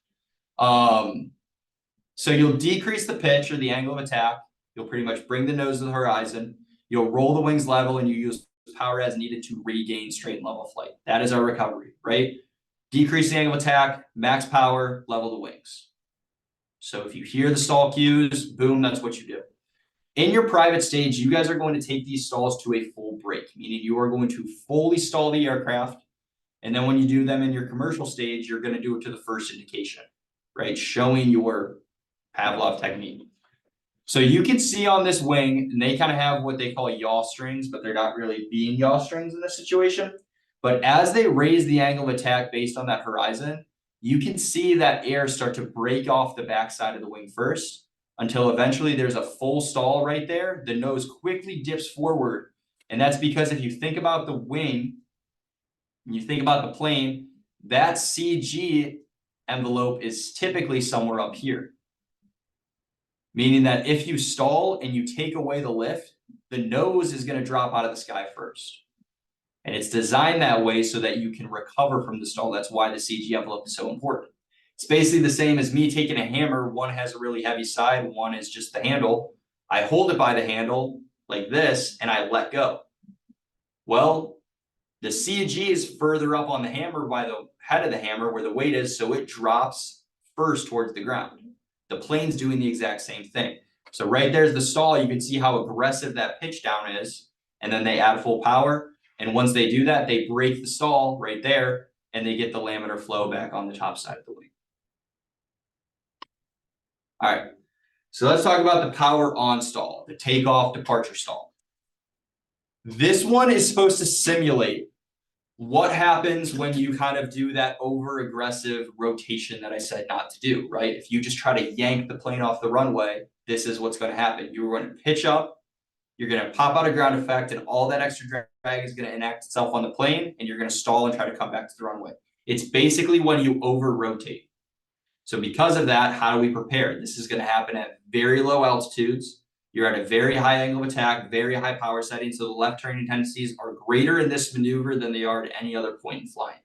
So you'll decrease the pitch or the angle of attack. You'll pretty much bring the nose to the horizon. You'll roll the wings level and you use power as needed to regain straight and level flight. That is our recovery, right? Decrease the angle of attack, max power, level the wings. So if you hear the stall cues, boom, that's what you do. In your private stage, you guys are going to take these stalls to a full break, meaning you are going to fully stall the aircraft. And then when you do them in your commercial stage, you're going to do it to the first indication, right? Showing your Pavlov technique. So you can see on this wing, and they kind of have what they call yaw strings, but they're not really being yaw strings in this situation. But as they raise the angle of attack based on that horizon, you can see that air start to break off the backside of the wing first until eventually there's a full stall right there. The nose quickly dips forward. And that's because if you think about the wing, and you think about the plane, that CG envelope is typically somewhere up here. Meaning that if you stall and you take away the lift, the nose is going to drop out of the sky first. And it's designed that way so that you can recover from the stall. That's why the CG envelope is so important. It's basically the same as me taking a hammer. One has a really heavy side, one is just the handle. I hold it by the handle like this and I let go. Well, the CG is further up on the hammer by the head of the hammer where the weight is, so it drops first towards the ground. The plane's doing the exact same thing. So right there's the stall. You can see how aggressive that pitch down is, and then they add full power. And once they do that, they break the stall right there and they get the laminar flow back on the top side of the wing. All right, so let's talk about the power on stall, the takeoff departure stall. This one is supposed to simulate what happens when you kind of do that over aggressive rotation that I said not to do, right? If you just try to yank the plane off the runway, this is what's going to happen. You're going to pitch up, you're going to pop out a ground effect, and all that extra drag is going to enact itself on the plane, and you're going to stall and try to come back to the runway. It's basically when you over rotate. So because of that, how do we prepare? This is going to happen at very low altitudes. You're at a very high angle of attack, very high power setting. So the left turning tendencies are greater in this maneuver than they are at any other point in flying.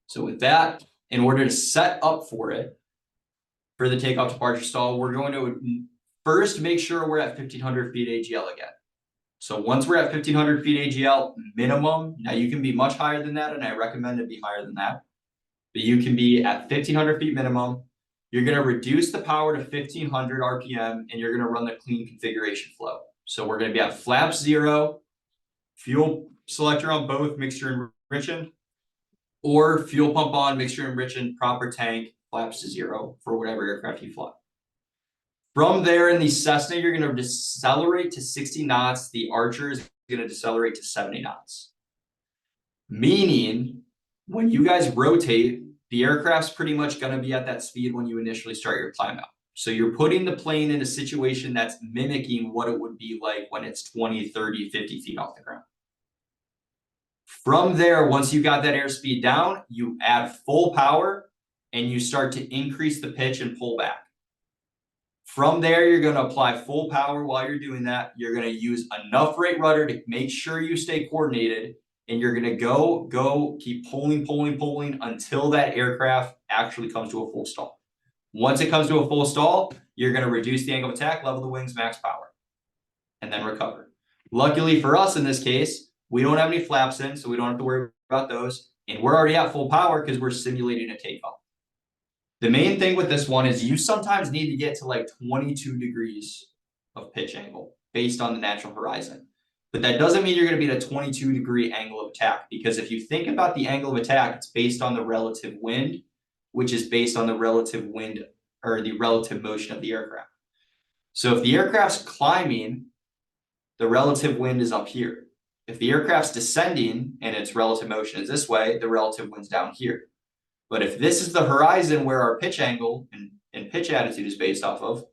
So with that, in order to set up for it, for the takeoff departure stall, we're going to first make sure we're at 1500 feet AGL again. So once we're at 1500 feet AGL minimum, now you can be much higher than that, and I recommend it be higher than that. But you can be at 1500 feet minimum. You're going to reduce the power to 1500 RPM, and you're going to run the clean configuration flow. So we're going to be at flaps 0, fuel selector on both, mixture enriching, or fuel pump on, mixture enriching, proper tank, flaps to 0 for whatever aircraft you fly. From there in the Cessna, you're gonna decelerate to 60 knots. The Archer is gonna decelerate to 70 knots. Meaning, when you guys rotate, the aircraft's pretty much gonna be at that speed when you initially start your climb out. So you're putting the plane in a situation that's mimicking what it would be like when it's 20, 30, 50 feet off the ground. From there, once you got that airspeed down, you add full power and you start to increase the pitch and pull back. From there, you're going to apply full power while you're doing that. You're going to use enough rate rudder to make sure you stay coordinated, and you're going to go, keep pulling until that aircraft actually comes to a full stall. Once it comes to a full stall, you're going to reduce the angle of attack, level the wings, max power, and then recover. Luckily for us in this case, we don't have any flaps in, so we don't have to worry about those. And we're already at full power because we're simulating a takeoff. The main thing with this one is you sometimes need to get to like 22 degrees of pitch angle based on the natural horizon. But that doesn't mean you're going to be at a 22-degree angle of attack, because if you think about the angle of attack, it's based on the relative wind, which is based on the relative wind or the relative motion of the aircraft. So if the aircraft's climbing, the relative wind is up here. If the aircraft's descending and its relative motion is this way, the relative wind's down here. But if this is the horizon where our pitch angle and pitch attitude is based off of,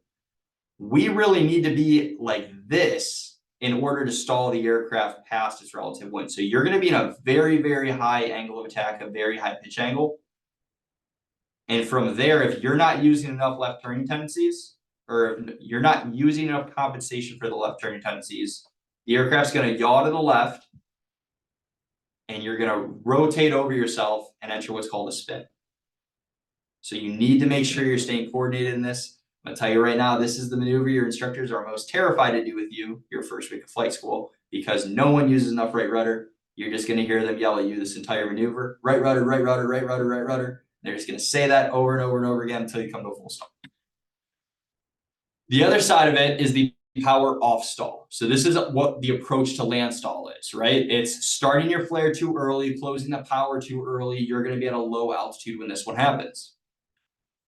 we really need to be like this in order to stall the aircraft past its relative wind. So you're going to be in a very, very high angle of attack, a very high pitch angle. And from there, if you're not using enough left turning tendencies, or you're not using enough compensation for the left turning tendencies, the aircraft's going to yaw to the left, and you're going to rotate over yourself and enter what's called a spin. So you need to make sure you're staying coordinated in this. I'm going to tell you right now, this is the maneuver your instructors are most terrified to do with you your first week of flight school, because no one uses enough right rudder. You're just going to hear them yell at you this entire maneuver. Right rudder, right rudder, right rudder, right rudder. They're just going to say that over and over and over again until you come to a full stop. The other side of it is the power off stall. So this is what the approach to land stall is, right? It's starting your flare too early, closing the power too early. You're going to be at a low altitude when this one happens.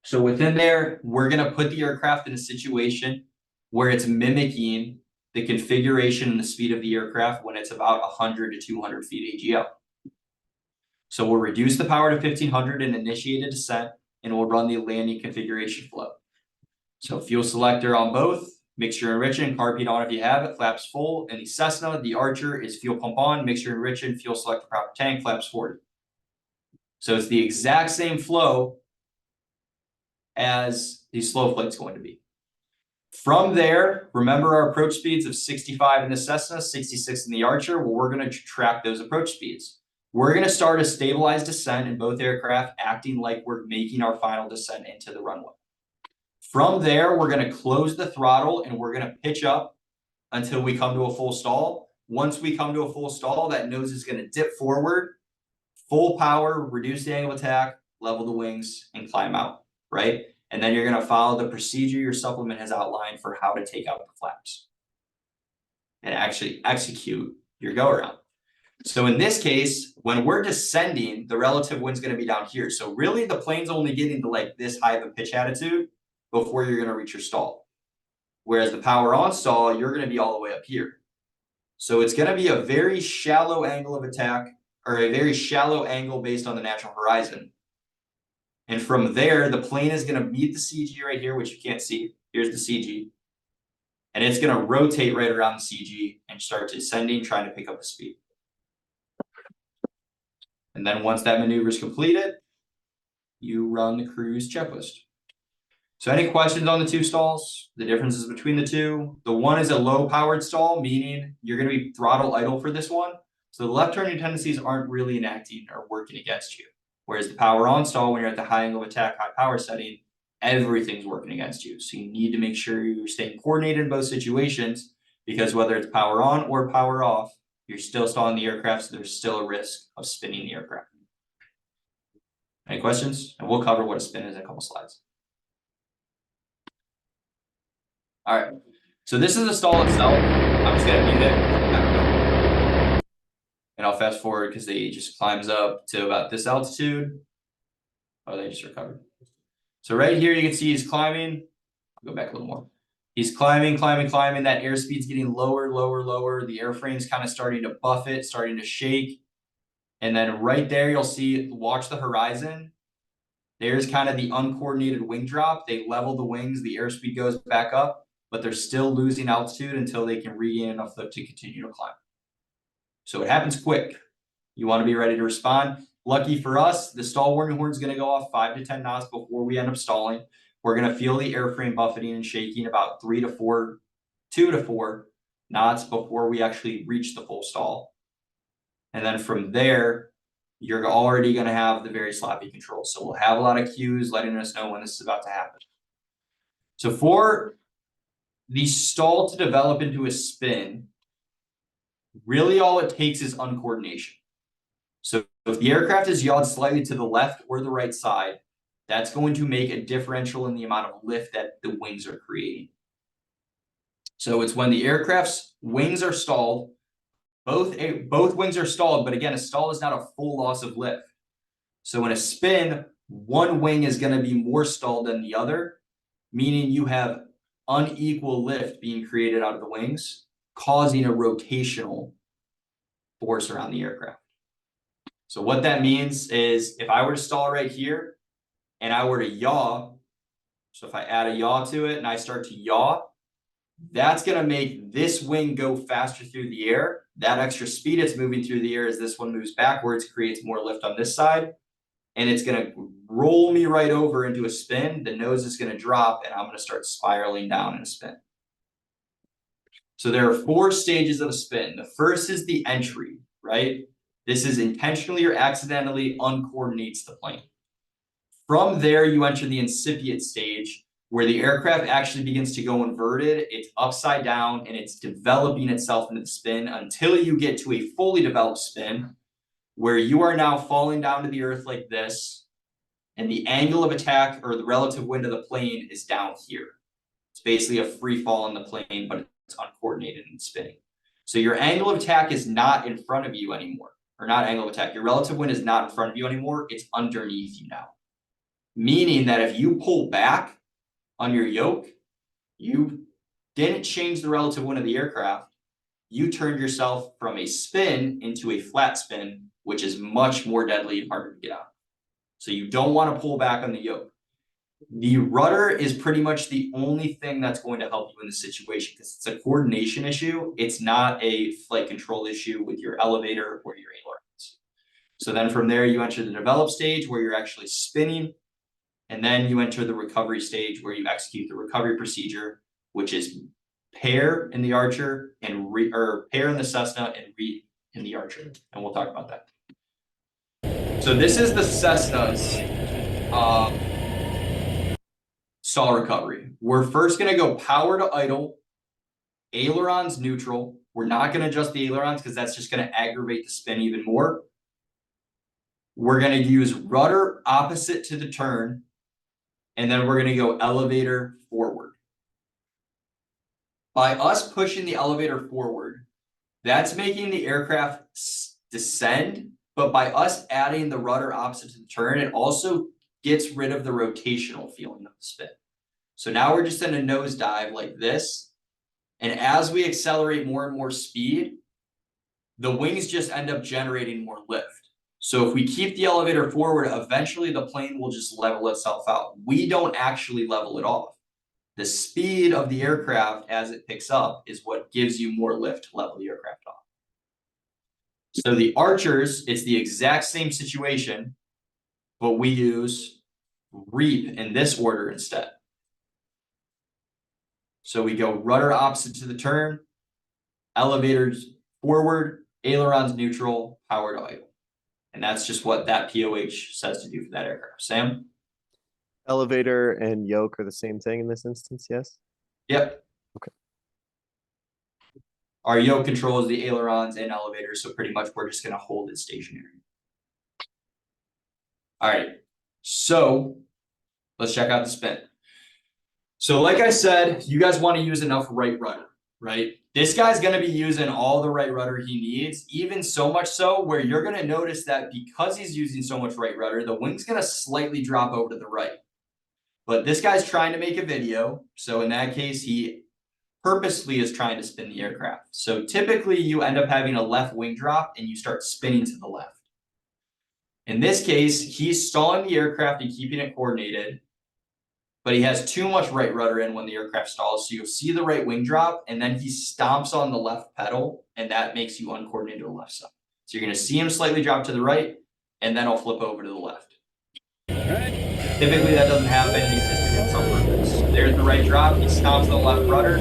So within there, we're going to put the aircraft in a situation where it's mimicking the configuration and the speed of the aircraft when it's about 100 to 200 feet AGL. So we'll reduce the power to 1500 and initiate a descent, and we'll run the landing configuration flow. So fuel selector on both, mixture enriching, carpet on if you have it, flaps full. And the Cessna, the Archer, is fuel pump on, mixture enriching, fuel selector proper tank, flaps 40. So it's the exact same flow as the slow flight's going to be. From there, remember our approach speeds of 65 in the Cessna, 66 in the Archer. Well, we're going to track those approach speeds. We're going to start a stabilized descent in both aircraft, acting like we're making our final descent into the runway. From there, we're going to close the throttle and we're going to pitch up until we come to a full stall. Once we come to a full stall, that nose is going to dip forward, full power, reduce the angle of attack, level the wings, and climb out, right? And then you're going to follow the procedure your supplement has outlined for how to take out the flaps and actually execute your go around. So in this case, when we're descending, the relative wind's going to be down here. So really the plane's only getting to like this high of a pitch attitude before you're going to reach your stall. Whereas the power on stall, you're going to be all the way up here. So it's going to be a very shallow angle of attack, or a very shallow angle based on the natural horizon. And from there, the plane is going to meet the CG right here, which you can't see. Here's the CG. And it's going to rotate right around the CG and start descending, trying to pick up the speed. And then once that maneuver is completed, you run the cruise checklist. So any questions on the two stalls? The differences between the two? The one is a low powered stall, meaning you're going to be throttle idle for this one. So the left turning tendencies aren't really enacting or working against you. Whereas the power on stall, when you're at the high angle of attack, high power setting, everything's working against you. So you need to make sure you're staying coordinated in both situations, because whether it's power on or power off, you're still stalling the aircraft, so there's still a risk of spinning the aircraft. Any questions? And we'll cover what a spin is in a couple slides. All right, so this is the stall itself. I'm just gonna mute it. And I'll fast forward because they just climbs up to about this altitude. Oh, they just recovered. So right here, you can see he's climbing. I'll go back a little more. He's climbing. That airspeed's getting lower. The airframe's kind of starting to buffet, starting to shake. And then right there, you'll see, watch the horizon. There's kind of the uncoordinated wing drop. They level the wings, the airspeed goes back up, but they're still losing altitude until they can regain enough lift to continue to climb. So it happens quick. You want to be ready to respond. Lucky for us, the stall warning horn is going to go off 5 to 10 knots before we end up stalling. We're going to feel the airframe buffeting and shaking about 2 to 4 knots before we actually reach the full stall. And then from there, you're already going to have the very sloppy controls. So we'll have a lot of cues letting us know when this is about to happen. So for the stall to develop into a spin, really all it takes is uncoordination. So if the aircraft is yawed slightly to the left or the right side, that's going to make a differential in the amount of lift that the wings are creating. So it's when the aircraft's wings are stalled, both wings are stalled, but again, a stall is not a full loss of lift. So in a spin, one wing is going to be more stalled than the other, meaning you have unequal lift being created out of the wings, causing a rotational force around the aircraft. So what that means is if I were to stall right here and I were to yaw, so if I add a yaw to it and I start to yaw, that's going to make this wing go faster through the air. That extra speed it's moving through the air as this one moves backwards creates more lift on this side. And it's going to roll me right over into a spin. The nose is going to drop and I'm going to start spiraling down in a spin. So there are 4 stages of a spin. The first is the entry, right? This is intentionally or accidentally uncoordinates the plane. From there, you enter the incipient stage where the aircraft actually begins to go inverted. It's upside down and it's developing itself into the spin until you get to a fully developed spin where you are now falling down to the earth like this. And the angle of attack or the relative wind of the plane is down here. It's basically a free fall on the plane, but it's uncoordinated and spinning. So your angle of attack is not in front of you anymore, or not angle of attack. Your relative wind is not in front of you anymore. It's underneath you now. Meaning that if you pull back on your yoke, you didn't change the relative wind of the aircraft. You turned yourself from a spin into a flat spin, which is much more deadly and harder to get out. So you don't want to pull back on the yoke. The rudder is pretty much the only thing that's going to help you in this situation because it's a coordination issue. It's not a flight control issue with your elevator or your ailerons. So then from there, you enter the develop stage where you're actually spinning. And then you enter the recovery stage where you execute the recovery procedure, which is pair in the Archer and pair in the Cessna and read in the Archer. And we'll talk about that. So this is the Cessna's stall recovery. We're first going to go power to idle, ailerons neutral. We're not going to adjust the ailerons because that's just going to aggravate the spin even more. We're going to use rudder opposite to the turn. And then we're going to go elevator forward. By us pushing the elevator forward, that's making the aircraft descend. But by us adding the rudder opposite to the turn, it also gets rid of the rotational feeling of the spin. So now we're just in a nosedive like this. And as we accelerate more and more speed, the wings just end up generating more lift. So if we keep the elevator forward, eventually the plane will just level itself out. We don't actually level it off. The speed of the aircraft as it picks up is what gives you more lift to level the aircraft off. So the Archers, it's the exact same situation, but we use reap in this order instead. So we go rudder opposite to the turn, elevators forward, ailerons neutral, power to idle. And that's just what that POH says to do for that aircraft. Sam? Elevator and yoke are the same thing in this instance, yes? Yep. Okay. Our yoke controls the ailerons and elevators, so pretty much we're just going to hold it stationary. All right, so let's check out the spin. So like I said, you guys want to use enough right rudder, right? This guy's going to be using all the right rudder he needs, even so much so where you're going to notice that because he's using so much right rudder, the wing's going to slightly drop over to the right. But this guy's trying to make a video. So in that case, he purposely is trying to spin the aircraft. So typically you end up having a left wing drop and you start spinning to the left. In this case, he's stalling the aircraft and keeping it coordinated, but he has too much right rudder in when the aircraft stalls. So you'll see the right wing drop and then he stomps on the left pedal and that makes you uncoordinated to the left side. So you're going to see him slightly drop to the right and then I'll flip over to the left. Typically that doesn't happen, he's just doing this on purpose. There's the right drop, he stomps on the left rudder,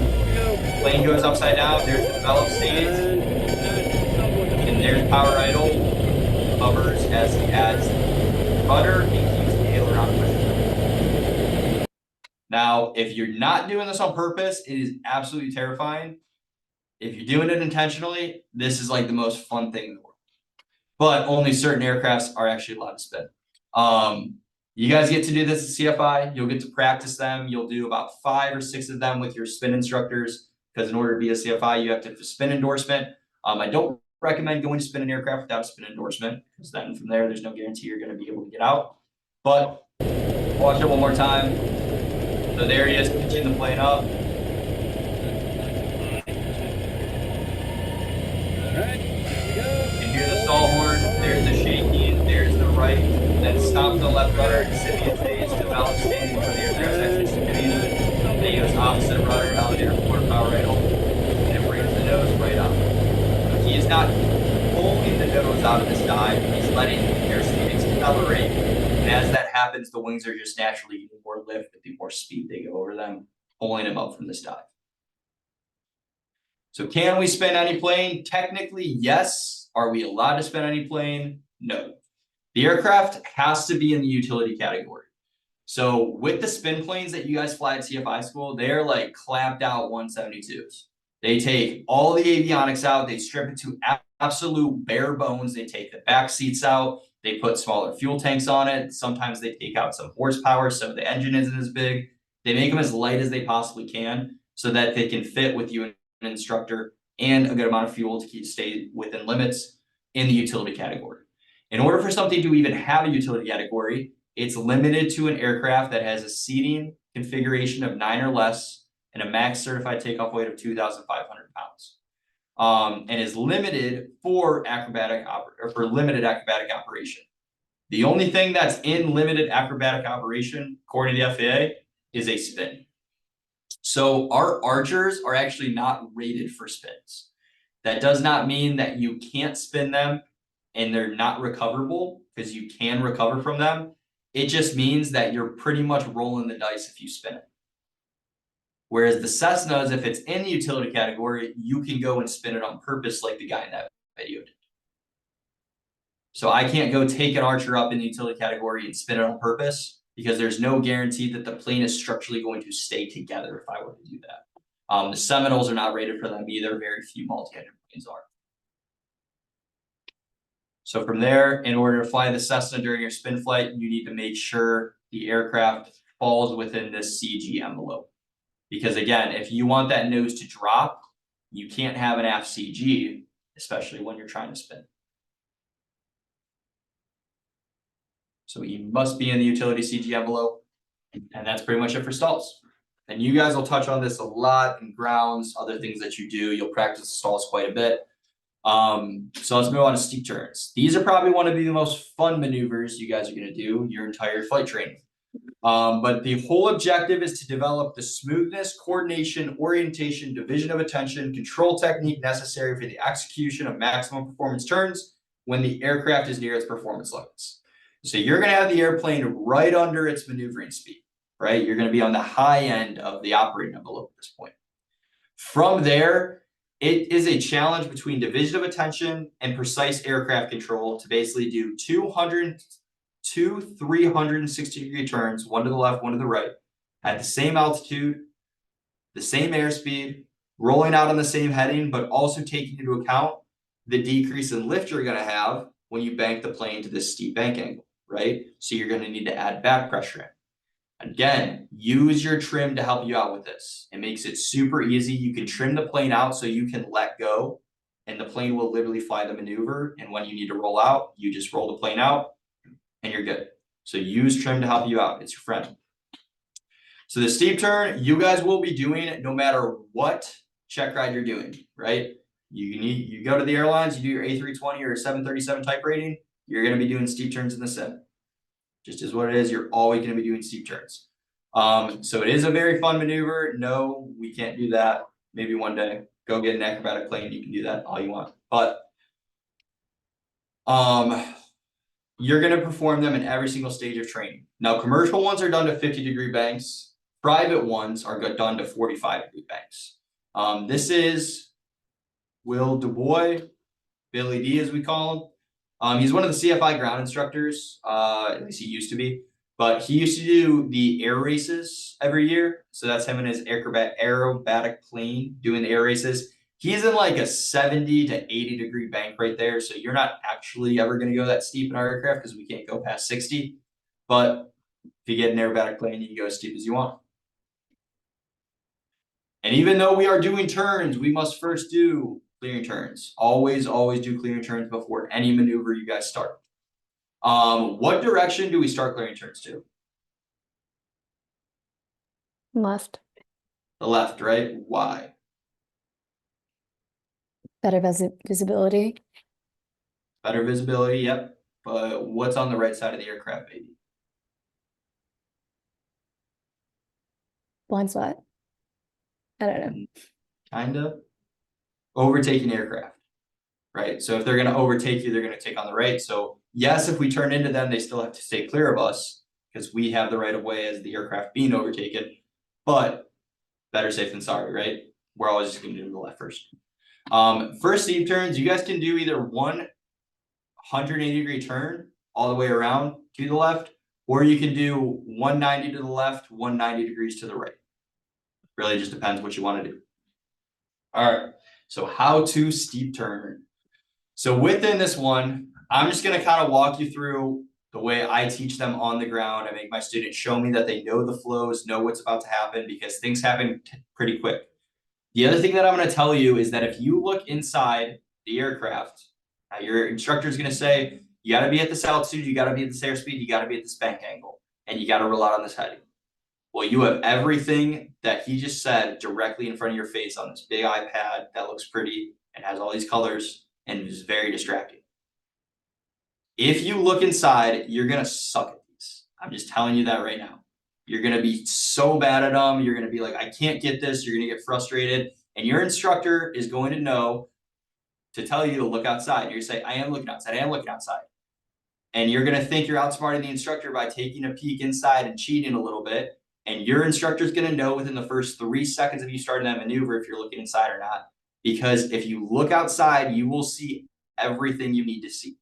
plane goes upside down, there's the developed stage, and there's power idle, hovers as he adds rudder and keeps the aileron pushing. Now, if you're not doing this on purpose, it is absolutely terrifying. If you're doing it intentionally, this is like the most fun thing in the world. But only certain aircrafts are actually allowed to spin. You guys get to do this at CFI. You'll get to practice them. You'll do about 5 or 6 of them with your spin instructors, because in order to be a CFI, you have to have a spin endorsement. I don't recommend going to spin an aircraft without a spin endorsement, because then from there, there's no guarantee you're going to be able to get out. But watch it one more time. So there he is, pitching the plane up. You can hear the stall horn. There's the shaking. There's the right. Then stop the left rudder, incipient phase, develop standing for the aircraft actually spinning. Then he goes opposite rudder, elevator, quarter power idle, and it brings the nose right up. He is not pulling the nose out of this dive, he's letting the airspeed accelerate. And as that happens, the wings are just naturally getting more lift with the more speed they go over them, pulling him up from this dive. So can we spin any plane? Technically, yes. Are we allowed to spin any plane? No. The aircraft has to be in the utility category. So with the spin planes that you guys fly at CFI school, they're like clamped out 172s. They take all the avionics out, they strip it to absolute bare bones. They take the back seats out, they put smaller fuel tanks on it. Sometimes they take out some horsepower so the engine isn't as big. They make them as light as they possibly can so that they can fit with you, an instructor, and a good amount of fuel to stay within limits in the utility category. In order for something to even have a utility category, it's limited to an aircraft that has a seating configuration of 9 or less and a max certified takeoff weight of 2,500 pounds. And is limited for limited acrobatic operation. The only thing that's in limited acrobatic operation, according to the FAA, is a spin. So our archers are actually not rated for spins. That does not mean that you can't spin them and they're not recoverable, because you can recover from them. It just means that you're pretty much rolling the dice if you spin it. Whereas the Cessnas, if it's in the utility category, you can go and spin it on purpose like the guy in that video did. So I can't go take an archer up in the utility category and spin it on purpose, because there's no guarantee that the plane is structurally going to stay together if I were to do that. The Seminoles are not rated for them either. Very few multi-engine planes are. So from there, in order to fly the Cessna during your spin flight, you need to make sure the aircraft falls within this CG envelope. Because again, if you want that nose to drop, you can't have an aft CG, especially when you're trying to spin. So you must be in the utility CG envelope, and that's pretty much it for stalls. And you guys will touch on this a lot in grounds, other things that you do. You'll practice stalls quite a bit. So let's move on to steep turns. These are probably one of the most fun maneuvers you guys are going to do your entire flight training. But the whole objective is to develop the smoothness, coordination, orientation, division of attention, control technique necessary for the execution of maximum performance turns when the aircraft is near its performance limits. So you're going to have the airplane right under its maneuvering speed, right? You're going to be on the high end of the operating envelope at this point. From there, it is a challenge between division of attention and precise aircraft control to basically do 360-degree turns, one to the left, one to the right, at the same altitude, the same airspeed, rolling out on the same heading, but also taking into account the decrease in lift you're going to have when you bank the plane to this steep bank angle, right? So you're going to need to add back pressure in. Again, use your trim to help you out with this. It makes it super easy. You can trim the plane out so you can let go, and the plane will literally fly the maneuver. And when you need to roll out, you just roll the plane out and you're good. So use trim to help you out. It's your friend. So the steep turn, you guys will be doing no matter what check ride you're doing, right? You go to the airlines, you do your A320 or 737 type rating, you're gonna be doing steep turns in the sim. Just is what it is, you're always gonna be doing steep turns. So it is a very fun maneuver. No, we can't do that. Maybe one day, go get an acrobatic plane, you can do that all you want, but you're gonna perform them in every single stage of training. Now, commercial ones are done to 50-degree banks. Private ones are done to 45-degree banks. This is Will Dubois, Billy D as we call him. He's one of the CFI ground instructors, at least he used to be, but he used to do the air races every year. So that's him and his aerobatic plane doing the air races. He's in like a 70 to 80-degree bank right there. So you're not actually ever going to go that steep in our aircraft because we can't go past 60. But if you get an aerobatic plane, you can go as steep as you want. And even though we are doing turns, we must first do clearing turns. Always do clearing turns before any maneuver you guys start. What direction do we start clearing turns to? Left. The left, right? Why? Better visibility. Better visibility, yep. But what's on the right side of the aircraft, baby? Blind spot. I don't know. Kinda. Overtaking aircraft, right? So if they're gonna overtake you, they're gonna take on the right. So yes, if we turn into them, they still have to stay clear of us because we have the right of way as the aircraft being overtaken. But better safe than sorry, right? We're always just gonna do the left first. First steep turns, you guys can do either 180-degree turn all the way around to the left, or you can do 190 to the left, 190 degrees to the right. Really just depends what you want to do. All right, so how to steep turn. So within this one, I'm just gonna kind of walk you through the way I teach them on the ground. I make my students show me that they know the flows, know what's about to happen, because things happen pretty quick. The other thing that I'm going to tell you is that if you look inside the aircraft, your instructor is going to say, you got to be at this altitude, you got to be at this airspeed, you got to be at this bank angle, and you got to roll out on this heading. Well, you have everything that he just said directly in front of your face on this big iPad that looks pretty and has all these colors and is very distracting. If you look inside, you're going to suck at these. I'm just telling you that right now. You're going to be so bad at them. You're going to be like, I can't get this. You're going to get frustrated. And your instructor is going to know to tell you to look outside. You're say, I am looking outside. I am looking outside. And you're going to think you're outsmarting the instructor by taking a peek inside and cheating a little bit. And your instructor is going to know within the first 3 seconds of you starting that maneuver if you're looking inside or not. Because if you look outside, you will see everything you need to see.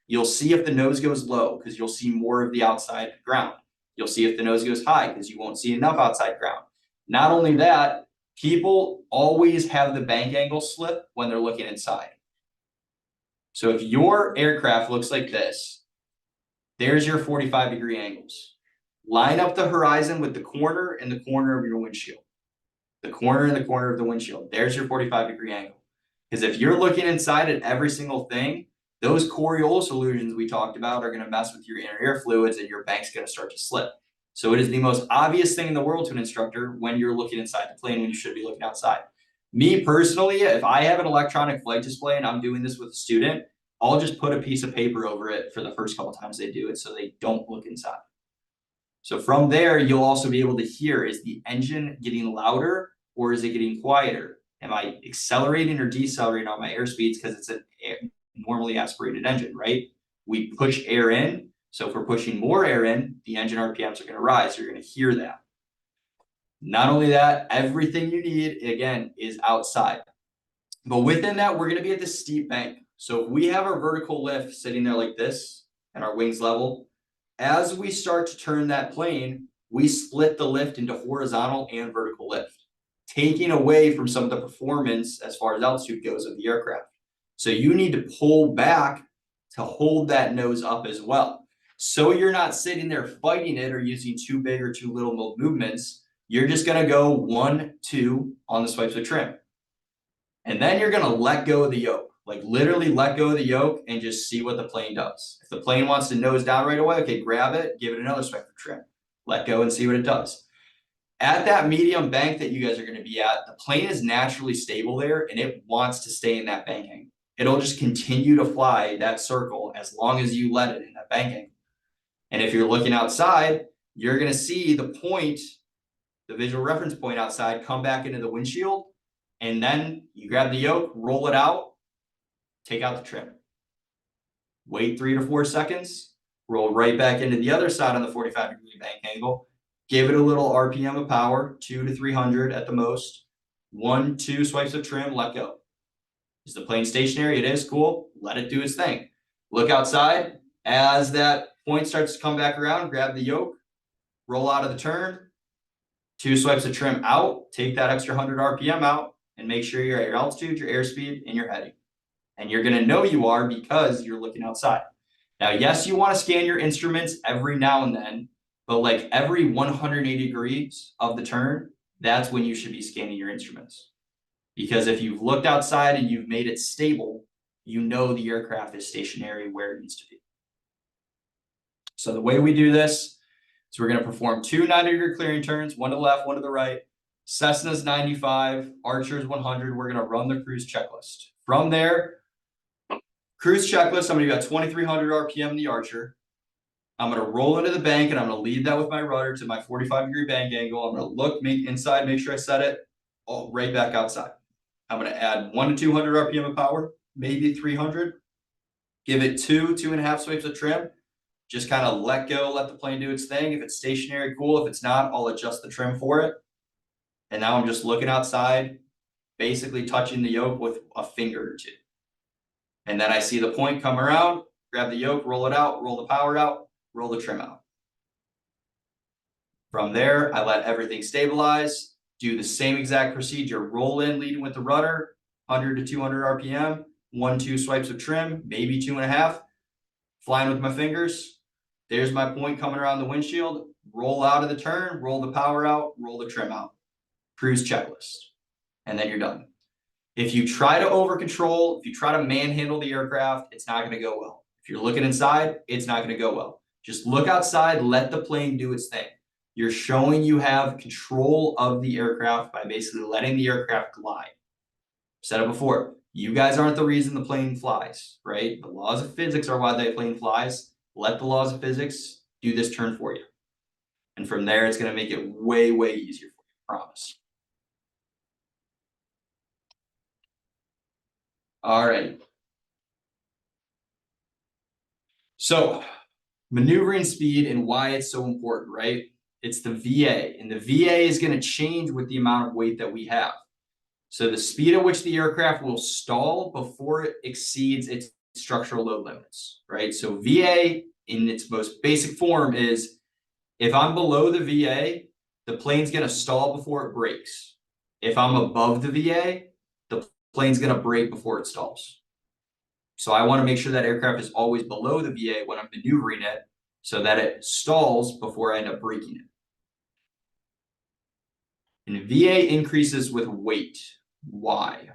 You'll see if the nose goes low because you'll see more of the outside ground. You'll see if the nose goes high because you won't see enough outside ground. Not only that, people always have the bank angle slip when they're looking inside. So if your aircraft looks like this, there's your 45-degree angles. Line up the horizon with the corner and the corner of your windshield. The corner and the corner of the windshield. There's your 45-degree angle. Because if you're looking inside at every single thing, those Coriolis illusions we talked about are going to mess with your inner air fluids and your bank's going to start to slip. So it is the most obvious thing in the world to an instructor when you're looking inside the plane when you should be looking outside. Me personally, if I have an electronic flight display and I'm doing this with a student, I'll just put a piece of paper over it for the first couple times they do it so they don't look inside. So from there, you'll also be able to hear, is the engine getting louder or is it getting quieter? Am I accelerating or decelerating on my airspeeds because it's a normally aspirated engine, right? We push air in. So if we're pushing more air in, the engine RPMs are going to rise. You're going to hear that. Not only that, everything you need, again, is outside. But within that, we're going to be at the steep bank. So if we have our vertical lift sitting there like this and our wings level, as we start to turn that plane, we split the lift into horizontal and vertical lift, taking away from some of the performance as far as altitude goes of the aircraft. So you need to pull back to hold that nose up as well. So you're not sitting there fighting it or using too big or too little movements. You're just going to go 1, 2 on the swipes of trim. And then you're going to let go of the yoke, like literally let go of the yoke and just see what the plane does. If the plane wants to nose down right away, okay, grab it, give it another swipe of trim, let go and see what it does. At that medium bank that you guys are gonna be at, the plane is naturally stable there and it wants to stay in that bank angle. It'll just continue to fly that circle as long as you let it in that bank angle. And if you're looking outside, you're gonna see the point, the visual reference point outside, come back into the windshield, and then you grab the yoke, roll it out, take out the trim. Wait 3 to 4 seconds, roll right back into the other side on the 45-degree bank angle, give it a little RPM of power, 200 to 300 at the most, 1, 2 swipes of trim, let go. Is the plane stationary? It is, cool, let it do its thing. Look outside, as that point starts to come back around, grab the yoke, roll out of the turn, 2 swipes of trim out, take that extra 100 RPM out, and make sure you're at your altitude, your airspeed, and your heading. And you're gonna know you are because you're looking outside. Now, yes, you wanna scan your instruments every now and then, but like every 180 degrees of the turn, that's when you should be scanning your instruments. Because if you've looked outside and you've made it stable, you know the aircraft is stationary where it needs to be. So the way we do this is we're gonna perform 2 90-degree clearing turns, 1 to the left, 1 to the right. Cessna's 95, Archer's 100. We're gonna run the cruise checklist. From there, cruise checklist, I'm gonna do at 2,300 RPM in the Archer. I'm gonna roll into the bank and I'm gonna lead that with my rudder to my 45-degree bank angle. I'm gonna look, make inside, make sure I set it all right back outside. I'm gonna add 1 to 200 RPM of power, maybe 300. Give it 2.5 swipes of trim. Just kind of let go, let the plane do its thing. If it's stationary, cool. If it's not, I'll adjust the trim for it. And now I'm just looking outside, basically touching the yoke with a finger or 2. And then I see the point come around, grab the yoke, roll it out, roll the power out, roll the trim out. From there, I let everything stabilize, do the same exact procedure, roll in, leading with the rudder, 100 to 200 RPM, 1, 2 swipes of trim, maybe 2.5, flying with my fingers. There's my point coming around the windshield, roll out of the turn, roll the power out, roll the trim out. Cruise checklist, and then you're done. If you try to over control, if you try to manhandle the aircraft, it's not gonna go well. If you're looking inside, it's not gonna go well. Just look outside, let the plane do its thing. You're showing you have control of the aircraft by basically letting the aircraft glide. I've said it before, you guys aren't the reason the plane flies, right? The laws of physics are why the plane flies. Let the laws of physics do this turn for you. And from there, it's gonna make it way, way easier for you, I promise. All right. So maneuvering speed and why it's so important, right? It's the VA, and the VA is going to change with the amount of weight that we have. So the speed at which the aircraft will stall before it exceeds its structural load limits, right? So VA in its most basic form is if I'm below the VA, the plane's going to stall before it brakes. If I'm above the VA, the plane's going to brake before it stalls. So I want to make sure that aircraft is always below the VA when I'm maneuvering it so that it stalls before I end up braking it. And VA increases with weight. Why?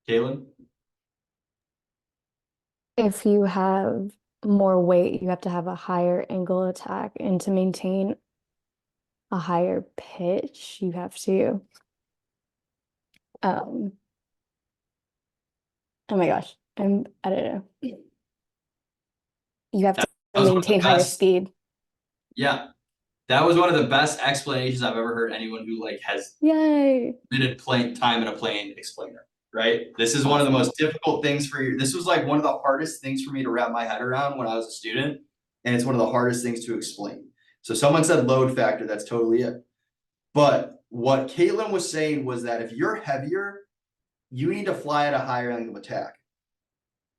Kaylin? If you have more weight, you have to have a higher angle attack, and to maintain a higher pitch, you have to oh my gosh, I don't know. You have to maintain higher speed. Yeah. That was one of the best explanations I've ever heard anyone who like has Yay. limited plane time in a plane explain it, right? This is one of the most difficult things for you. This was like one of the hardest things for me to wrap my head around when I was a student, and it's one of the hardest things to explain. So someone said load factor, that's totally it. But what Caitlin was saying was that if you're heavier, you need to fly at a higher angle of attack.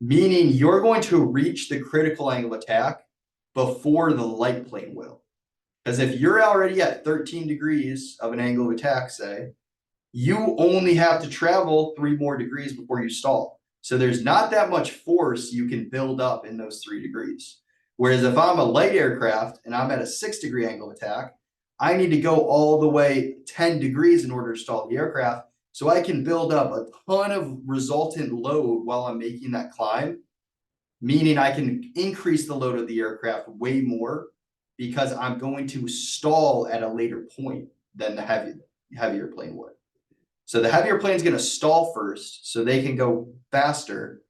Meaning you're going to reach the critical angle of attack before the light plane will. Because if you're already at 13 degrees of an angle of attack, say, you only have to travel 3 more degrees before you stall. So there's not that much force you can build up in those 3 degrees. Whereas if I'm a light aircraft and I'm at a 6-degree angle of attack, I need to go all the way 10 degrees in order to stall the aircraft. So I can build up a ton of resultant load while I'm making that climb, meaning I can increase the load of the aircraft way more because I'm going to stall at a later point than the heavier plane would. So the heavier plane is going to stall first so they can go faster.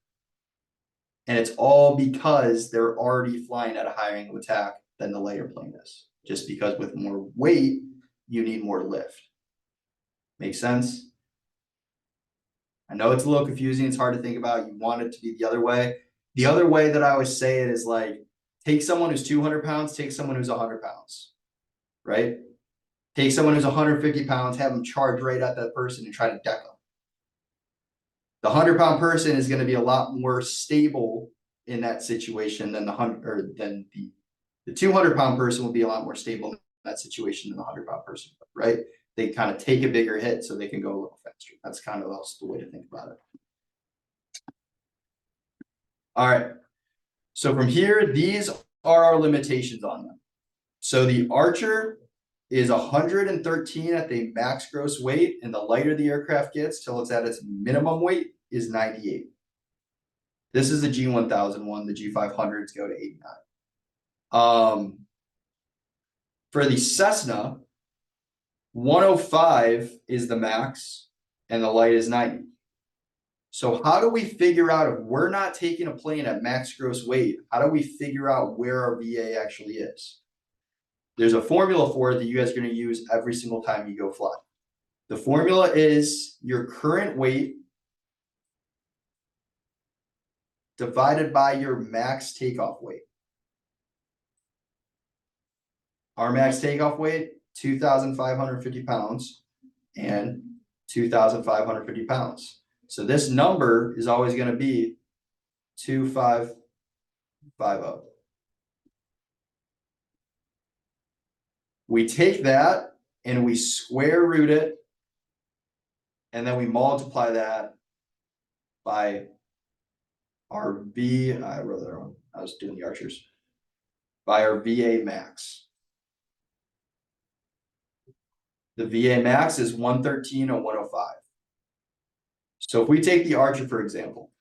And it's all because they're already flying at a higher angle of attack than the lighter plane is. Just because with more weight, you need more lift. Make sense? I know it's a little confusing. It's hard to think about. You want it to be the other way. The other way that I always say it is like, take someone who's 200 pounds, take someone who's 100 pounds, right? Take someone who's 150 pounds, have them charge right at that person and try to deck them. The 100-pound person is going to be a lot more stable in that situation than the 200-pound person will be a lot more stable in that situation than the 100-pound person, right? They kind of take a bigger hit so they can go a little faster. That's kind of also the way to think about it. All right. So from here, these are our limitations on them. So the Archer is 113 at the max gross weight, and the lighter the aircraft gets till it's at its minimum weight is 98. This is the G1001. The G500s go to 89. For the Cessna, 105 is the max, and the light is 90. So how do we figure out if we're not taking a plane at max gross weight? How do we figure out where our VA actually is? There's a formula for it that you guys are going to use every single time you go fly. The formula is your current weight divided by your max takeoff weight. Our max takeoff weight, 2,550 pounds and 2,550 pounds. So this number is always going to be 2,550. We take that and we square root it, and then we multiply that by our V. I wrote that wrong. I was doing the Archers. By our VA max. The VA max is 113 or 105. So if we take the Archer, for example,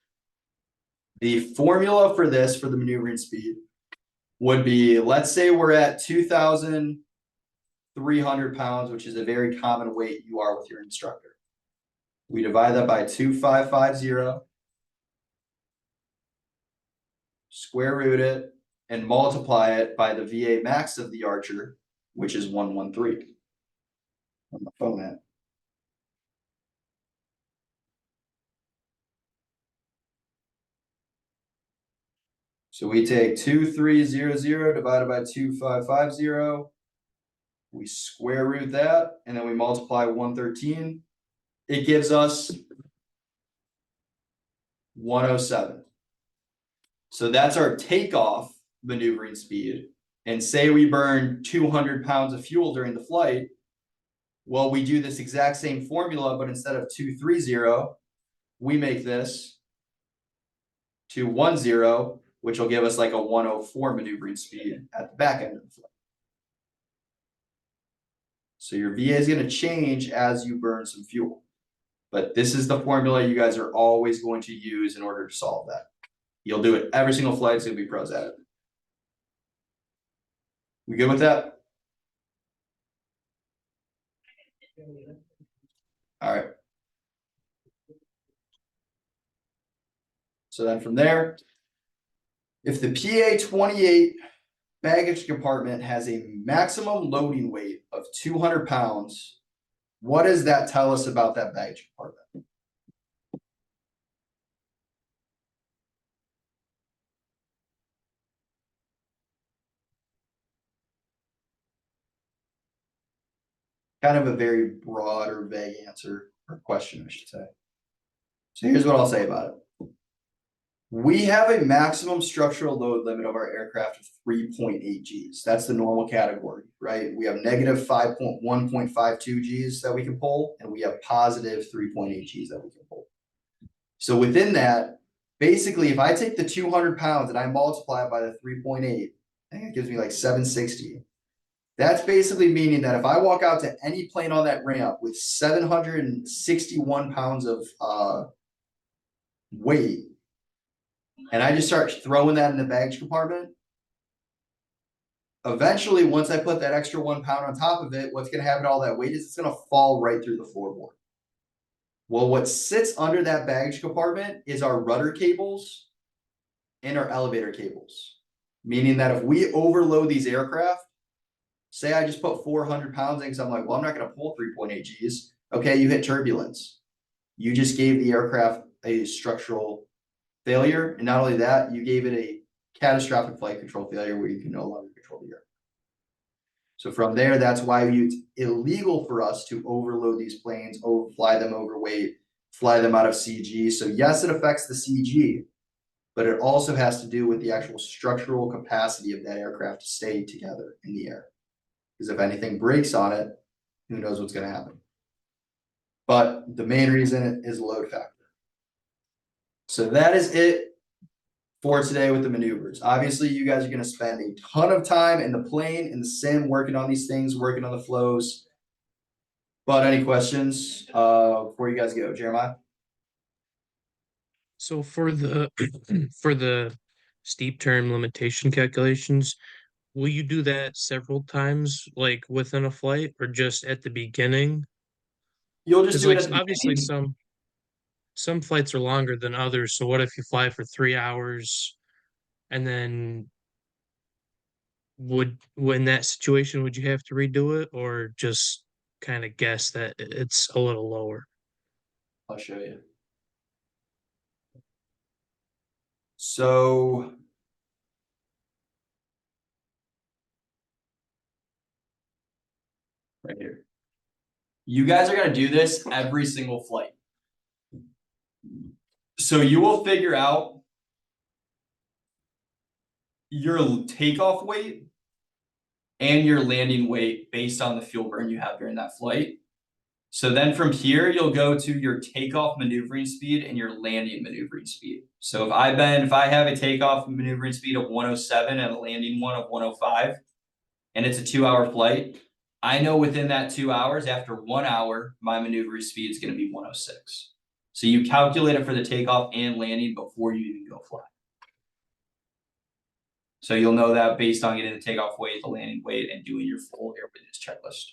the formula for this, for the maneuvering speed, would be, let's say we're at 2,300 pounds, which is a very common weight you are with your instructor. We divide that by 2,550, square root it, and multiply it by the VA max of the Archer, which is 113. On the phone at. So we take 2,300 divided by 2,550. We square root that, and then we multiply 113. It gives us 107. So that's our takeoff maneuvering speed. And say we burn 200 pounds of fuel during the flight. Well, we do this exact same formula, but instead of 230, we make this 210, which will give us like a 104 maneuvering speed at the back end of the flight. So your VA is going to change as you burn some fuel. But this is the formula you guys are always going to use in order to solve that. You'll do it every single flight, so you'll be pros at it. We good with that? All right. So then from there, if the PA-28 baggage compartment has a maximum loading weight of 200 pounds, what does that tell us about that baggage compartment? Kind of a very broad or vague answer or question, I should say. So here's what I'll say about it. We have a maximum structural load limit of our aircraft of 3.8 Gs. That's the normal category, right? We have negative 1.52 Gs that we can pull, and we have positive 3.8 Gs that we can pull. So within that, basically, if I take the 200 pounds and I multiply it by the 3.8, I think it gives me like 760. That's basically meaning that if I walk out to any plane on that ramp with 761 pounds of weight, and I just start throwing that in the baggage compartment, eventually, once I put that extra 1 pound on top of it, what's going to happen to all that weight is it's going to fall right through the floorboard. Well, what sits under that baggage compartment is our rudder cables and our elevator cables. Meaning that if we overload these aircraft, say I just put 400 pounds in because I'm like, well, I'm not going to pull 3.8 Gs. Okay, you hit turbulence. You just gave the aircraft a structural failure. And not only that, you gave it a catastrophic flight control failure where you can no longer control the aircraft. So from there, that's why it's illegal for us to overload these planes, fly them overweight, fly them out of CG. So yes, it affects the CG, but it also has to do with the actual structural capacity of that aircraft to stay together in the air. Because if anything breaks on it, who knows what's going to happen. But the main reason is load factor. So that is it for today with the maneuvers. Obviously, you guys are going to spend a ton of time in the plane, in the sim, working on these things, working on the flows. But any questions before you guys go, Jeremiah? So for the for the steep term limitation calculations, will you do that several times, like within a flight, or just at the beginning? You'll just 'Cause, do it like, at the obviously beginning. some flights are longer than others. So what if you fly for 3 hours and then in that situation, would you have to redo it or just kind of guess that it's a little lower? I'll show you. So right here. You guys are going to do this every single flight. So you will figure out your takeoff weight and your landing weight based on the fuel burn you have during that flight. So then from here, you'll go to your takeoff maneuvering speed and your landing maneuvering speed. So if I have a takeoff maneuvering speed of 107 and a landing one of 105, and it's a 2-hour flight, I know within that 2 hours, after 1 hour, my maneuvering speed is going to be 106. So you calculate it for the takeoff and landing before you even go fly. So you'll know that based on getting the takeoff weight, the landing weight, and doing your full airworthiness checklist.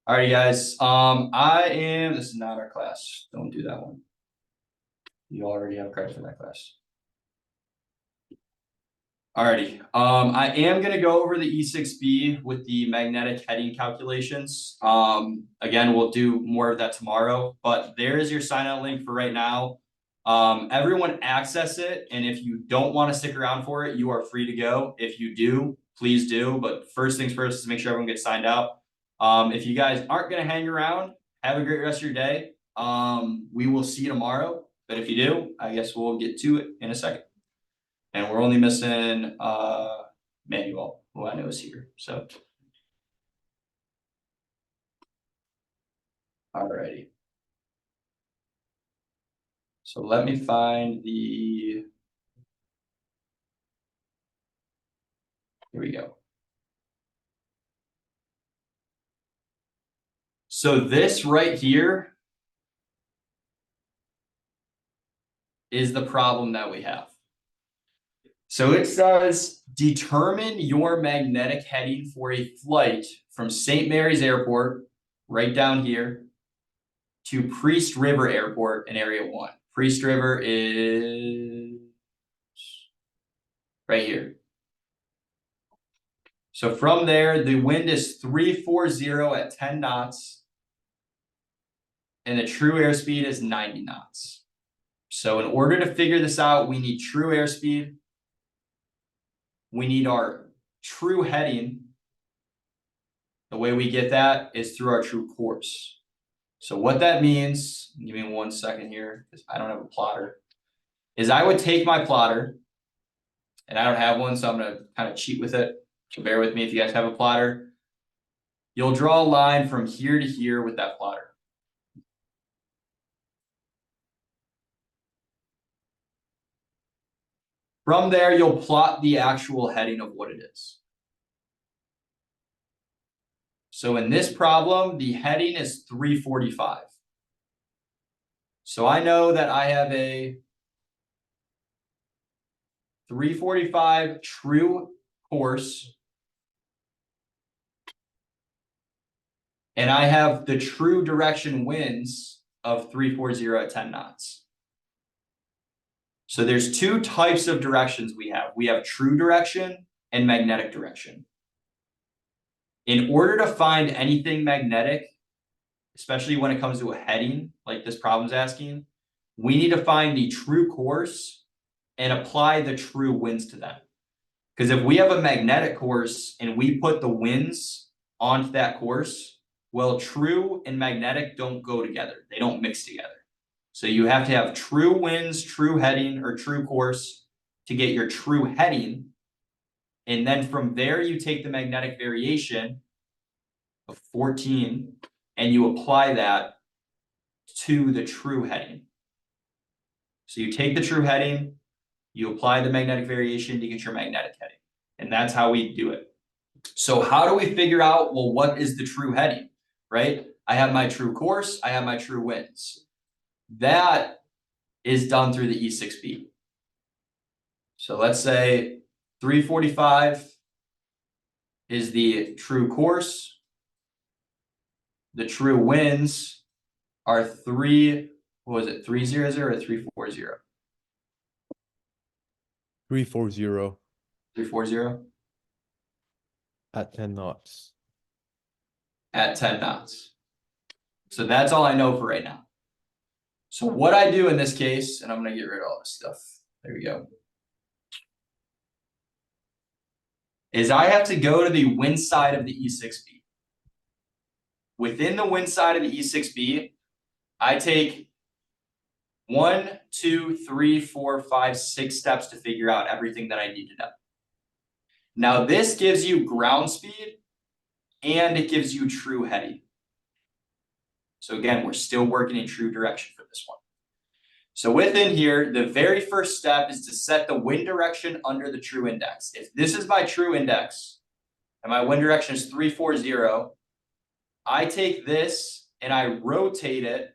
Alrighty, guys. This is not our class. Don't do that one. You already have credit for that class. Alrighty. I am gonna go over the E6B with the magnetic heading calculations. Again, we'll do more of that tomorrow, but there is your sign out link for right now. Everyone access it, and if you don't want to stick around for it, you are free to go. If you do, please do. But first things first is make sure everyone gets signed out. If you guys aren't gonna hang around, have a great rest of your day. We will see you tomorrow. But if you do, I guess we'll get to it in a second. And we're only missing Manuel, who I know is here. So alrighty. So let me find the. Here we go. So this right here is the problem that we have. So it says determine your magnetic heading for a flight from St. Mary's Airport, right down here, to Priest River Airport in Area 1. Priest River is right here. So from there, the wind is 340 at 10 knots. And the true airspeed is 90 knots. So in order to figure this out, we need true airspeed. We need our true heading. The way we get that is through our true course. So what that means, give me 1 second here, because I don't have a plotter, is I would take my plotter, and I don't have one, so I'm going to kind of cheat with it. So bear with me if you guys have a plotter. You'll draw a line from here to here with that plotter. From there, you'll plot the actual heading of what it is. So in this problem, the heading is 345. So I know that I have a 345 true course. And I have the true direction winds of 340 at 10 knots. So there's two types of directions we have. We have true direction and magnetic direction. In order to find anything magnetic, especially when it comes to a heading, like this problem's asking, we need to find the true course and apply the true winds to them. Because if we have a magnetic course and we put the winds onto that course, well, true and magnetic don't go together. They don't mix together. So you have to have true winds, true heading, or true course to get your true heading. And then from there, you take the magnetic variation of 14 and you apply that to the true heading. So you take the true heading, you apply the magnetic variation to get your magnetic heading. And that's how we do it. So how do we figure out, well, what is the true heading, right? I have my true course, I have my true winds. That is done through the E6B. So let's say 345 is the true course. The true winds are 300 or 340? 340 340 at 10 knots. at 10 knots. So that's all I know for right now. So what I do in this case, and I'm going to get rid of all this stuff. There we go. Is I have to go to the wind side of the E6B. Within the wind side of the E6B, I take 1, 2, 3, 4, 5, 6 steps to figure out everything that I need to know. Now this gives you ground speed and it gives you true heading. So again, we're still working in true direction for this one. So within here, the very first step is to set the wind direction under the true index. If this is my true index and my wind direction is 340, I take this and I rotate it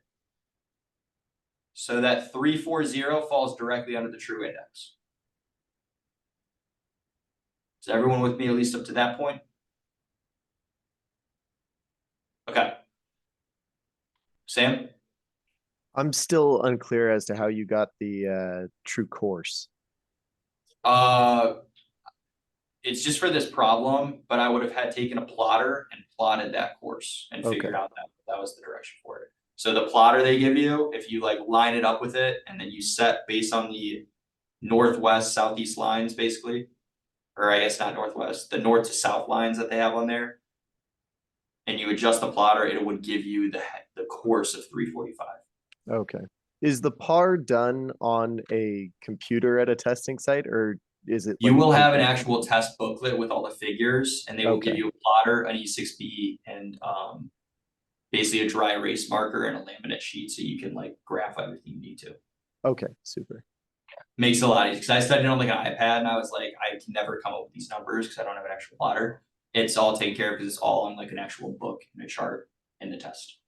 so that 340 falls directly under the true index. Is everyone with me at least up to that point? Okay. Sam? I'm still unclear as to how you got the true course. It's just for this problem, but I would have had taken a plotter and plotted that course and figured out that was the direction for it. So the plotter they give you, if you like line it up with it and then you set based on the northwest, southeast lines basically, or I guess not northwest, the north to south lines that they have on there, and you adjust the plotter, it would give you the course of 345. Okay. Is the PAR done on a computer at a testing site, or is it? You will have an actual test booklet with all the figures, and they will give you a plotter, an E6B, and basically a dry erase marker and a laminate sheet, so you can like graph everything you need to. Okay, super. Makes it a lot easier because I studied on like an iPad, and I was like, I can never come up with these numbers because I don't have an actual plotter. It's all taken care of because it's all on like an actual book and a chart in the test.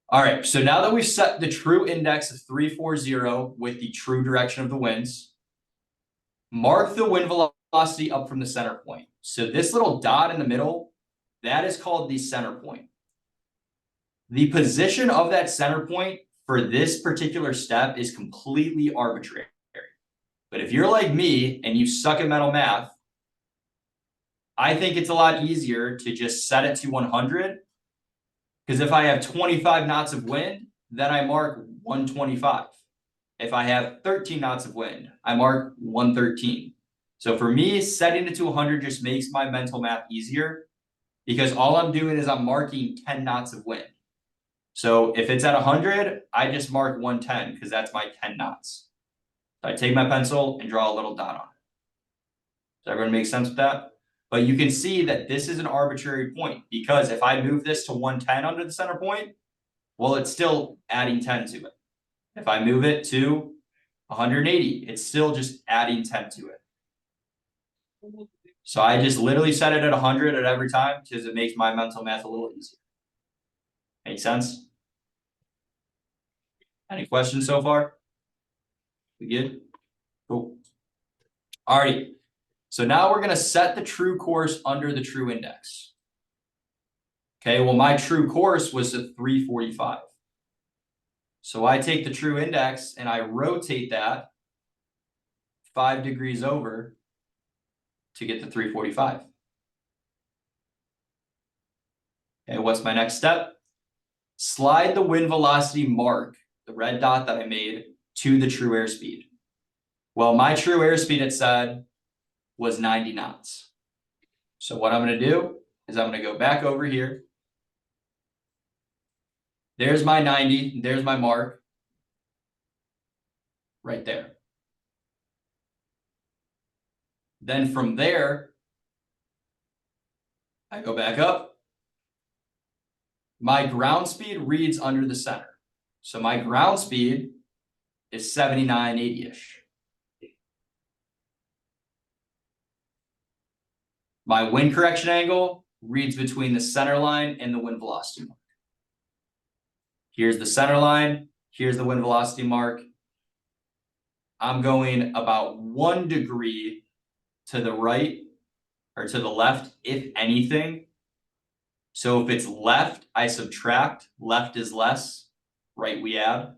All right, so now that we've set the true index of 340 with the true direction of the winds, mark the wind velocity up from the center point. So this little dot in the middle, that is called the center point. The position of that center point for this particular step is completely arbitrary. But if you're like me and you suck at mental math, I think it's a lot easier to just set it to 100. Because if I have 25 knots of wind, then I mark 125. If I have 13 knots of wind, I mark 113. So for me, setting it to 100 just makes my mental math easier because all I'm doing is I'm marking 10 knots of wind. So if it's at 100, I just mark 110 because that's my 10 knots. So I take my pencil and draw a little dot on it. Does everyone make sense with that? But you can see that this is an arbitrary point, because if I move this to 110 under the center point, well, it's still adding 10 to it. If I move it to 180, it's still just adding 10 to it. So I just literally set it at 100 at every time because it makes my mental math a little easier. Make sense? Any questions so far? We good? Cool. Alrighty. So now we're gonna set the true course under the true index. Okay, well, my true course was a 345. So I take the true index and I rotate that 5 degrees over to get the 345. Okay, what's my next step? Slide the wind velocity mark, the red dot that I made, to the true airspeed. Well, my true airspeed, it said, was 90 knots. So what I'm going to do is I'm going to go back over here. There's my 90, there's my mark. Right there. Then from there, I go back up. My ground speed reads under the center. So my ground speed is 79-80-ish. My wind correction angle reads between the center line and the wind velocity mark. Here's the center line. Here's the wind velocity mark. I'm going about 1 degree to the right or to the left, if anything. So if it's left, I subtract. Left is less. Right, we add.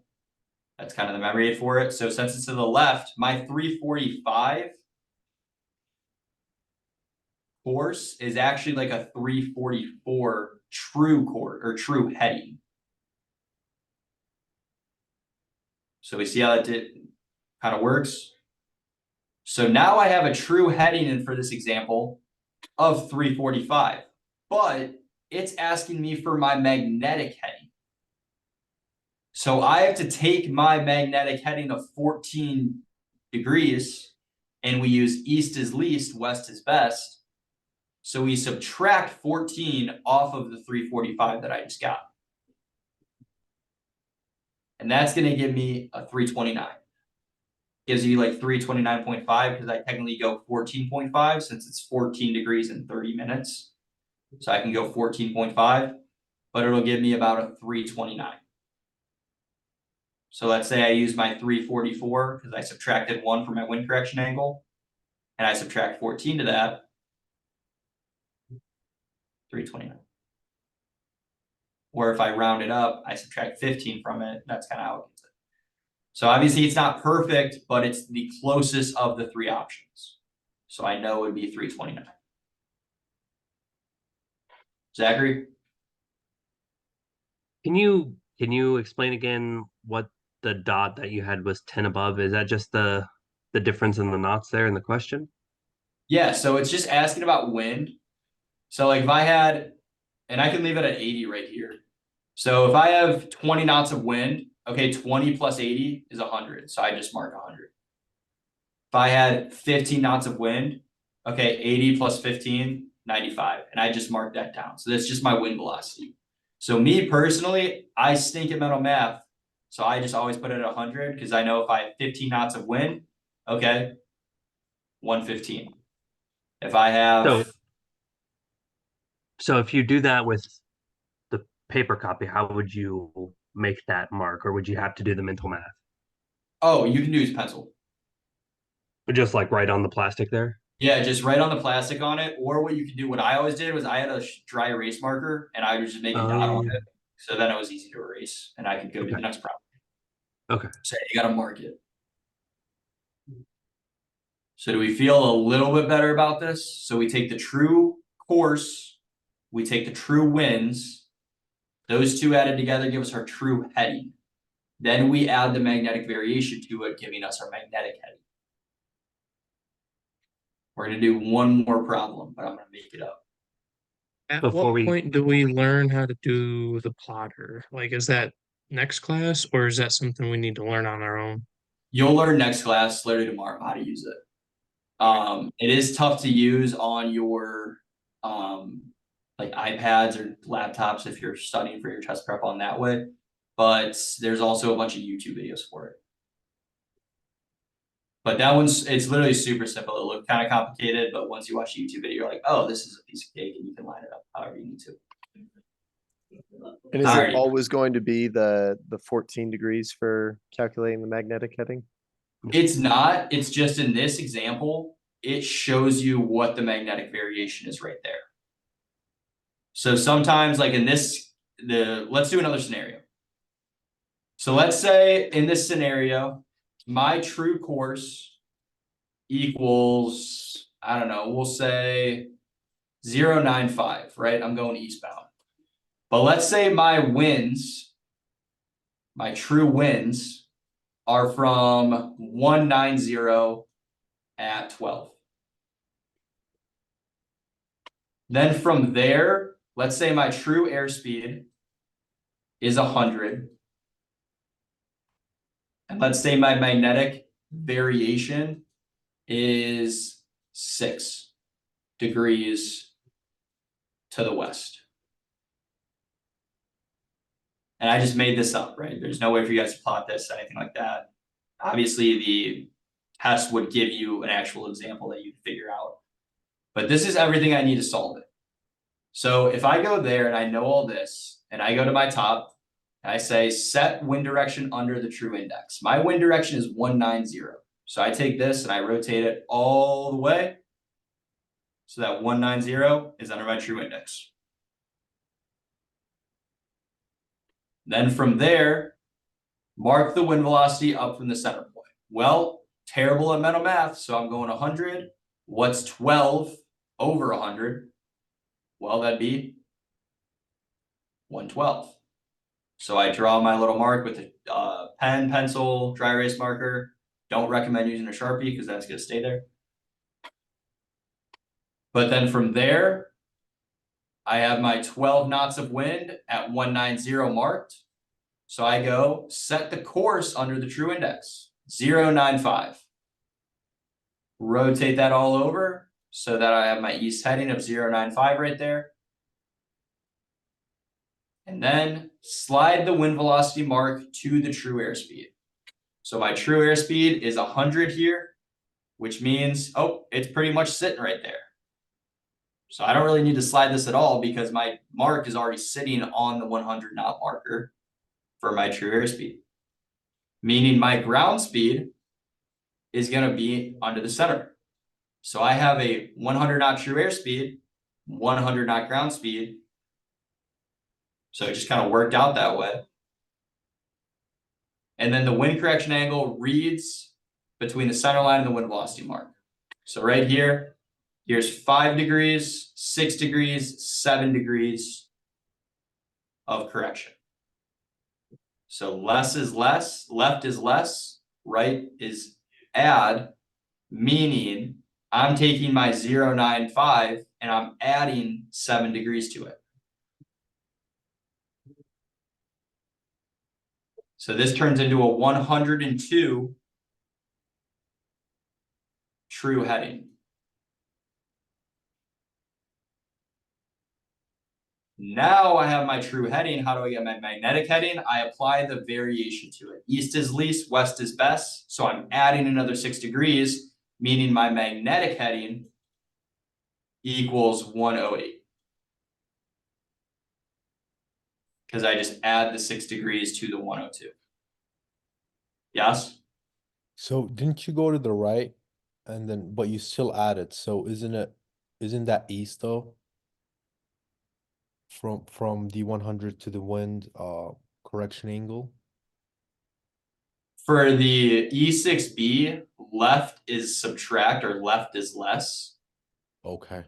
That's kind of the memory aid for it. So since it's to the left, my 345 course is actually like a 344 true course or true heading. So we see how that kind of works. So now I have a true heading in for this example of 345, but it's asking me for my magnetic heading. So I have to take my magnetic heading of 14 degrees, and we use east is least, west is best. So we subtract 14 off of the 345 that I just got. And that's going to give me a 329. Gives you like 329.5 because I technically go 14.5 since it's 14 degrees in 30 minutes. So I can go 14.5, but it'll give me about a 329. So let's say I use my 344 because I subtracted 1 from my wind correction angle, and I subtract 14 to that. 329. Or if I round it up, I subtract 15 from it. That's kind of how it gets it. So obviously it's not perfect, but it's the closest of the 3 options. So I know it would be 329. Zachary? Can you explain again what the dot that you had was 10 above? Is that just the difference in the knots there in the question? Yeah, so it's just asking about wind. So like if I had, and I can leave it at 80 right here. So if I have 20 knots of wind, okay, 20 plus 80 is 100. So I just mark 100. If I had 15 knots of wind, okay, 80 plus 15, 95. And I just mark that down. So that's just my wind velocity. So me personally, I stink at mental math. So I just always put it at 100 because I know if I have 15 knots of wind, okay, 115. If I have... So if you do that with the paper copy, how would you make that mark, or would you have to do the mental math? Oh, you can use pencil. But just like right on the plastic there? Yeah, just write on the plastic on it. Or what you could do, what I always did was I had a dry erase marker and I would just make a dot on it. So then it was easy to erase and I could go to the next problem. Okay. So you got to mark it. So do we feel a little bit better about this? So we take the true course, we take the true winds, those two added together give us our true heading. Then we add the magnetic variation to it, giving us our magnetic heading. We're going to do one more problem, but I'm going to make it up. At what point do we learn how to do the plotter? Like, is that next class, or is that something we need to learn on our own? You'll learn next class, literally tomorrow, how to use it. It is tough to use on your like iPads or laptops if you're studying for your test prep on that way. But there's also a bunch of YouTube videos for it. But that it's literally super simple. It looked kind of complicated, but once you watch a YouTube video, you're like, oh, this is a piece of cake, and you can line it up however you need to. And is Alrighty. it always going to be the 14 degrees for calculating the magnetic heading? It's not. It's just in this example, it shows you what the magnetic variation is right there. So sometimes, like in this, let's do another scenario. So let's say in this scenario, my true course equals, I don't know, we'll say 0.95, right? I'm going eastbound. But let's say my winds, my true winds, are from 190 at 12. Then from there, let's say my true airspeed is 100. And let's say my magnetic variation is 6 degrees to the west. And I just made this up, right? There's no way for you guys to plot this, anything like that. Obviously, the test would give you an actual example that you can figure out. But this is everything I need to solve it. So if I go there and I know all this, and I go to my top, and I say set wind direction under the true index. My wind direction is 190. So I take this and I rotate it all the way. So that 190 is under my true index. Then from there, mark the wind velocity up from the center point. Well, terrible at mental math, so I'm going 100. What's 12 over 100? Well, that'd be 112. So I draw my little mark with a pen, pencil, dry erase marker. Don't recommend using a Sharpie because that's going to stay there. But then from there, I have my 12 knots of wind at 190 marked. So I go set the course under the true index, 0.95. Rotate that all over so that I have my east heading of 0.95 right there. And then slide the wind velocity mark to the true airspeed. So my true airspeed is 100 here, which means, oh, it's pretty much sitting right there. So I don't really need to slide this at all because my mark is already sitting on the 100 knot marker for my true airspeed. Meaning my ground speed is going to be under the center. So I have a 100 knot true airspeed, 100 knot ground speed. So it just kind of worked out that way. And then the wind correction angle reads between the center line and the wind velocity mark. So right here, here's 5 degrees, 6 degrees, 7 degrees of correction. So less is less, left is less, right is add, meaning I'm taking my 0.95 and I'm adding 7 degrees to it. So this turns into a 102 true heading. Now I have my true heading. How do I get my magnetic heading? I apply the variation to it. East is least, west is best. So I'm adding another 6 degrees, meaning my magnetic heading equals 108. Because I just add the 6 degrees to the 102. Yes? So didn't you go to the right and then, but you still added, so isn't that east though? From the 100 to the wind correction angle? For the E6B, left is subtract or left is less. Okay.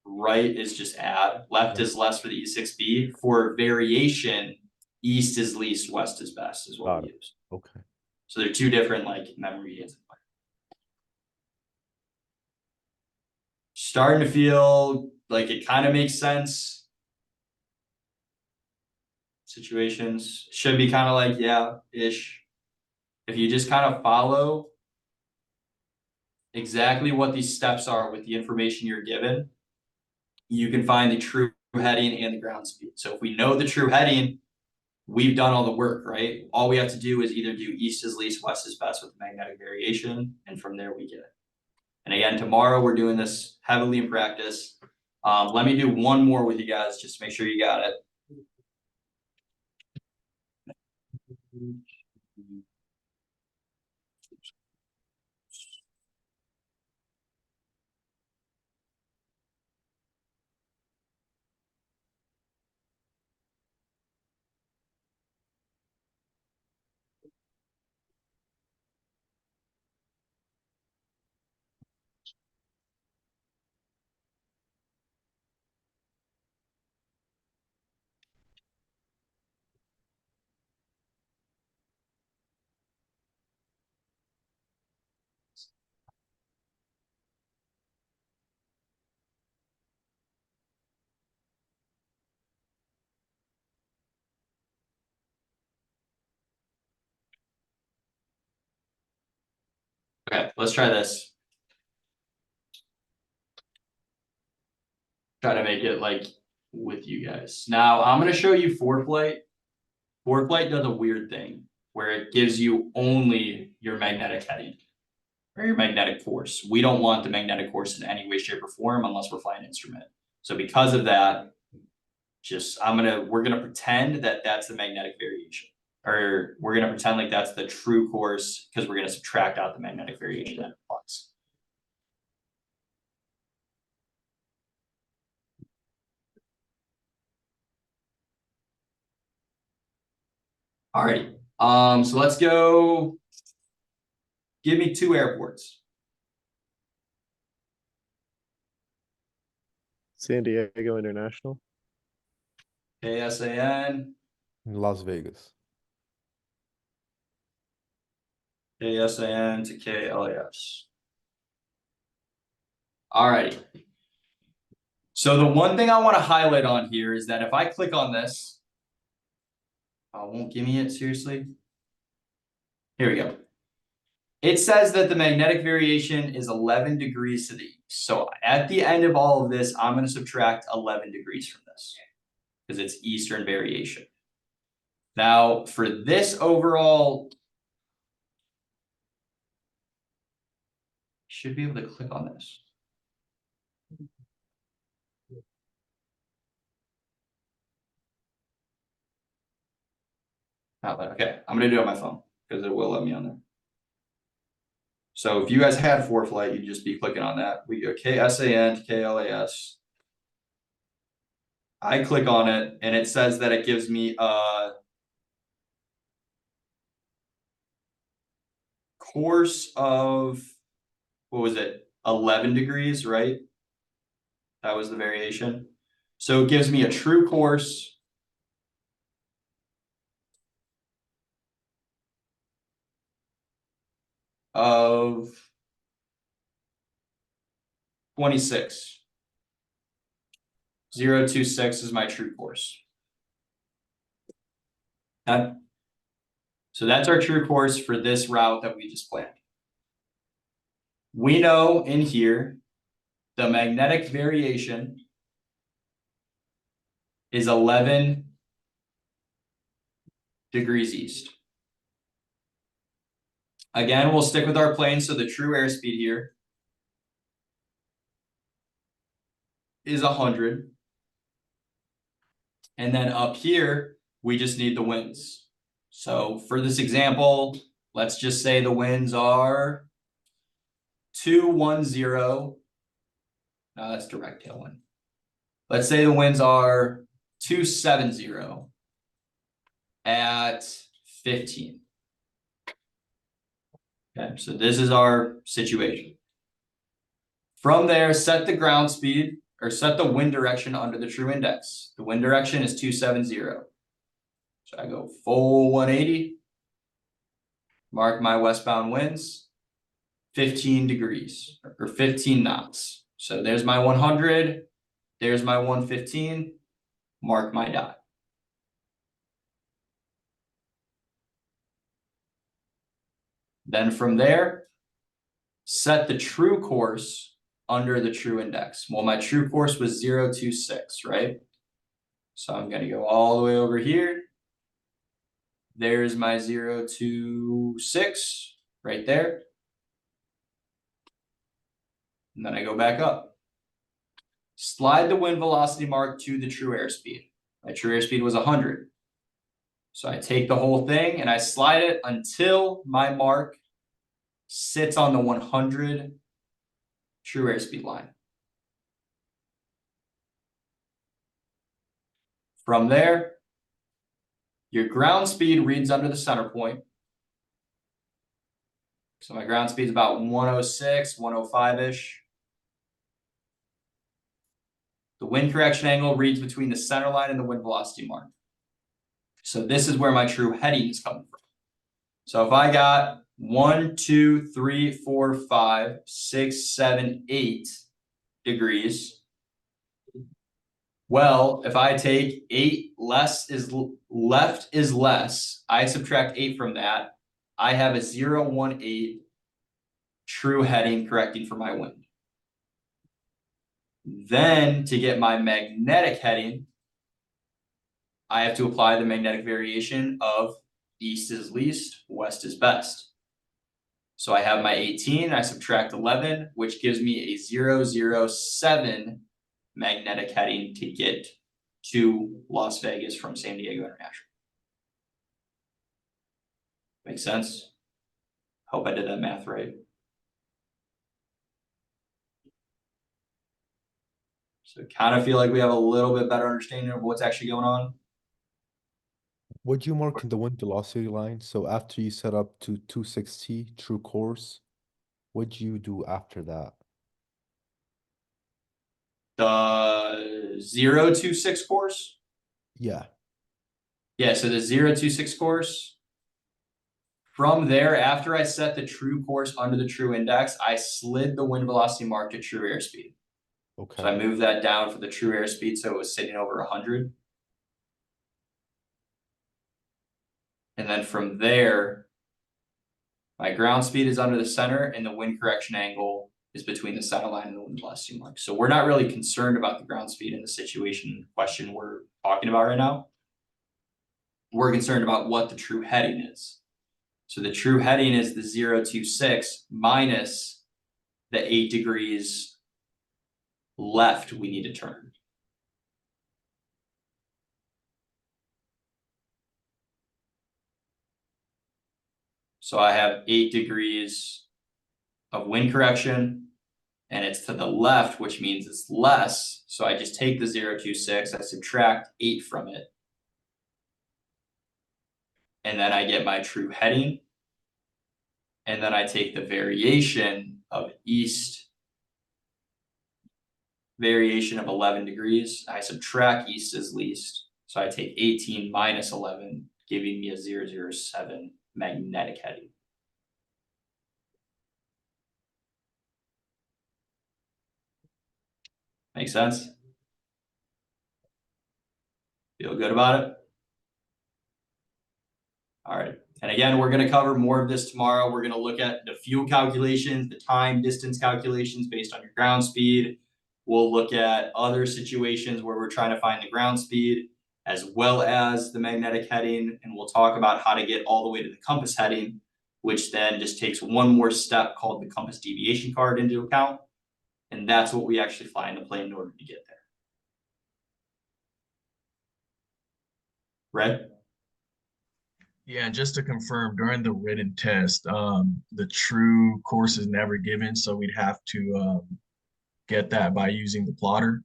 Right is just add. Left is less for the E6B. For variation, east is least, west is best is what we use. Okay. So they're two different like memory aids. Starting to feel like it kind of makes sense. Situations should be kind of like, yeah, ish. If you just kind of follow exactly what these steps are with the information you're given, you can find the true heading and the ground speed. So if we know the true heading, we've done all the work, right? All we have to do is either do east is least, west is best with magnetic variation, and from there we get it. And again, tomorrow we're doing this heavily in practice. Let me do one more with you guys, just to make sure you got it. Okay, let's try this. Try to make it like with you guys. Now I'm gonna show you ForeFlight. ForeFlight does a weird thing where it gives you only your magnetic heading or your magnetic force. We don't want the magnetic force in any way, shape, or form unless we're flying instrument. So because of that, we're gonna pretend that that's the magnetic variation, or we're gonna pretend like that's the true course because we're gonna subtract out the magnetic variation that it applies. Alrighty, so let's go. Give me 2 airports. San Diego International. KSAN, Las Vegas. KSAN to KLAS. Alrighty. So the one thing I want to highlight on here is that if I click on this, won't give me it, seriously. Here we go. It says that the magnetic variation is 11 degrees to the east. So at the end of all of this, I'm going to subtract 11 degrees from this because it's eastern variation. Now for this overall, should be able to click on this. Okay, I'm gonna do it on my phone because it will let me on there. So if you guys had ForeFlight, you'd just be clicking on that. We go KSAN to KLAS. I click on it and it says that it gives me a course of, what was it, 11 degrees, right? That was the variation. So it gives me a true course of 26. 026 is my true course. So that's our true course for this route that we just planned. We know in here, the magnetic variation is 11 degrees east. Again, we'll stick with our plane, so the true airspeed here is 100. And then up here, we just need the winds. So for this example, let's just say the winds are 210. No, that's direct tailwind. Let's say the winds are 270 at 15. Okay, so this is our situation. From there, set the ground speed or set the wind direction under the true index. The wind direction is 270. So I go full 180. Mark my westbound winds, 15 degrees or 15 knots. So there's my 100. There's my 115. Mark my dot. Then from there, set the true course under the true index. Well, my true course was 026, right? So I'm gonna go all the way over here. There's my 026 right there. And then I go back up. Slide the wind velocity mark to the true airspeed. My true airspeed was 100. So I take the whole thing and I slide it until my mark sits on the 100 true airspeed line. From there, your ground speed reads under the center point. So my ground speed is about 106, 105-ish. The wind correction angle reads between the center line and the wind velocity mark. So this is where my true heading is coming from. So if I got 1, 2, 3, 4, 5, 6, 7, 8 degrees. Well, if I take 8 left is less, I subtract 8 from that, I have a 018 true heading correcting for my wind. Then to get my magnetic heading, I have to apply the magnetic variation of east is least, west is best. So I have my 18, I subtract 11, which gives me a 007 magnetic heading to get to Las Vegas from San Diego International. Make sense? Hope I did that math right. So kind of feel like we have a little bit better understanding of what's actually going on. Would you mark in the wind velocity line? So after you set up to 260 true course, what'd you do after that? The 026 course? Yeah. Yeah, so the 026 course. From there, after I set the true course under the true index, I slid the wind velocity mark to true airspeed. Okay. So I moved that down for the true airspeed, so it was sitting over 100. And then from there, my ground speed is under the center and the wind correction angle is between the center line and the wind velocity mark. So we're not really concerned about the ground speed in the situation question we're talking about right now. We're concerned about what the true heading is. So the true heading is the 026 minus the 8 degrees left we need to turn. So I have 8 degrees of wind correction and it's to the left, which means it's less. So I just take the 026, I subtract 8 from it. And then I get my true heading. And then I take the variation of east, variation of 11 degrees. I subtract east is least. So I take 18 minus 11, giving me a 007 magnetic heading. Make sense? Feel good about it? All right. And again, we're going to cover more of this tomorrow. We're going to look at the fuel calculations, the time distance calculations based on your ground speed. We'll look at other situations where we're trying to find the ground speed as well as the magnetic heading. And we'll talk about how to get all the way to the compass heading, which then just takes one more step called the compass deviation card into account. And that's what we actually fly in the plane in order to get there. Red? Yeah, and just to confirm, during the written test, the true course is never given, so we'd have to get that by using the plotter.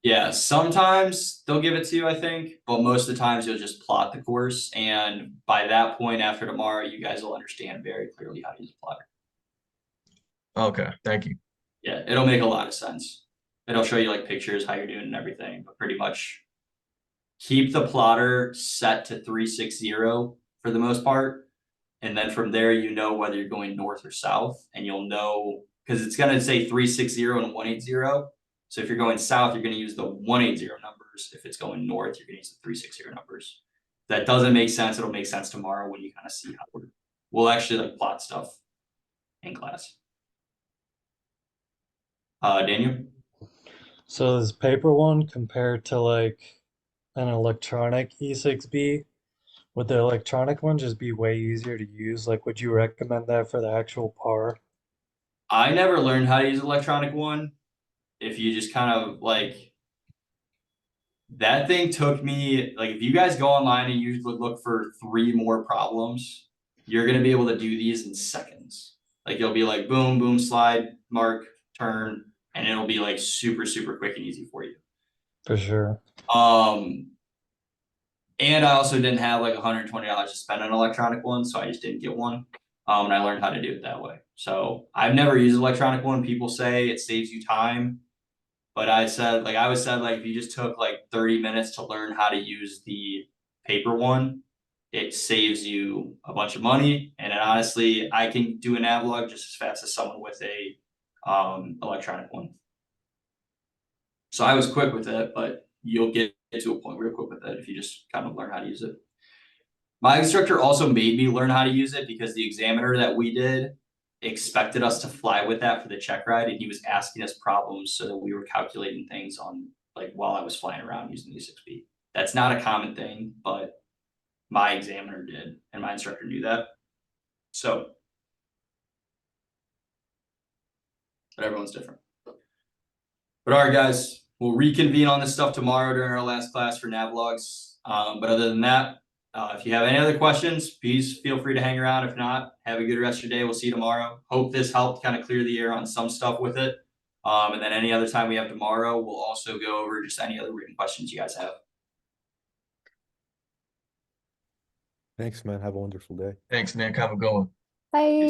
Yeah, sometimes they'll give it to you, I think, but most of the times you'll just plot the course. And by that point, after tomorrow, you guys will understand very clearly how to use a plotter. Okay, thank you. Yeah, it'll make a lot of sense. It'll show you like pictures, how you're doing and everything, but pretty much keep the plotter set to 360 for the most part. And then from there, you know whether you're going north or south, and you'll know because it's going to say 360 and 180. So if you're going south, you're going to use the 180 numbers. If it's going north, you're going to use the 360 numbers. If that doesn't make sense, it'll make sense tomorrow when you kind of see how we'll actually like plot stuff in class. Daniel? So this paper one compared to like an electronic E6B, would the electronic one just be way easier to use? Like, would you recommend that for the actual par? I never learned how to use electronic one. If you just kind of like that thing took me like if you guys go online and you look for 3 more problems, you're gonna be able to do these in seconds. Like you'll be like boom, boom, slide, mark, turn, and it'll be like super, super quick and easy for you. For sure. And I also didn't have like $120 to spend on an electronic one, so I just didn't get one. And I learned how to do it that way. So I've never used an electronic one. People say it saves you time. But I said, like I always said, like if you just took like 30 minutes to learn how to use the paper one, it saves you a bunch of money. And then honestly, I can do an Navlog just as fast as someone with a electronic one. So I was quick with it, but you'll get to a point real quick with it if you just kind of learn how to use it. My instructor also made me learn how to use it because the examiner that we did expected us to fly with that for the check ride, and he was asking us problems so that we were calculating things on like while I was flying around using the 6B. That's not a common thing, but my examiner did, and my instructor knew that. So, but everyone's different. But all right, guys, we'll reconvene on this stuff tomorrow during our last class for Navlogs. But other than that, if you have any other questions, please feel free to hang around. If not, have a good rest of your day. We'll see you tomorrow. Hope this helped kind of clear the air on some stuff with it. And then any other time we have tomorrow, we'll also go over just any other written questions you guys have. Thanks, man. Have a wonderful day. Thanks, Nick. Have a good one. Bye.